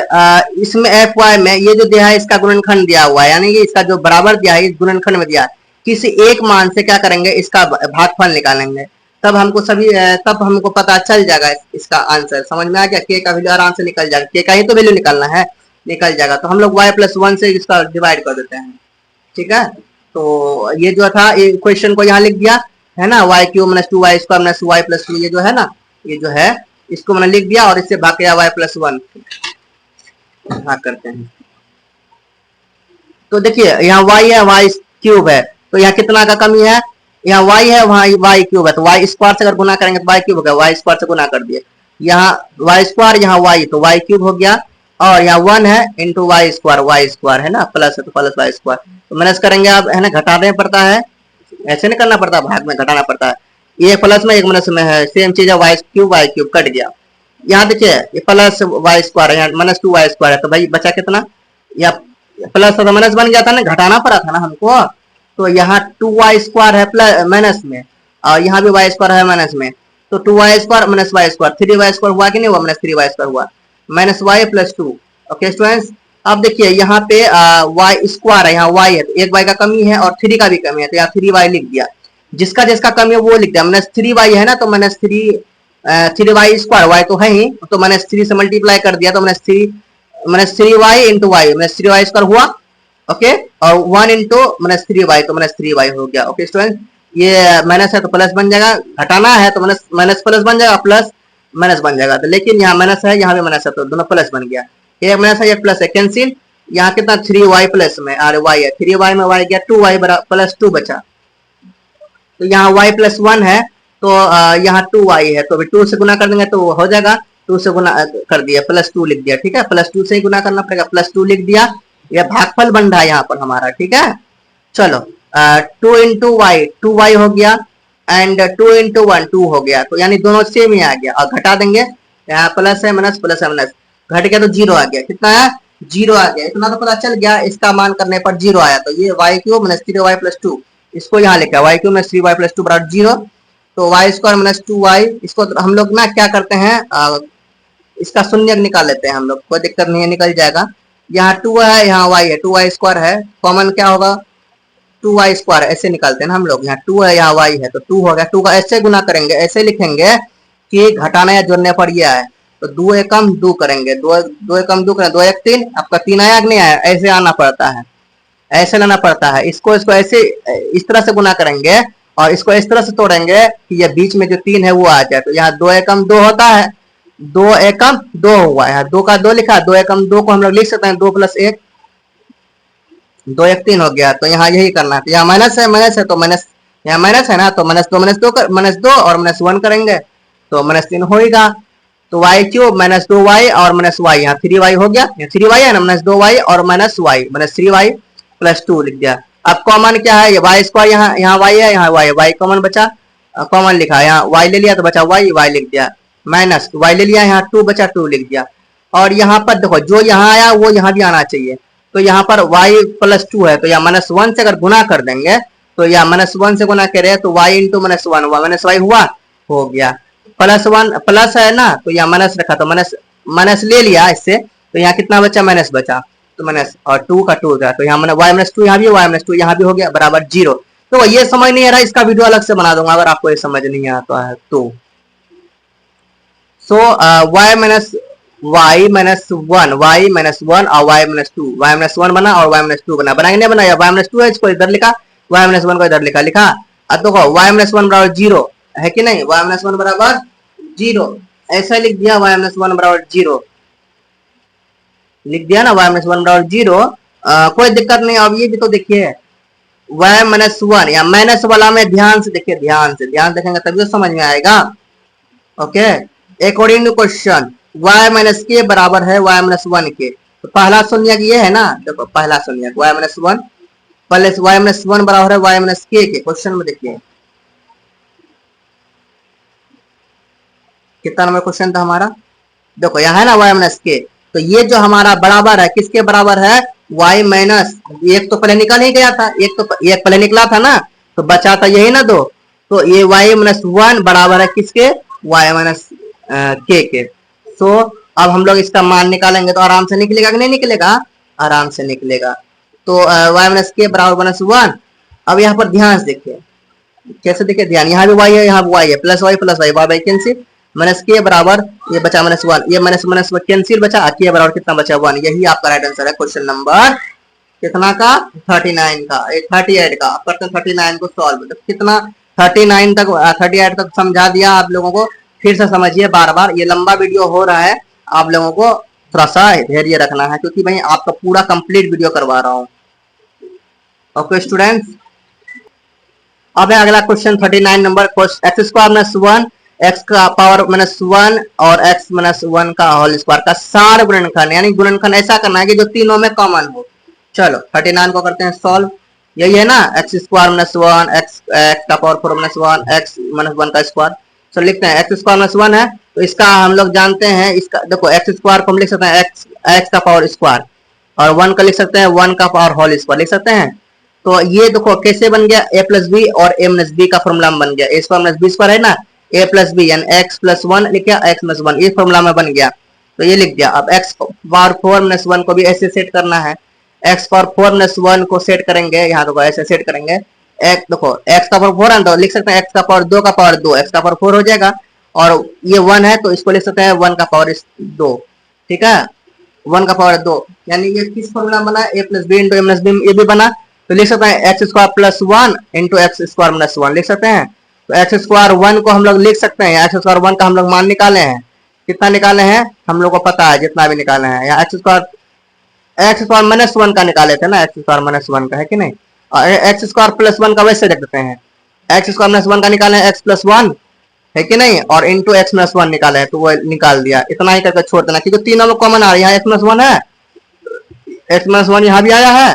इसमें एफ वाई में ये जो दिया है इसका गुणनखंड दिया हुआ है, यानी कि इसका जो बराबर दिया है इस गुणनखंड में दिया है, किसी एक मान से क्या करेंगे? इसका भागफल निकालेंगे, तब हमको तब हमको पता चल जाएगा इसका आंसर। समझ में आ गया? के का वैल्यू आराम से निकल जाएगा, के का ही तो वैल्यू निकालना है, निकल जाएगा। तो हम लोग y प्लस 1 से इसका डिवाइड कर देते हैं, ठीक है। तो ये जो था इक्वेशन को यहाँ लिख दिया है ना, y cube minus 2y square minus y plus 2, ये जो है ना, ये जो है इसको मैंने लिख दिया, और इससे भाग गया y प्लस 1, भाग करते हैं। तो देखिए यहाँ y है, y क्यूब है, तो यहाँ कितना का कमी है? यहाँ y है, वहाँ y क्यूब है, तो y स्क्वायर से अगर गुना करेंगे तो y क्यूब हो गया, y स्क्वायर से गुना कर दिए, यहाँ y स्क्वायर, यहाँ y, तो y क्यूब हो गया, और यहाँ 1 है इंटू y स्क्वायर है ना, प्लस है तो प्लस y स्क्वायर, तो माइनस करेंगे अब, है ना, घटाने पड़ता है, ऐसे नहीं करना पड़ता, भाग में घटाना पड़ता है। ये प्लस में एक माइनस में है, सेम चीज है, y क्यूब कट गया। यहाँ देखिए ये प्लस y स्क्वायर है, यहाँ माइनस 2y स्क्वायर है, तो भाई बचा कितना? या प्लस था तो माइनस बन गया था ना, घटाना पड़ा था ना हमको, तो यहाँ 2y स्क्वायर है प्लस माइनस में, और यहाँ भी y स्क्वायर है माइनस में, तो 2y square minus y square, 3y square हुआ कि नहीं हुआ? माइनस 3y स्क्वायर हुआ, minus y plus 2। Okay students, अब देखिए यहाँ पे y स्क्वायर है, यहाँ y है, तो एक y का कमी है और 3 का भी कमी है, तो यहाँ 3y लिख दिया, जिसका जिसका कमी है वो लिख दिया। माइनस 3y है ना, तो माइनस 3y स्क्वायर, y तो है ही, तो माइनस 3 से मल्टीप्लाई कर दिया, तो minus 3y into Y, minus 3y square हुआ, ओके, और 1 इंटू माइनस 3y, तो माइनस 3y हो गया। ओके स्टूडेंट, ये माइनस है तो प्लस बन जाएगा, घटाना है तो माइनस प्लस बन जाएगा, प्लस माइनस बन जाएगा, तो लेकिन यहाँ माइनस है, यहाँ भी माइनस है, तो दोनों प्लस बन गया, एक माइनस है एक प्लस है, कैंसिल। यहाँ कितना? 3y प्लस में, अरे y है, 3y में y गया, 2y प्लस 2 बचा, तो यहाँ y प्लस 1 है, तो यहाँ 2y है, तो अभी 2 से गुना कर देंगे तो हो जाएगा, 2 से गुना कर दिया, प्लस 2 लिख दिया, ठीक है, प्लस 2 से ही गुना करना पड़ेगा, प्लस 2 लिख दिया, यह भागफल बन रहा है यहाँ पर हमारा, ठीक है। चलो 2 इंटू वाई, 2y हो गया, एंड 2 इंटू 1 2 हो गया, तो यानी दोनों सेम ही आ गया, और घटा देंगे, यहाँ प्लस है माइनस, प्लस है माइनस, घट गया तो 0 आ गया, कितना है? 0 आ गया, इतना तो पता चल गया, इसका मान करने पर 0 आया, तो ये y cube minus 3y plus 2, इसको यहाँ लिखा y cube minus 3y plus 2 बराबर 0, तो y स्क्वायर माइनस 2y, इसको हम लोग ना क्या करते हैं, इसका शून्य निकाल लेते हैं हम लोग, कोई दिक्कत नहीं है, निकल जाएगा। यहाँ 2 है, यहाँ y है, 2y स्क्वायर है, कॉमन क्या होगा? 2y स्क्वायर, ऐसे निकालते हैं ना हम लोग, यहाँ 2 है, यहाँ y है, तो 2 हो गया, 2 का ऐसे गुना करेंगे, ऐसे लिखेंगे कि घटाना या जोड़ने पर यह है, तो 2 एकम 2 करेंगे, 2 एकम 2 करें, 2 1 3, आपका 3 आया कि नहीं आया? ऐसे आना पड़ता है, ऐसे लेना पड़ता है। इसको इसको ऐसे इस तरह से गुना करेंगे और इसको इस तरह से तोड़ेंगे कि ये बीच में जो 3 है वो आ जाए। तो यहाँ 2 एकम 2 होता है, 2 एकम 2 हुआ, यहाँ 2 का 2 लिखा, 2 एकम 2 को हम लोग लिख सकते हैं 2 + 1, 2 1 3 हो गया। तो यहाँ यही करना है। तो यहाँ माइनस है तो माइनस, यहाँ माइनस है ना तो -2 और -1 करेंगे तो -3 होगा। तो y³ -2y और -y, यहाँ 3y हो गया, यहाँ 3y है ना, -2y और -y, -3y + 2 लिख दिया। अब कॉमन क्या है, ये y², यहाँ y है, यहाँ y कॉमन बचा, कॉमन लिखा, यहाँ y ले लिया तो बचा y लिख दिया, माइनस y ले लिया, यहाँ 2 बचा 2 लिख दिया। और यहाँ पर देखो जो यहाँ आया वो यहाँ भी आना चाहिए। तो यहाँ पर y + 2 है तो यहाँ -1 से अगर गुना कर देंगे तो यहाँ -1 से गुना करें तो y × -1 हुआ, -y हुआ, हो गया। +1 प्लस है ना तो यहाँ माइनस रखा तो माइनस ले लिया इससे, तो यहाँ कितना बचा, माइनस बचा, तो माइनस और 2 का 2 था, तो यहाँ y - 2 यहाँ भी, y - 2 यहाँ भी हो गया, बराबर 0। तो ये समझ नहीं आ रहा, इसका वीडियो अलग से बना दूंगा अगर आपको ये समझ नहीं आता है तो। सो y - 1 और y - 2, y - 1 बना और y - 2 बना, बनाएंगे नहीं बनाया, y - 2 है इसको इधर लिखा, y - 1 को इधर लिखा। अब देखो y - 1 बराबर 0 है कि नहीं, y - 1 बराबर 0, ऐसा लिख दिया, y - 1 बराबर 0 लिख दिया ना, y - 1 बराबर 0, कोई दिक्कत नहीं। अब ये भी तो देखिए y - 1 या माइनस वाला में ध्यान से देखिए, ध्यान देखेंगे तभी तो समझ में आएगा। Okay, according to question y - k बराबर है y - 1 के, तो पहला शून्यक ये है ना, देखो पहला शून्यक y - 1 प्लस y - 1 बराबर है y - k के। क्वेश्चन में देखिए कितना नंबर क्वेश्चन था हमारा, देखो यहाँ है ना y - k, तो ये जो हमारा बराबर है किसके बराबर है, y माइनस, एक तो पहले निकल ही गया था, एक पहले निकला था ना, तो बचा था यही ना 2, तो ये y - 1 बराबर है किसके, y - k के। तो अब हम लोग इसका मान निकालेंगे तो आराम से निकलेगा कि नहीं निकलेगा, आराम से निकलेगा। तो y - k बराबर -1। अब यहाँ पर ध्यान से देखिए, कैसे देखिए ध्यान, यहाँ भी y है, यहाँ भी y है, +y y कैंसिल, -k बराबर ये बचा -1, ये माइनस कैंसिल बचा, k बराबर कितना बचा 1। यही आपका राइट आंसर है क्वेश्चन नंबर कितना का, 39 का, 38 का। करते 39 को सॉल्व, तो कितना 38 तक समझा दिया आप लोगों को। फिर से समझिए बार बार, ये लंबा वीडियो हो रहा है, आप लोगों को थोड़ा सा धैर्य रखना है क्योंकि भाई आपका पूरा कंप्लीट वीडियो करवा रहा हूँ। ओके स्टूडेंट्स, अब है अगला क्वेश्चन 39 नंबर, x² - 1 x का पावर -1 और x - 1 का होल स्क्वायर का सार गुणनखंड, यानी गुणनखंड ऐसा करना है कि जो तीनों में कॉमन हो। चलो 39 को करते हैं सॉल्व, यही है ना, x² - 1 x का पावर 4 -1 x - 1 का स्क्वायर। तो लिखते हैं x² - 1 है तो इसका हम लोग जानते हैं, इसका देखो x² को हम लिख सकते हैं x का पावर स्क्वायर, और 1 का लिख सकते हैं 1 का पावर होल स्क्वायर लिख सकते हैं। तो ये देखो कैसे बन गया, a + b और a - b का फॉर्मूला बन गया, a² - b² है ना, a + b यानी x + 1 लिखा, x - 1 ये फॉर्मूला में बन गया, तो ये लिख दिया। अब x पावर 4 - 1 को भी ऐसे सेट करना है, x पावर 4 - 1 को सेट करेंगे, यहाँ देखो ऐसे सेट करेंगे, x देखो x का पावर 4 है तो लिख सकते हैं x का पावर 2 का पावर 2, x का पावर 4 हो जाएगा, और ये 1 है तो इसको लिख सकते हैं 1 का पावर 2, ठीक है, 1 का पावर 2, यानी ये किस फॉर्मूला बना, a + b × a - b ये भी बना, तो लिख सकते हैं x² + 1 × x² - 1 लिख सकते हैं। तो x² 1 को हम लोग लिख सकते हैं, x² 1 का हम लोग मान निकाले हैं, कितना निकाले हैं हम लोग को पता है, जितना भी निकाले हैं, यहाँ x² -1 का निकाले थे ना, x² -1 का है कि नहीं, और x² + 1 का वैसे देख देते हैं, x² -1 का निकाले x + 1 है कि नहीं, और इंटू x - 1 निकाले है तो वो निकाल दिया, इतना ही करके छोड़ देना क्योंकि तीनों में कॉमन आ रही है, x - 1 है, x - 1 यहाँ भी आया है,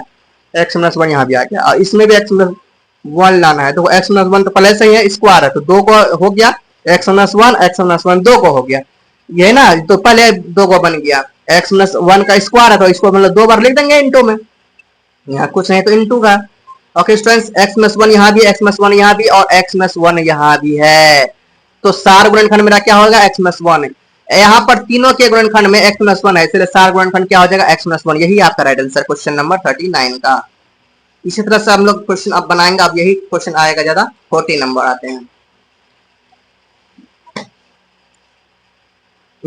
x - 1 यहाँ भी आ गया, और इसमें भी x - 1 लाना है, तो x - 1 तो पहले से ही है, स्क्वायर है तो 2 को हो गया, x - 1 2 को हो गया, ये ना, तो पहले 2 को बन गया, x - 1 का स्क्वायर है तो इसको मतलब 2 बार लिख देंगे इंटू में, यहाँ कुछ नहीं तो इंटू का। ओके स्टूडेंट्स, x - 1 यहाँ भी, x - 1 यहाँ भी, और x - 1 यहाँ भी है, तो सार गुणनखंड मेरा क्या होगा, x - 1, यहाँ पर तीनों के गुणनखंड में x - 1 है, इसलिए सार गुणनखंड क्या हो जाएगा, x - 1, यही आपका राइट आंसर क्वेश्चन नंबर 39 का। इसी तरह से हम लोग क्वेश्चन अब बनाएंगे, अब यही क्वेश्चन आएगा ज्यादा, 40 नंबर आते हैं।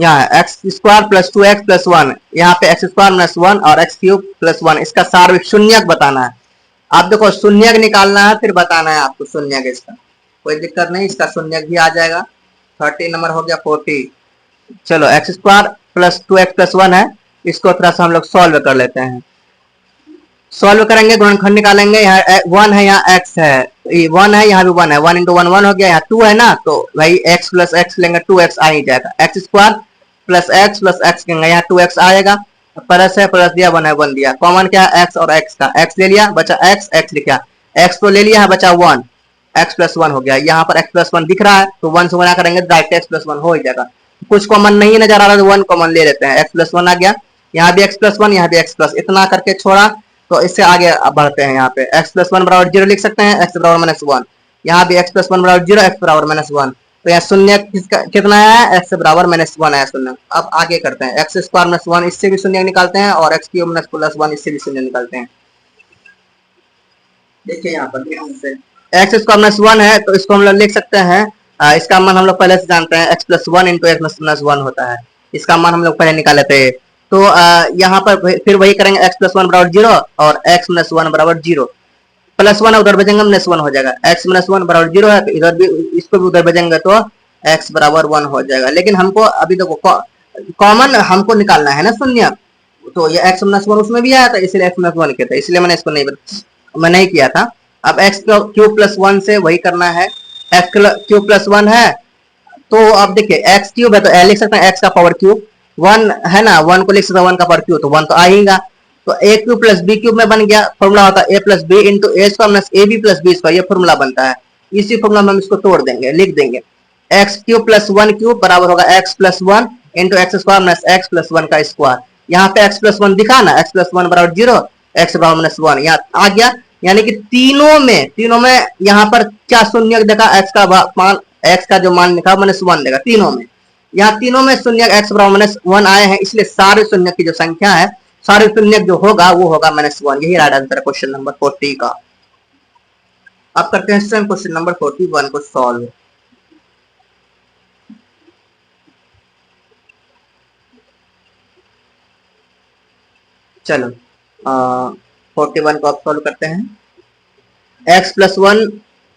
यहाँ x square plus 2x plus 1, यहाँ पे एक्स स्क्वायर माइनस 1 और एक्स क्यूब प्लस 1, इसका सार्वत्रिक शून्यक बताना है। आप देखो शून्यक निकालना है फिर बताना है आपको शून्यक इसका, कोई दिक्कत नहीं, इसका शून्यक भी आ जाएगा। 30 नंबर हो गया 40। चलो x square plus 2x plus 1 है, इसको थोड़ा सा हम लोग सॉल्व कर लेते हैं। सॉल्व करेंगे, गुणनखंड निकालेंगे, यहाँ 1 है, यहाँ x है, 1 है, यहाँ भी 1 है, 1 इंटू 1 1 हो गया, यहाँ 2 है ना, तो भाई x प्लस एक्स लेंगे 2x आ ही जाएगा, एक्स स्क्वायर प्लस एक्स लेंगे, यहाँ 2x आएगा, प्लस है प्लस दिया, 1 है 1 दिया, कॉमन क्या है x और x का, x ले लिया बचा x लिखा, x तो ले लिया है बचा 1, x प्लस 1 हो गया, यहाँ पर x प्लस 1 दिख रहा है तो 1 से गुणा करेंगे डायरेक्ट x प्लस 1 हो ही जाएगा। कुछ कॉमन नहीं नजर आ रहा तो 1 कॉमन ले लेते हैं, x प्लस 1 आ गया, यहाँ भी x प्लस 1, यहाँ भी x प्लस, इतना करके छोड़ा, तो इससे आगे बढ़ते हैं। यहाँ पे x प्लस 1 बराबर 0 लिख सकते हैं, x बराबर माइनस 1, यहाँ भी x प्लस 1 बराबर 0, x बराबर माइनस 1, तो यहाँ शून्य कितना है, x बराबर माइनस 1 आया शून्य। अब आगे करते हैं, एक्स स्क्वायर माइनस 1 इससे भी शून्य निकालते हैं और एक्स क्यूब माइनस प्लस 1 इससे भी शून्य निकालते हैं। देखिए यहाँ पर एक्स स्क्वायर माइनस 1 है तो इसको हम लोग लिख सकते हैं, इसका मान हम लोग पहले से जानते हैं, x plus 1 into x minus 1 होता है, इसका मान हम लोग पहले निकाले थे। तो यहाँ पर फिर वही करेंगे, x प्लस 1 बराबर 0 और x माइनस 1 बराबर 0, प्लस 1 उधर भेजेंगे माइनस 1 हो जाएगा, x माइनस 1 बराबर 0 है तो इधर भी इसको भी उधर भेजेंगे तो x बराबर 1 हो जाएगा। लेकिन हमको अभी देखो कॉमन हमको निकालना है ना शून्य, तो ये x माइनस 1 उसमें भी आया था इसलिए x माइनस 1 किया था, इसलिए मैंने इसको नहीं किया था। अब x क्यूब प्लस 1 से वही करना है, x क्यूब प्लस 1 है तो अब देखिए x क्यूब है तो लिख सकते हैं x का पावर क्यूब, 1 है ना, 1 को लिख सकते हैं 1 का पावर क्यूब, तो 1 तो आएगा, तो a cube plus b cube में बन गया, फॉर्मूला होता है a plus B into A square plus A B plus B square, ये फॉर्मूला बनता है। इसी फॉर्मूला में हम इसको तोड़ देंगे, लिख देंगे x क्यूब प्लस 1 क्यूब बराबर होगा x plus 1 into x square minus x plus 1 का स्क्वायर, यहाँ पे x प्लस 1 दिखा ना, x प्लस 1 बराबर 0, x बराबर माइनस 1 यहाँ आ गया, यानी कि तीनों में यहाँ पर क्या शून्य देखा, x का जो मान लिखा माइनस 1 देगा तीनों में, यहाँ तीनों में शून्य x बराबर माइनस 1 आए हैं, इसलिए सारे शून्य की जो संख्या है, सारे शून्य जो होगा वो होगा माइनस 1, यही राइट आंसर है क्वेश्चन नंबर 40 का। अब करते हैं क्वेश्चन नंबर 41 को सॉल्व। चलो 41 को अब सॉल्व करते हैं, x प्लस 1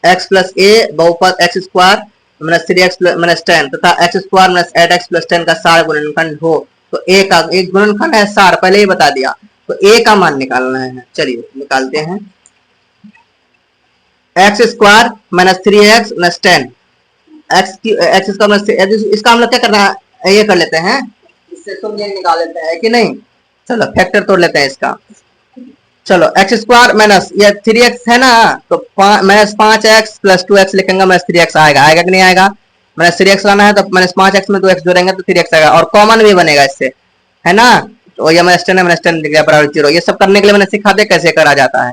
x प्लस ए बहुपद x square minus 3x minus 10 तथा x square minus 8x plus 10 का सार गुणनखंड हो, तो a का एक गुणनखंड है, सार पहले ही बता दिया, तो a का मान निकालना है। चलिए निकालते हैं, x square minus 3x minus 10 x square minus, इसका हम लोग क्या करना है, ये कर लेते हैं, इससे शून्य निकाल लेते हैं कि नहीं, चलो फैक्टर तोड़ लेते हैं इसका। चलो एक्स स्क्वायर माइनस ये 3x है ना, तो माइनस 5x प्लस 2x लिखेंगे, माइनस 3x आएगा कि नहीं आएगा, माइनस 3x लाना है तो माइनस 5x में 2x जोड़ेंगे तो 3x आएगा, और कॉमन भी बनेगा इससे, है ना, तो ये माइनस 10 है, माइनस 10 लिख दिया बराबर 0। ये सब करने के लिए मैंने सिखा दिया कैसे करा जाता है।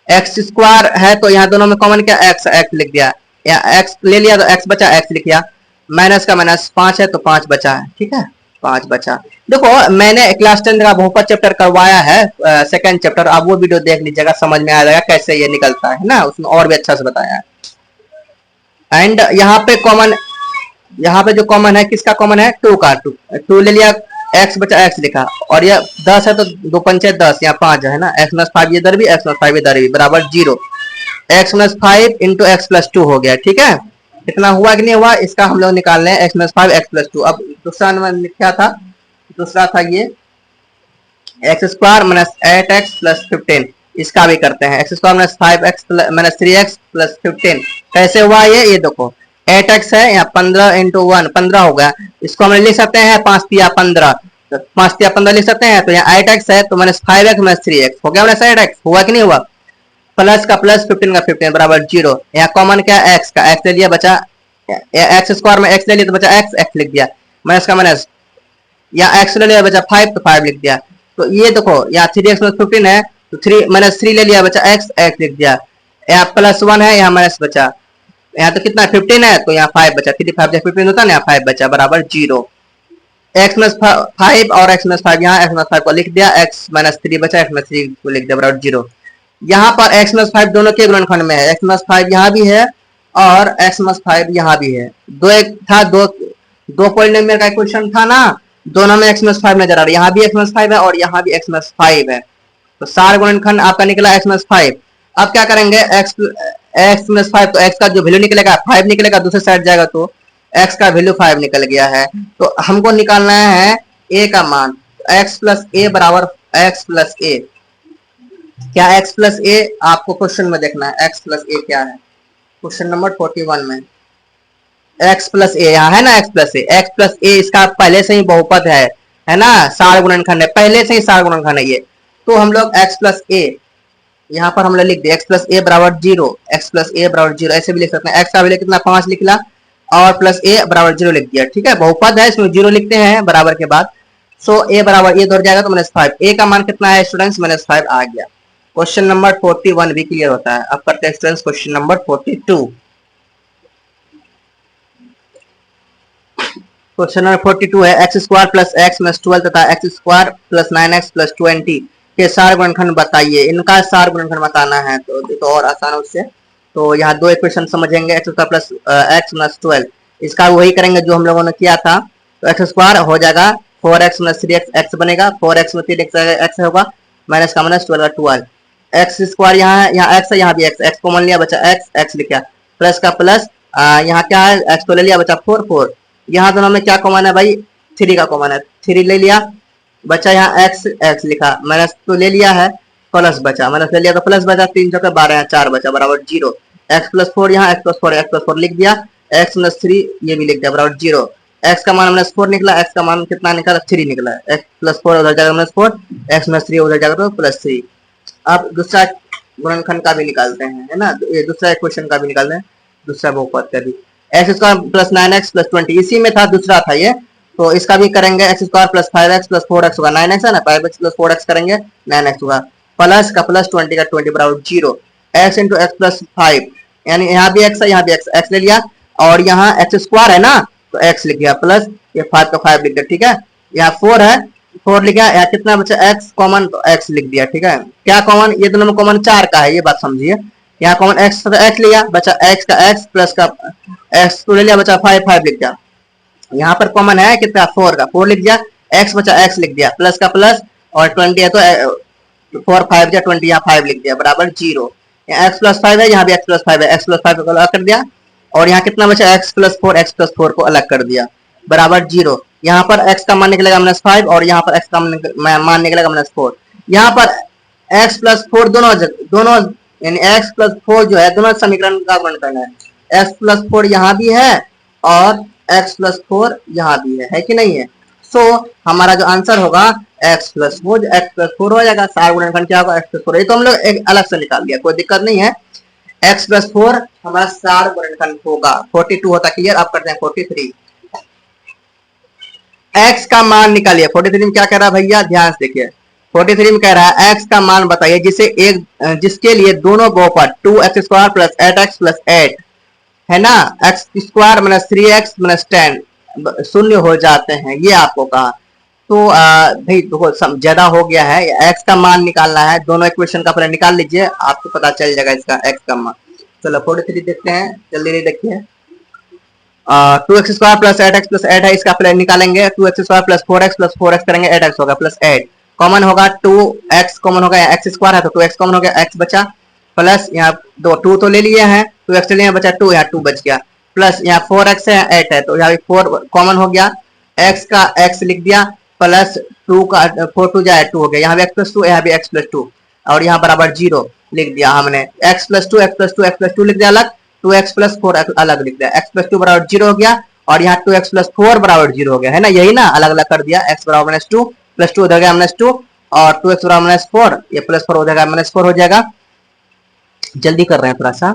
एक्स स्क्वायर है तो यहाँ दोनों में कॉमन क्या, x लिख दिया, या x ले लिया तो x बचा, x लिख दिया, माइनस का माइनस 5 है तो 5 बचा है, ठीक है 5 बचा। देखो मैंने क्लास 10 का बहुपद चैप्टर करवाया है, सेकंड चैप्टर, आप वो वीडियो देख लीजिएगा, समझ में आ जाएगा कैसे ये निकलता है ना, उसमें और भी अच्छा से बताया है। एंड यहाँ पे कॉमन, यहाँ पे जो कॉमन है किसका कॉमन है, 2 का, 2 ले लिया, x बचा x लिखा, और ये 10 है तो 2 पंचे 10, यहाँ 5 है ना, x माइनस 5 इधर भी, x माइनस 5 इधर भी बराबर 0, x minus 5 into x plus 2 हो गया, ठीक है, इतना हुआ कि नहीं हुआ, इसका हम लोग निकाल रहे हैं x माइनस 5 x प्लस 2। अब दूसरा नंबर क्या था, दूसरा था ये x square minus 8x plus 15, इसका भी करते हैं, x square minus 5x minus 3x plus 15, कैसे हुआ ये देखो 8x है, यहाँ 15 इंटू 1 15 हो गया, इसको हम लिख सकते हैं 5 तिया 15, तो 5 तिया 15 लिख सकते हैं, तो यहाँ 8x है तो माइनस 5x माइनस 3x हो गया, माइनस 8x हुआ कि नहीं हुआ, प्लस का प्लस 15 का 15 बराबर 0, यहाँ कॉमन क्या x का, x ले लिया बचा, एक्स स्क्वायर में x ले लिया तो बचा x लिख दिया, माइनस का माइनस, यहाँ x ले लिया बचा 5 तो 5 लिख दिया, तो ये देखो यहाँ 3x माइनस 15 है तो 3 माइनस 3 ले लिया बचा x लिख दिया, यहाँ प्लस 1 है, यहाँ माइनस बचा, यहाँ तो कितना 15 है तो यहाँ 5 बचा, 3 5 15 होता है ना, यहाँ 5 बचा बराबर 0, x माइनस 5 और x माइनस 5, यहाँ x माइनस 5 को लिख दिया, x माइनस 3 बचा, x माइनस 3 को लिख दिया बराबर 0। यहाँ पर x माइनस 5 दोनों के गुणनखंड में है, x माइनस 5 यहाँ भी है और x माइनस 5 यहाँ भी है, दो एक था, दो पॉलिनोमियल का क्वेश्चन था ना, दोनों में x - 5 नजर आ रहा है, यहाँ भी x - 5 है और यहाँ भी x - 5 है, तो सार गुणनखंड आपका निकला x - 5। अब क्या करेंगे, x - 5, तो x का जो वैल्यू निकलेगा 5 निकलेगा, दूसरे साइड जाएगा तो x का वैल्यू 5 निकल गया है। तो हमको निकालना है a का मान, x प्लस ए बराबर x प्लस ए। क्या x प्लस ए आपको क्वेश्चन में देखना है, x प्लस ए क्या है, क्वेश्चन नंबर 41 में x प्लस ए यहाँ है ना, x प्लस ए, x प्लस ए इसका पहले से ही बहुपद है ना, सार गुणनखंड है, पहले से ही सार गुणनखंड है ये। तो हम लोग x प्लस ए यहाँ पर हम लोग लिख दिए, x प्लस ए बराबर 0, x प्लस ए बराबर 0 ऐसे भी लिख सकते हैं। x का वैल्यू कितना 5 लिखला और प्लस ए बराबर 0 लिख दिया, ठीक है, बहुपद है इसमें 0 लिखते हैं बराबर के बाद। सो ए बराबर ए दौड़ जाएगा तो -5, ए का मान कितना है स्टूडेंट्स, -5 आ गया। क्वेश्चन नंबर 41 भी क्लियर होता है। अब करते हैं students question number 42। Question number 42 है, x स्क्वायर प्लस x - 12 तथा x square plus 9x plus 20 के सार गुणनखंड बताइए। इनका सार गुणनखंड बताना है, तो और आसान है उससे। तो यहाँ दो इक्वेशन समझेंगे, x स्क्वायर प्लस x - 12, इसका वही करेंगे जो हम लोगों ने किया था। तो x स्क्वायर हो जाएगा 4x - 3x, x बनेगा, 4x में 3x x होगा, माइनस का माइनस 12 का 12, x स्क्वायर यहाँ है, यहाँ x है, यहाँ भी x कॉमन लिया बचा x लिखा, प्लस का प्लस, यहाँ क्या है x तो ले लिया बचा 4, यहाँ दोनों में क्या कॉमन है भाई, 3 का कॉमन है, 3 ले लिया बचा, यहाँ x लिखा, माइनस तो ले लिया है, प्लस बचा, माइनस ले लिया तो प्लस बचा, 3 चौके 12, 4 बचा बराबर 0, x प्लस 4 यहाँ x प्लस 4 लिख दिया, x - 3 ये भी लिख दिया बराबर 0, x का मान -4 निकला, x का मान कितना निकला 3 निकला, x प्लस 4 उधर जाएगा -4, x - 3 उधर जाएगा तो +3। अब दूसरा गुणनखंड का भी निकालते हैं, है ना, ये दूसरा इक्वेशन का भी निकालते हैं, दूसरा बहुपद का भी, x square plus 9x plus 20 इसी में था, दूसरा था ये, तो इसका भी करेंगे, x square plus 5x plus 4x होगा, 9x है ना, 5x प्लस 4x करेंगे 9x होगा, प्लस का प्लस 20 का 20 बराबर 0, x इंटू एक्स प्लस 5, यानी यहाँ भी x है, यहाँ भी x ले लिया, और यहाँ x स्क्वायर है ना तो x लिख दिया, प्लस ये 5 का 5 लिख दिया, ठीक है, यहाँ 4 है, 4 लिखा, यहाँ कितना बचा x कॉमन तो x लिख दिया, ठीक है, क्या कॉमन, ये दोनों में कॉमन 4 का है, ये बात समझिए, यहाँ कॉमन x तो x लिया बचा, x का x प्लस का x तो ले लिया बचा 5 लिख दिया, यहाँ पर कॉमन है कितना 4 का 4 लिख दिया, x बचा x लिख दिया, प्लस का प्लस और 20 है तो 4 5 या 20, यहाँ 5 लिख दिया बराबर 0, यहाँ x प्लस 5 है, यहाँ भी x प्लस 5 है, x प्लस 5 को अलग कर दिया, और यहाँ कितना बचा x प्लस 4 को अलग कर दिया बराबर 0, यहाँ पर x का मान निकलेगा -5 और यहाँ पर x का मान निकलेगा -4, यहाँ पर x प्लस 4 दोनों यानी x प्लस 4 जो है दोनों समीकरण का गुणनखंड है, x प्लस 4 यहाँ भी है और x प्लस 4 यहाँ भी है कि नहीं है। सो हमारा जो आंसर होगा x प्लस 4 हो जाएगा, सार गुणनखंड क्या होगा x प्लस 4, ये तो हम लोग एक अलग से निकाल दिया, कोई दिक्कत नहीं है, x प्लस 4 हमारा सार गुणनखंड होगा। 42 होता क्लियर। अब करते हैं 43, x का मान निकालिए। 43 में क्या कह रहा है भैया, ध्यान से देखिए, 43 में कह रहा है x का मान बताइए जिसके लिए दोनों बहुपद 2x square plus 8x plus 8 है ना, x square minus 3x minus 10 शून्य हो जाते हैं, ये आपको कहा। तो भाई देखो ज्यादा हो गया है, x का मान निकालना है, दोनों इक्वेशन का पहले निकाल लीजिए, आपको पता चल जाएगा इसका x का मान। चलो 43 देखते हैं, जल्दी देखिए। 2x square plus 8x plus 8 है, इसका पहले निकालेंगे, 2x स्क्वायर प्लस 4x करेंगे, 8x होगा प्लस 8 कॉमन होगा, 2x कॉमन होगा, x स्क्वायर है तो 2x कॉमन हो गया, x बचा, प्लस यहाँ 2 तो ले लिए हैं, 2x ले बचा 2, यहाँ 2 बच गया, प्लस यहाँ 4x है 8 है तो यहाँ 4 कॉमन हो गया, x का x लिख दिया, प्लस 2 का 4 2 जाए 2 हो गया, यहाँ भी x प्लस 2 यहाँ भी x प्लस 2 और यहाँ बराबर 0 लिख दिया हमने, x प्लस 2 लिख दिया अलग, 2x प्लस 4 अलग लिख दिया, x प्लस 2 बराबर 0 हो गया और यहाँ 2x प्लस 4 बराबर 0 हो गया, है ना, यही ना, अलग अलग कर दिया, x बराबर -2 प्लस 2 हो जाएगा -2 और 2x बराबर -4 ये प्लस 4 हो जाएगा -4 हो जाएगा। जल्दी कर रहे हैं थोड़ा सा,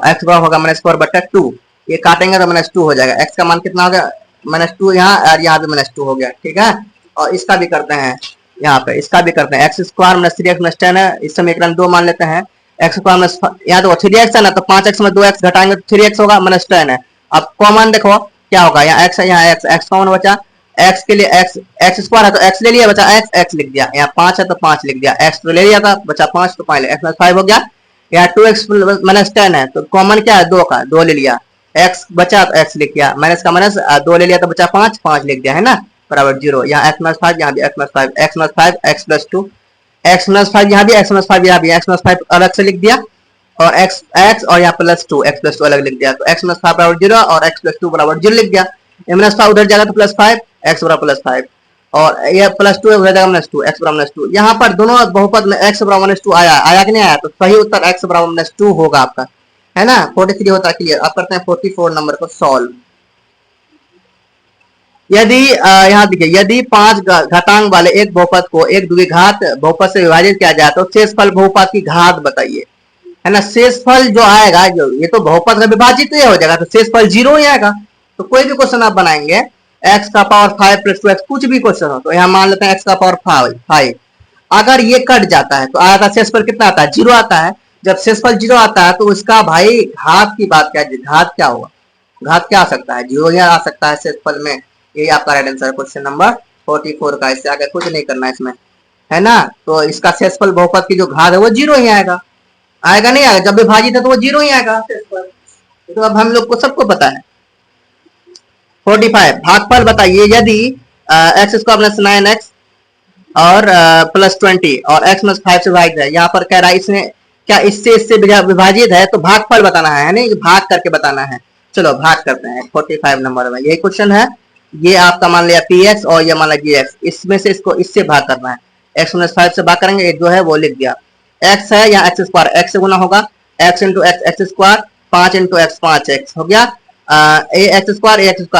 x बराबर होगा -4 बटा 2, ये काटेंगे तो -2 हो जाएगा, x का मान कितना हो गया -2 यहाँ और यहाँ भी -2 हो गया, ठीक है। और इसका भी करते हैं, यहाँ पे इसका भी करते हैं, x square minus 3x minus 10 है, इस समीकरण 2 मान लेते हैं, x स्क्वायर माइनस यहाँ देखो 3x है ना, तो 5x में 2x घटाएंगे तो 3x होगा -10 है। अब कॉमन देखो क्या होगा, यहाँ x है, यहाँ x कॉमन बचा, x के लिए x स्क्वायर है तो x ले लिया बचा, x लिख दिया, यहाँ 5 है तो 5 लिख दिया, x तो ले लिया था बचा 5 तो 5 x 5 हो गया, यहाँ 2x माइनस 10 है तो कॉमन क्या है 2 का 2 ले लिया, एक्स बचा तो एक्स लिख दिया, माइनस का माइनस 2 ले लिया तो बचा 5, 5 लिख दिया है ना, बराबर 0। यहाँ एक्स माइनस 5, यहाँ भी x minus 5, x minus 5 x plus 2, x minus 5 यहाँ भी, एक्स माइनस 5 यहाँ भी, एक्स माइनस 5 अलग से लिख दिया, और एक्स एक्स और यहाँ प्लस 2, एक्स प्लस 2 अलग लिख दिया, तो एक्स माइनस 5 बराबर 0 और एक्स प्लस 2 बराबर 0 लिख दिया। माइनस 5 उधर जाएगा तो प्लस 5, एक्स बराबर प्लस 5, और ये प्लस 2 उधर जाएगा माइनस 2, एक्स बराबर माइनस 2। यहाँ पर दोनों बहुपद में एक्स बराबर माइनस 2 आया कि नहीं आया, तो सही उत्तर एक्स बराबर माइनस 2 होगा आपका, है ना। 43 होता है क्लियर। अब करते हैं 44 नंबर को सॉल्व। यदि यहाँ देखिए, यदि 5 घातांक वाले एक बहुपद को एक द्विघात बहुपद से विभाजित किया जाए तो शेषफल बहुपद की घात बताइए, है ना। शेषफल जो आएगा, जो ये तो बहुपद का विभाजित ही हो जाएगा, तो शेषफल 0 ही आएगा। तो कोई भी क्वेश्चन आप बनाएंगे x का पावर 5 प्लस 2x, कुछ भी क्वेश्चन हो, तो यहाँ मान लेते हैं x का पावर 5, अगर ये कट जाता है तो आता शेषफल कितना आता है, 0 आता है। जब शेषफल 0 आता है तो उसका भाई घात की बात क्या है, घात क्या होगा, घात क्या आ सकता है, 0 ही आ सकता है शेषफल में। यही आपका राइट आंसर क्वेश्चन नंबर 44 का। इससे आगे कुछ नहीं करना है इसमें, है ना। तो इसका शेषफल बहुपद की जो घात है वो 0 ही आएगा, आएगा नहीं आएगा, जब विभाजित है तो वो 0 ही आएगा शेषफल। तो अब हम लोग को सबको पता है। 45 भागफल बताइए, यदि एक्स स्क्वायर प्लस 9x और प्लस 20 और x प्लस 5 से विभाजित है। यहाँ पर कह रहा है इसमें क्या इससे विभाजित है, तो भागफल बताना है नहीं, भाग करके बताना है। चलो भाग करते हैं 45 नंबर में, यही क्वेश्चन है। ये आपका मान लिया px और ये मान लिया gx, इसमें से इसको इससे भाग करना है, x प्लस 5 से भाग करेंगे, जो है वो लिख दिया। x है यहाँ एक्स स्क्वायर, एक्स से गुना होगा, x into x x square, 5 into x 5x हो गया, एक्स स्क्वायर,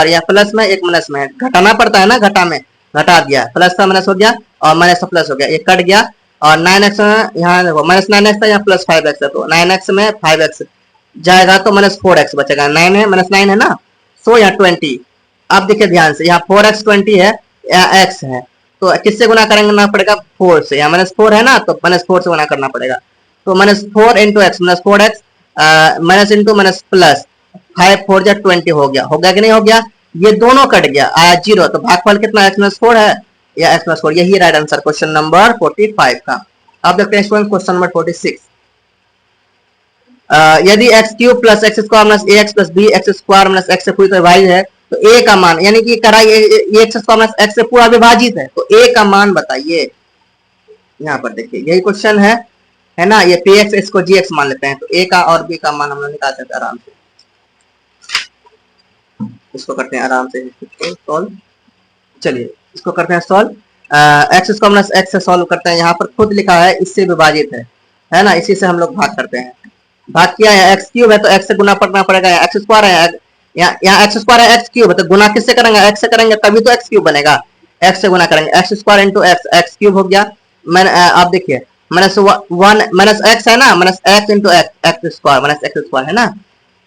यहाँ प्लस में एक माइनस में घटाना पड़ता है ना, घटा में घटा दिया, प्लस का माइनस हो गया और माइनस का प्लस हो गया, ये कट गया। और 9x यहाँ देखो माइनस 9x था, यहाँ प्लस 5x है, तो 9x में 5x जाएगा तो माइनस 4x बचेगा, 9 है माइनस 9 है ना, सो यहाँ 20। अब देखिए ध्यान से, यहाँ 4x 20 है, यहाँ x है, तो किससे गुना करेंगे पड़ेगा 4 से, यहाँ माइनस 4 है ना, तो माइनस 4 से गुना करना पड़ेगा। तो minus 4 into x minus 4x, minus into minus plus 5 4 जा 20 हो गया कि नहीं हो गया, ये दोनों कट गया, आया 0। तो भागफल कितना x प्लस 4 है या x प्लस 4, यही राइट आंसर क्वेश्चन नंबर 45 का। अब देखते हैं क्वेश्चन नंबर 46। यदि x cube plus x square minus a x plus b x square minus x से पूरी तरह विभाजित है, तो ए का मान, यानी कि करा ये एक्स स्क्वायर माइनस एक्स से पूरा विभाजित है, तो ए का मान बताइए। यहाँ पर देखिए यही क्वेश्चन है ना, ये पी एक्स इसको जी एक्स मान लेते हैं, तो ए का और बी का मान हम लोग निकाल सकते हैं आराम से। इसको करते हैं आराम से सॉल्व, चलिए इसको करते हैं solve. X square minus x से सॉल्व करते हैं, यहाँ पर खुद लिखा है इससे विभाजित है ना, इसी से हम लोग भाग करते हैं। भाग किया है, एक्स क्यूब है तो एक्स से गुना करना पड़ेगा, एक्स स्क्वायर है, यहाँ एक्स स्क्वायर है एक्स क्यूब है, तो गुना किससे करेंगे, एक्स से करेंगे तभी तो एक्स क्यूब बनेगा, एक्स से गुना करेंगे, X square into x x cube हो गया। मैंने आप देखिए माइनस 1 माइनस एक्स है ना, minus x into x x square minus x square है ना,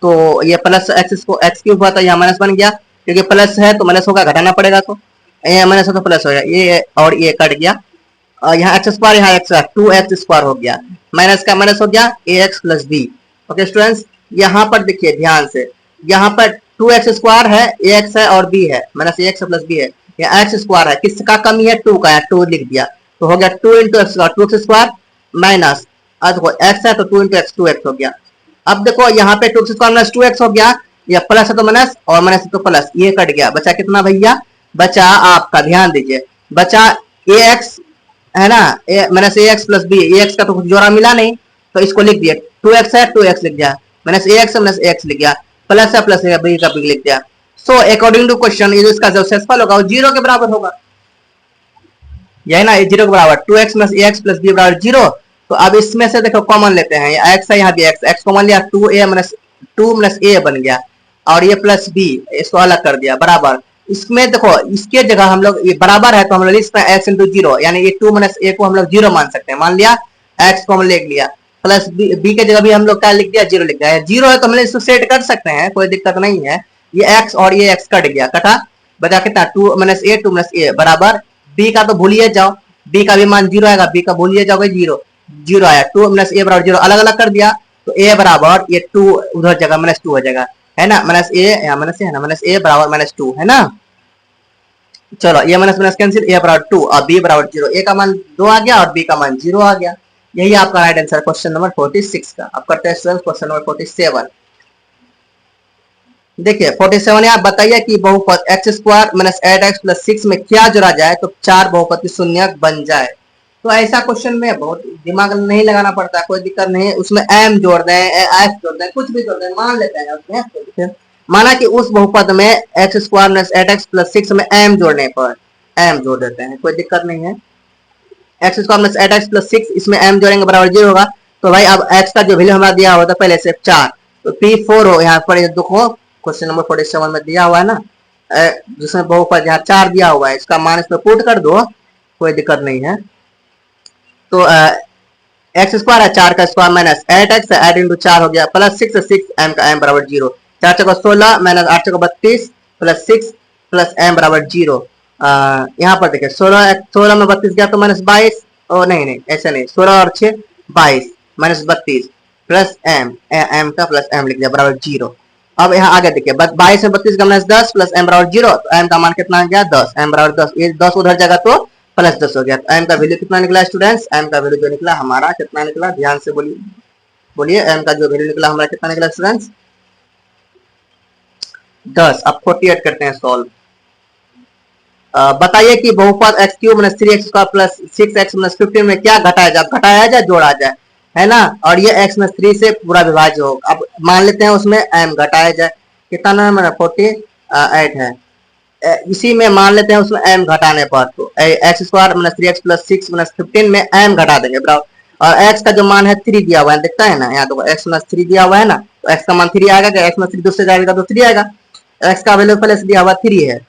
तो ये प्लस एक्स को एक्स क्यूब हुआ था, यहाँ माइनस बन गया, क्योंकि प्लस है तो माइनस होगा, घटाना पड़ेगा, तो ये माइनस है तो प्लस हो गया, ये और ये कट गया, यहाँ एक्स स्क्वायर यहाँ एक्स 2x स्क्वायर हो गया, माइनस का माइनस हो गया ax plus b। Okay students, यहाँ पर देखिए ध्यान से, यहाँ पर 2x स्क्वायर है, ax है और b है, माइनस ax प्लस b है, यहाँ x स्क्वायर है, किसका कमी है 2 का, 2 लिख दिया, तो हो गया 2 into x square 2x square minus, अब देखो x है तो 2 इंटू एक्स 2x हो गया। अब देखो यहाँ पे 2x स्क्वायर माइनस 2x हो गया, या प्लस है तो माइनस और माइनस है तो प्लस, ये कट गया, बचा कितना भैया, बचा आपका ध्यान दीजिए, बचा ax है ना, minus ax plus b, ax का तो कुछ जोड़ा मिला नहीं, तो इसको लिख दिया, 2x है 2x लिख दिया, माइनस ax है माइनस ax लिख दिया, प्लस है प्लस b का b लिख दिया। सो अकॉर्डिंग टू क्वेश्चन ये जो इसका जो शेषफल होगा वो 0 के बराबर होगा, यही ना, 0 के बराबर, 2x minus ax plus b बराबर 0। तो अब इसमें से देखो कॉमन लेते हैं, x है यहाँ भी x कॉमन लिया, 2a माइनस 2 माइनस a बन गया, और ये प्लस b, इसको अलग कर दिया बराबर। इसमें देखो इसके जगह हम लोग, ये बराबर है तो हम लोग लिख सकते हैं x इंटू 0, यानी ये 2 माइनस a को हम लोग 0 मान सकते हैं, मान लिया, x को हम लिख लिया, प्लस b के जगह भी हम लोग क्या लिख दिया 0 लिख दिया, 0 है तो हम लोग इसको सेट कर सकते हैं, कोई दिक्कत नहीं है। ये x और ये x कट गया, कटा, बचा कितना 2 माइनस a बराबर, b का तो भूलिए जाओ, b का भी मान 0 आएगा, b का भूलिए जाओगे 0 आया, 2 माइनस a बराबर 0 अलग अलग कर दिया, तो a बराबर ये 2 उधर जगह माइनस 2 हो जाएगा, है ना, माइनस a यहाँ माइनस है ना, माइनस a बराबर माइनस 2 है ना। चलो ये माइनस माइनस कैंसिल, a बराबर 2 और b बराबर 0, a का मान 2 आ गया और b का मान 0 आ गया। यही आपका राइट आंसर क्वेश्चन नंबर 46 का। अब करते हैं स्टूडेंट्स क्वेश्चन नंबर 47। देखिए 47 है। आप बताइए कि बहुपद x square minus 8x plus 6 में क्या जोड़ा जाए तो चार बहुपति शून्यक बन जाए। तो ऐसा क्वेश्चन में बहुत दिमाग नहीं लगाना पड़ता, कोई दिक्कत नहीं है। उसमें m जोड़ दें, s जोड़ दें, कुछ भी जोड़ दें, मान लेते हैं उसमें। माना कि उस बहुपद में x square minus 8x plus 6 में m जोड़ने पर m जोड़ देते हैं, कोई दिक्कत नहीं है। X square minus 8x plus 6 इसमें m जोड़ेंगे बराबर 0 होगा। तो भाई अब x का जो वैल्यू हमारा दिया हुआ था पहले से 4, तो p4 हो यहाँ पर, ये देखो क्वेश्चन नंबर 47 में दिया हुआ है ना, जिसमें बहुपद यहाँ 4 दिया हुआ है, इसका मान इसमें पुट कर दो, कोई दिक्कत नहीं है। तो एक्स स्क्वायर है 4 का स्क्वायर माइनस 8x 8 इंटू 4 हो गया प्लस 6 m का m बराबर 0, 4 चौका 16 माइनस 8 चौका 32 प्लस 6 प्लस m बराबर 0। यहाँ पर देखिए 16 में 32 गया तो माइनस 22, और नहीं ऐसे नहीं, 16 और 6 22 माइनस 32 प्लस m का प्लस m लिख दिया बराबर 0। अब यहाँ आगे देखिए 22 में 32 का माइनस 10 प्लस m बराबर 0, तो m का मान कितना आ गया 10, m बराबर 10, ये 10 उधर जाएगा तो प्लस 10 हो गया। तो m का वैल्यू कितना निकला स्टूडेंट्स, m का वैल्यू जो निकला हमारा कितना निकला, ध्यान से बोलिए बोलिए, m का जो वैल्यू निकला हमारा कितना निकला स्टूडेंट्स 10। अब 48 करते हैं सॉल्व। बताइए कि बहुपद X cube minus 3x square plus 6x minus 15 में क्या घटाया जाए, घटाया जाए जोड़ा जाए, है ना, और ये x माइनस 3 से पूरा विभाज्य हो। अब मान लेते हैं उसमें m घटाया जाए, कितना नाम है 48 है, इसी में मान लेते हैं उसमें m घटाने पर, तो x square minus 3x plus 6 minus 15 में m घटा देंगे बराबर, और x का जो मान है 3 दिया हुआ है, दिखता है ना यहाँ देखो x माइनस 3 दिया हुआ है ना, तो x का मान 3 आएगा, x माइनस 3 दूसरे जाएगा तो 3 आएगा, x का वैल्यू पहले से दिया हुआ 3 है,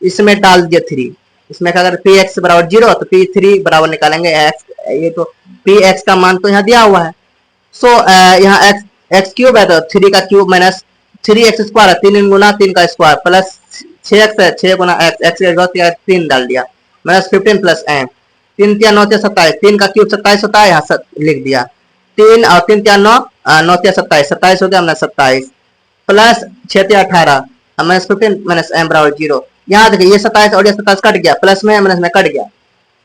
इसमें डाल दिया 3, इसमें अगर पी एक्स बराबर 0 तो p3 बराबर निकालेंगे x, ये तो पी एक्स का मान तो यहाँ दिया हुआ है। सो यहाँ एक्स क्यूब है तो 3 का क्यूब माइनस 3x स्क्वायर है, 3 गुना 3 का स्क्वायर प्लस 6x है, 6 गुना x का 3 डाल दिया माइनस 15 प्लस m, 3 3 9 27, 3 का क्यूब 27 होता है, यहाँ लिख दिया 3 और 3 3 9 9 27, 27 हो गया हमने 27 प्लस 6 18 माइनस 15 माइनस m बराबर 0। यहाँ देखिए ये 27 और ये 27 कट गया, प्लस में माइनस में कट गया,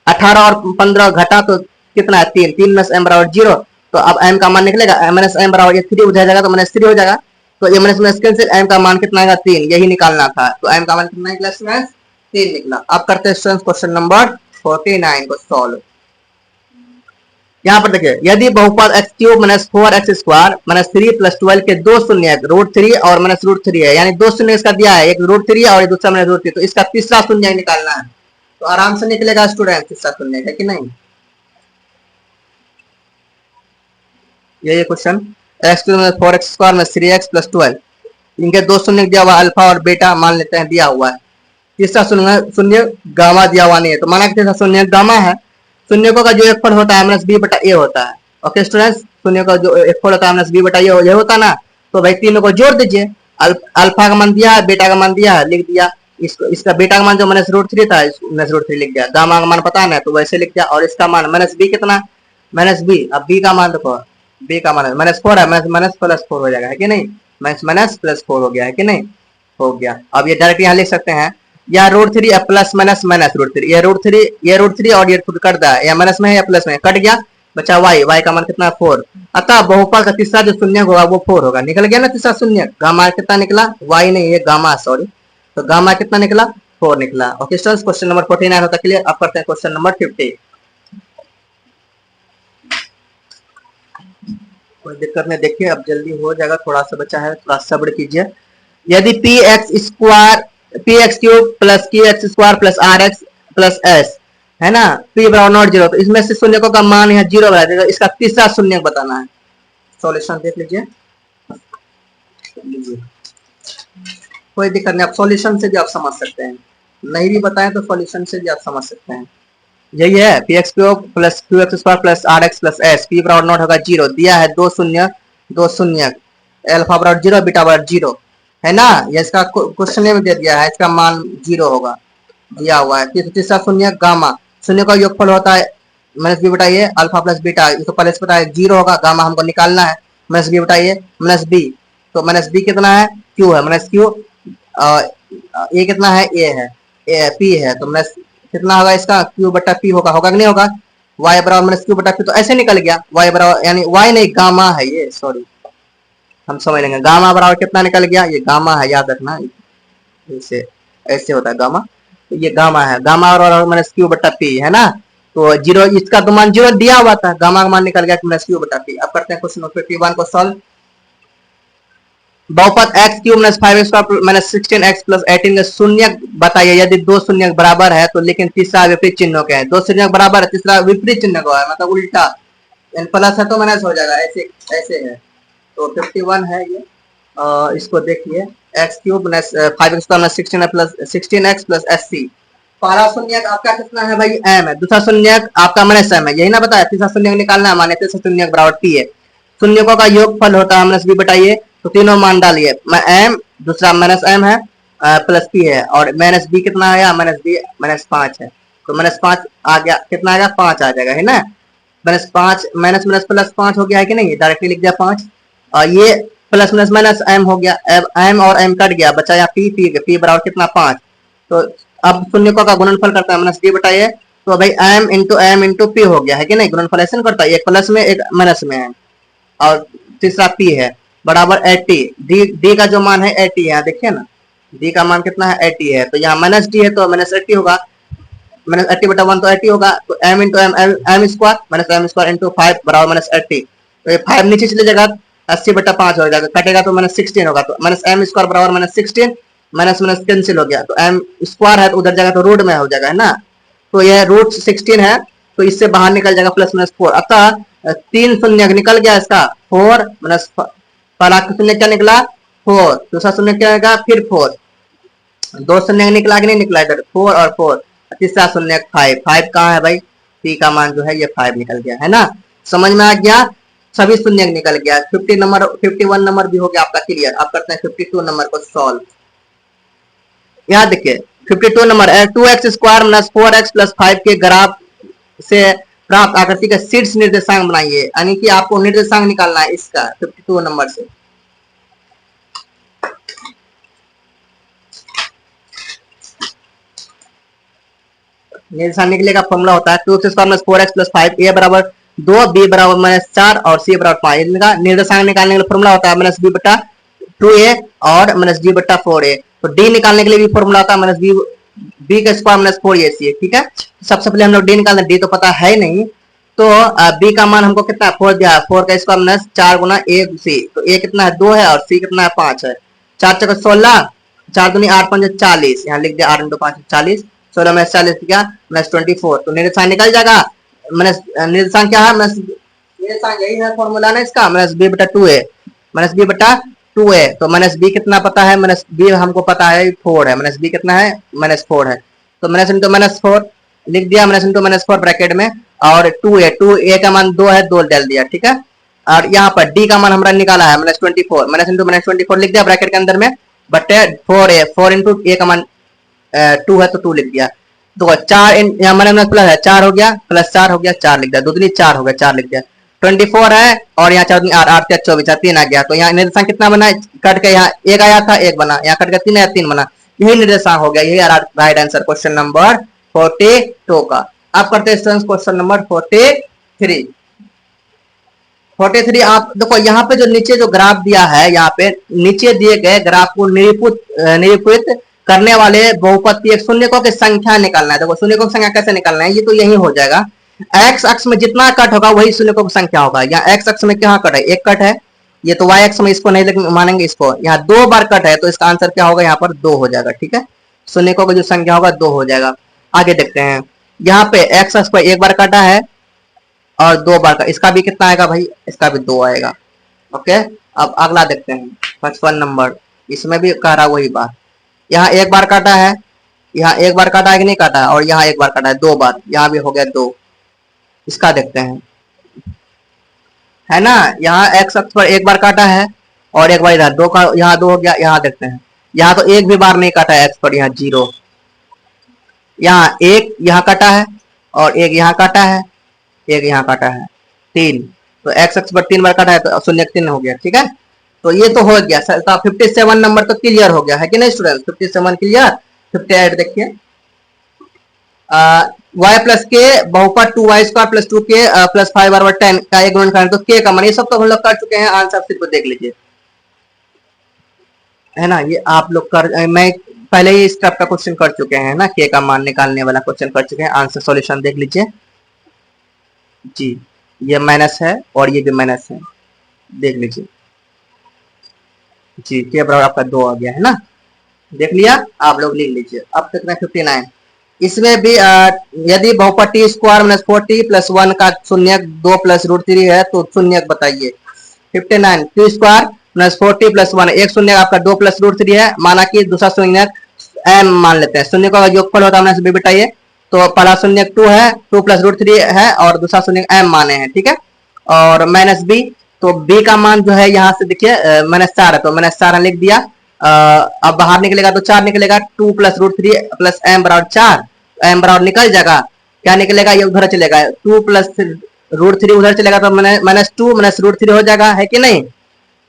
18 और 15 घटा तो कितना है 3, 3 माइनस m बराबर 0, तो अब m का मान निकलेगा माइनस m बराबर, ये 3 उधर जाएगा तो माइनस 3 हो जाएगा, तो ये माइनस माइनस कैंसिल, m का मान कितना आएगा 3, यही निकालना था, तो m का मान कितना निकला स्टूडेंट्स 3 निकला। अब करते हैं स्टूडेंट्स क्वेश्चन नंबर 49 को सॉल्व। यहाँ पर देखिए यदि बहुपद X cube minus 4x square minus 3 plus 12 के दो शून्य रूट 3 और माइनस रूट 3 है, यानी दो शून्य इसका दिया है, एक रूट 3 और दूसरा माइनस रूट 3, तो इसका तीसरा शून्य निकालना है, तो आराम से निकलेगा स्टूडेंट तीसरा शून्य, है कि नहीं। ये question x cube minus 4x square minus 3x plus 12, इनके दो शून्य दिया हुआ अल्फा और बेटा मान लेते हैं दिया हुआ है, तीसरा शून्य गामा दिया हुआ नहीं है, तो माना कि तीसरा शून्य गामा है, शून्यकों का जो एक फल होता है माइनस बी बटा ए होता है। ओके स्टूडेंट्स, शून्य का जो एक फल होता है माइनस बी बटा ये होता है ना, तो भाई तीनों को जोड़ दीजिए, अल्फा का मान दिया है, बेटा का मान दिया है, लिख दिया, इसका बेटा का मान जो माइनस रूट 3 था माइनस रूट 3 लिख दिया, गामा का मान पता है ना तो वैसे लिख दिया, और इसका मान माइनस बी कितना माइनस बी, अब बी का मान देखो, बी का मान माइनस 4 है, माइनस प्लस 4 हो जाएगा, है कि नहीं, माइनस प्लस 4 हो गया, है कि नहीं, हो गया। अब ये डायरेक्ट यहाँ लिख सकते हैं, या root 3 plus minus minus root 3, ये रूट 3 और ये कट रहा है, या माइनस में या प्लस में कट गया, बचा y का मान कितना 4, अतः बहुपद का तीसरा जो शून्य होगा वो 4 होगा, निकल गया ना तीसरा शून्य, गामा कितना निकला y नहीं ये गामा सॉरी, तो गामा कितना निकला 4 निकला। ओके स्टूडेंट्स, क्वेश्चन नंबर 49 होता क्लियर। अब करते हैं क्वेश्चन नंबर 50। कोई दिक्कत नहीं, देखिए अब जल्दी हो जाएगा, थोड़ा सा बचा है, थोड़ा सब्र कीजिए। यदि P X cube plus Q X square plus R X plus S है ना, पी बराबर नॉट 0, तो इसमें से शून्य का मान यहाँ 0 बना देगा, इसका तीसरा शून्य बताना है। सॉल्यूशन देख लीजिए, कोई दिक्कत नहीं, आप सॉल्यूशन से भी आप समझ सकते हैं, नहीं भी बताएं तो सॉल्यूशन से भी आप समझ सकते हैं। यही है P X cube plus Q X square plus R X plus S, P बराबर नॉट होगा 0, दिया है दो शून्य, अल्फा बराबर 0 बीटा बराबर 0 है ना, ये इसका क्वेश्चन में दे दिया है, इसका मान 0 होगा दिया हुआ है। तीसरा शून्य गामा, शून्य का योगफल होता है माइनस बी बटा ए अल्फा प्लस बीटा, इसको पहले से पता है 0 होगा, गामा हमको निकालना है, माइनस बी बटा ए माइनस बी, तो माइनस बी कितना है क्यू है, माइनस क्यू ए कितना है ए है, ए पी है, तो माइनस कितना होगा इसका क्यू बटा पी होगा कि नहीं होगा, y बराबर माइनस क्यू बटा पी, तो ऐसे निकल गया y बराबर, यानी y नहीं गामा है ये, सॉरी हम समझ लेंगे। गामा बराबर कितना निकल गया, ये गामा है, याद रखना, ऐसे ऐसे होता है गामा, तो ये गामा है, गामा बराबर माइनस क्यू बटा पी है ना। तो जीरो, इसका तो मान जीरो दिया हुआ था, गामा का मान निकल गया माइनस क्यू बटा पी। अब करते हैं क्वेश्चन 51 को सॉल्व। बहुपद X cube minus 5x square minus 16x plus 18 का शून्य बताइए। यदि दो शून्य बराबर है तो लेकिन तीसरा विपरीत चिन्हों के है। दो शून्य बराबर है, तीसरा विपरीत चिन्ह का है, मतलब उल्टा, प्लस है तो माइनस हो जाएगा, ऐसे ऐसे है। तो 51 है ये। इसको देखिए, x cube minus 5x square minus 16x plus 80। पहला शून्य आपका कितना है भाई, m है। दूसरा शून्य आपका माइनस m है, यही ना बताया। तीसरा शून्य निकालना है, माने तीसरा शून्य बराबर t है। शून्यों का योगफल होता है माइनस b बताइए, तो तीनों मान डालिए, m दूसरा माइनस m है प्लस p है, और माइनस b कितना आया, माइनस b माइनस 5 है, तो माइनस 5 आ गया, कितना आएगा 5 आ जाएगा, है ना। माइनस 5 माइनस माइनस प्लस 5 हो गया है कि नहीं, डायरेक्टली लिख दिया 5। और ये प्लस माइनस माइनस m हो गया, m और m कट गया, बचा यहाँ p बराबर कितना 5। तो अब शून्यों का गुणनफल करता है माइनस d बताइए, तो भाई m इंटू p हो गया है कि नहीं, गुणनफल ऐसे करता है, एक प्लस में एक माइनस में है, और तीसरा p है बराबर 80। d का जो मान है 80 है, देखिए ना, d का मान कितना है 80 है, तो यहाँ माइनस d है तो माइनस 80 होगा, माइनस 80 बटा 1 तो 80 होगा, तो m into M square minus m square into 5 बराबर माइनस 80। तो ये 5 नीचे चले जाएगा, 80 बटा 5 हो जाएगा, कटेगा तो माइनस 16 होगा, तो माइनस m स्क्वायर बराबर माइनस 16, माइनस माइनस कैंसिल हो गया, तो m स्क्वायर है तो उधर जाएगा तो रूट में हो जाएगा, है ना। तो यह रूट 16 है, तो इससे बाहर निकल जाएगा प्लस माइनस 4, अतः 3 शून्य निकल गया इसका 4 माइनस, पहला शून्य क्या निकला 4, दूसरा शून्य क्या आएगा फिर 4, दो शून्य निकला कि नहीं निकला, इधर 4 और 4, तीसरा शून्य 5 कहाँ है भाई, सी का मान जो है ये 5 निकल गया, है ना। समझ में आ गया, सभी शून्य निकल गया। 51 नंबर भी हो गया आपका क्लियर। अब करते हैं 52 नंबर को सॉल्व। यहाँ देखिए 52 number, 2x square minus 4x plus 5 के ग्राफ से प्राप्त आकृति का शीर्ष निर्देशांक बनाइए, यानी कि आपको निर्देशांक निकालना है इसका 52 नंबर से। निर्देशांक निकलेगा, फॉर्मूला होता है 2x square minus 4x plus 5, a बराबर 2, b बराबर माइनस 4 और c बराबर 5। इनका निर्देशांक निकालने के लिए फॉर्मूला होता है माइनस b बटा 2a और माइनस d बटा 4a। तो d निकालने के लिए भी फॉर्मूला होता है माइनस b का स्क्वायर माइनस 4ac, ठीक है। सबसे पहले हम लोग d निकालते हैं, d तो पता है नहीं, तो b का मान हमको कितना 4 दिया है, 4 का स्क्वायर माइनस 4 गुना ac, तो a कितना है 2 है और c कितना है 5 है। 4 चौका 16, 4 दूनी 8 5 40, यहाँ लिख दिया 8 इंटू 5 40, 16 में 40 क्या माइनस 24, तो निर्देशांक निकल जाएगा। माइनस निर्देशांक क्या है, माइनस निर्देशांक यही है फॉर्मूला ना इसका, माइनस b बटा 2a, माइनस b बटा 2a, तो माइनस b कितना पता है, माइनस b हमको पता है 4 है, माइनस b कितना है माइनस 4 है, तो माइनस इंटू माइनस 4 लिख दिया, माइनस इंटू माइनस 4 ब्रैकेट में, और 2a का मान 2 है, 2 डाल दिया, ठीक है। और यहाँ पर d का मान हमारा निकाला है माइनस 24, माइनस इंटू माइनस 24 लिख दिया ब्रैकेट के अंदर में, बटे 4 इंटू a का मान 2 है तो 2 लिख दिया, तो 4 यहाँ माइनस प्लस है 4 हो गया, प्लस 4 हो गया 4 लिख दिया, दूसरी 4 हो गया 4 लिख दिया, 24 है और यहाँ 4 8 24 3 आ गया, तो यहाँ निर्देशांक कितना बना, कट के यहाँ 1 आया था 1 बना, यहाँ कट के 3 आया 3 बना, यही निर्देशांक हो गया, यही राइट आंसर क्वेश्चन नंबर 42 का। अब करते हैं क्वेश्चन नंबर 43। आप देखो यहाँ पे जो नीचे जो ग्राफ दिया है, यहाँ पे नीचे दिए गए ग्राफ को निरूपित करने वाले बहुपद की शून्यकों की संख्या निकालना है। देखो शून्यकों की संख्या कैसे निकालना है, ये तो यही हो जाएगा, एक्स अक्ष में जितना कट होगा वही शून्यकों की संख्या होगा। यहाँ एक्स अक्ष में क्या कट है, एक कट है, ये तो वाई अक्ष में इसको नहीं मानेंगे, इसको यहाँ 2 बार कट है, तो इसका आंसर क्या होगा, यहाँ पर 2 हो जाएगा, ठीक है। शून्यकों की जो संख्या होगा 2 हो जाएगा। आगे देखते हैं, यहाँ पे एक्स अक्ष पर 1 बार काटा है और 2 बार का, इसका भी कितना आएगा भाई, इसका भी 2 आएगा, ओके। अब अगला देखते हैं 55 नंबर, इसमें भी कह रहा वही बात, यहाँ 1 बार काटा है, यहाँ 1 बार काटा है कि नहीं काटा है, और यहाँ 1 बार काटा है 2 बार, यहाँ भी हो गया 2। इसका देखते हैं, है ना, यहाँ एक्स अक्ष पर 1 बार काटा है और 1 बार इधर 2 का, यहाँ 2 हो गया। यहाँ देखते हैं, यहाँ तो 1 भी बार नहीं काटा है एक्स पर, यहाँ 0, यहाँ 1 यहाँ काटा है और 1 यहाँ काटा है, 1 यहाँ काटा है 3, तो एक्स अक्ष पर 3 बार काटा है तो 0 3 हो गया, ठीक है। तो ये तो हो गया, 57 नंबर तो क्लियर हो गया है कि नहीं स्टूडेंट, 57 क्लियर। 58 देखिए, y प्लस के बहुपद 2y square plus 2k plus 5 बराबर 10 का एक गुणनखंड, तो k का मान, ये सब तो हम लोग कर चुके हैं, आंसर सिर्फ देख लीजिए। है ना। ये आप लोग मैं पहले ही इस टाइप का क्वेश्चन कर चुके हैं ना, के का मान निकालने वाला क्वेश्चन कर चुके हैं। आंसर सॉल्यूशन देख लीजिए जी, ये माइनस है और ये भी माइनस है, देख लीजिए जी। के बराबर आपका 2 आ गया है ना, देख लिया, आप लोग लिख लीजिए। अब कितना 59। इसमें भी यदि बहुपटी स्क्वायर माइनस 40 प्लस 1 का शून्यक 2 प्लस रूट 3 है तो शून्यक बताइए। 59 टू स्क्वायर माइनस 40 प्लस 1, एक शून्य आपका 2 प्लस रूट 3 है, माना कि दूसरा शून्य एम मान लेते हैं। शून्य का योगफल होता है, भी बताइए। तो पहला शून्य 2 है, 2 प्लस रूट 3 है, और दूसरा शून्य एम माने हैं, ठीक है। और माइनस बी, तो बी का मान जो है यहाँ से देखिए -4 है, तो -4 लिख दिया। अब बाहर निकलेगा तो 4 निकलेगा, 2 प्लस रूट 3 प्लस एम बराबर 4, एम बराबर निकल जाएगा, क्या निकलेगा, ये उधर चलेगा, 2 प्लस रूट 3 उधर चलेगा तो -2 माइनस रूट 3 हो जाएगा, है कि नहीं।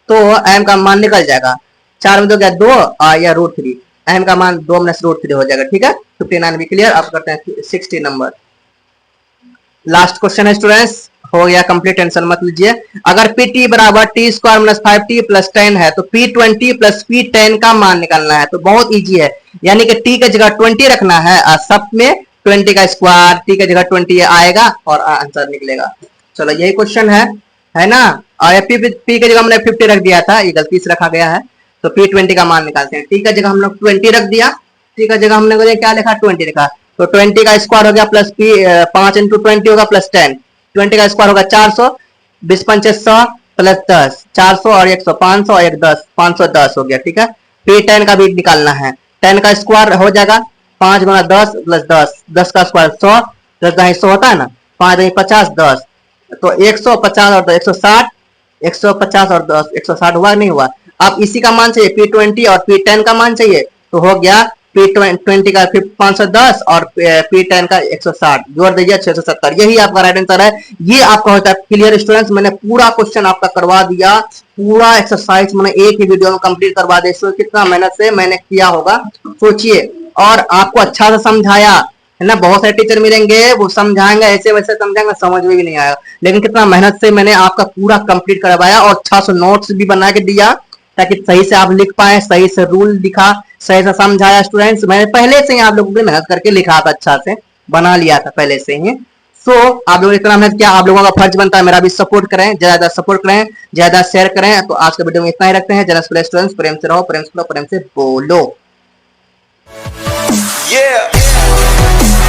तो एम का मान निकल जाएगा, 4 में 2 क्या 2 या रूट 3, एम का मान 2 माइनस रूट 3 हो जाएगा, ठीक है। 59 भी क्लियर। अब करते हैं 60 नंबर, लास्ट क्वेश्चन है स्टूडेंट्स, हो गया कंप्लीट, टेंशन मत लीजिए। अगर पी टी बराबर t square minus 5t plus 10 है तो पी 20 प्लस पी 10 का मान निकालना है। तो बहुत इजी है, यानी कि टी की जगह 20 रखना है और सब में 20 का स्क्वायर, टी की जगह 20 आएगा और आंसर निकलेगा। चलो यही क्वेश्चन है ना। और पी की जगह हमने 50 रख दिया था, ये गलती से रखा गया है, तो पी 20 का मान निकालते हैं। टी का जगह हम लोग 20 रख दिया, टी का जगह हमने क्या लिखा 20 लिखा, तो 20 का स्क्वायर हो गया प्लस पी 5 इंटू 20 होगा प्लस 10, 20 का स्क्वायर होगा 400, 20 पंचे 100 प्लस 10, 400 और 100, 500 और 1 10, 510 हो गया, ठीक है। पी 10 का भी निकालना है, 10 का स्क्वायर हो जाएगा 5 गुना 10 प्लस 10, 10 का स्क्वायर 100, 10 का 100 होता है ना, 5 50 10, तो 150 और 160, 150 और 10 160 हुआ नहीं हुआ। अब इसी का मान चाहिए पी 20 और पी 10 का मान चाहिए, तो हो गया पी 20 का 510 और पी 10 का 160, जोड़ दीजिए 670, यही आपका राइट आंसर है। ये आपका होता है क्लियर स्टूडेंट्स। मैंने पूरा क्वेश्चन आपका करवा दिया, पूरा एक्सरसाइज मैंने एक ही वीडियो में कंप्लीट करवा दिया। इसमें कितना मेहनत से मैंने किया होगा सोचिए, और आपको अच्छा से समझाया है ना। बहुत सारे टीचर मिलेंगे वो समझाएंगे ऐसे वैसे समझाएंगे, समझ में भी नहीं आएगा, लेकिन कितना मेहनत से मैंने आपका पूरा कंप्लीट करवाया और अच्छा से नोट्स भी बना के दिया ताकि सही से आप लिख पाए, सही से रूल दिखा, सही से समझाया स्टूडेंट्स। मैंने पहले से ही आप लोगों को मेहनत करके लिखा था, अच्छा से बना लिया था पहले से ही। सो आप लोग इतना मेहनत किया, आप लोगों का फर्ज बनता है मेरा भी सपोर्ट करें, ज्यादा सपोर्ट करें, ज्यादा शेयर करें। तो आज के वीडियो में इतना ही रखते हैं। जरा स्टूडेंट्स प्रेम से रहो, प्रेम से बोलो। Yeah.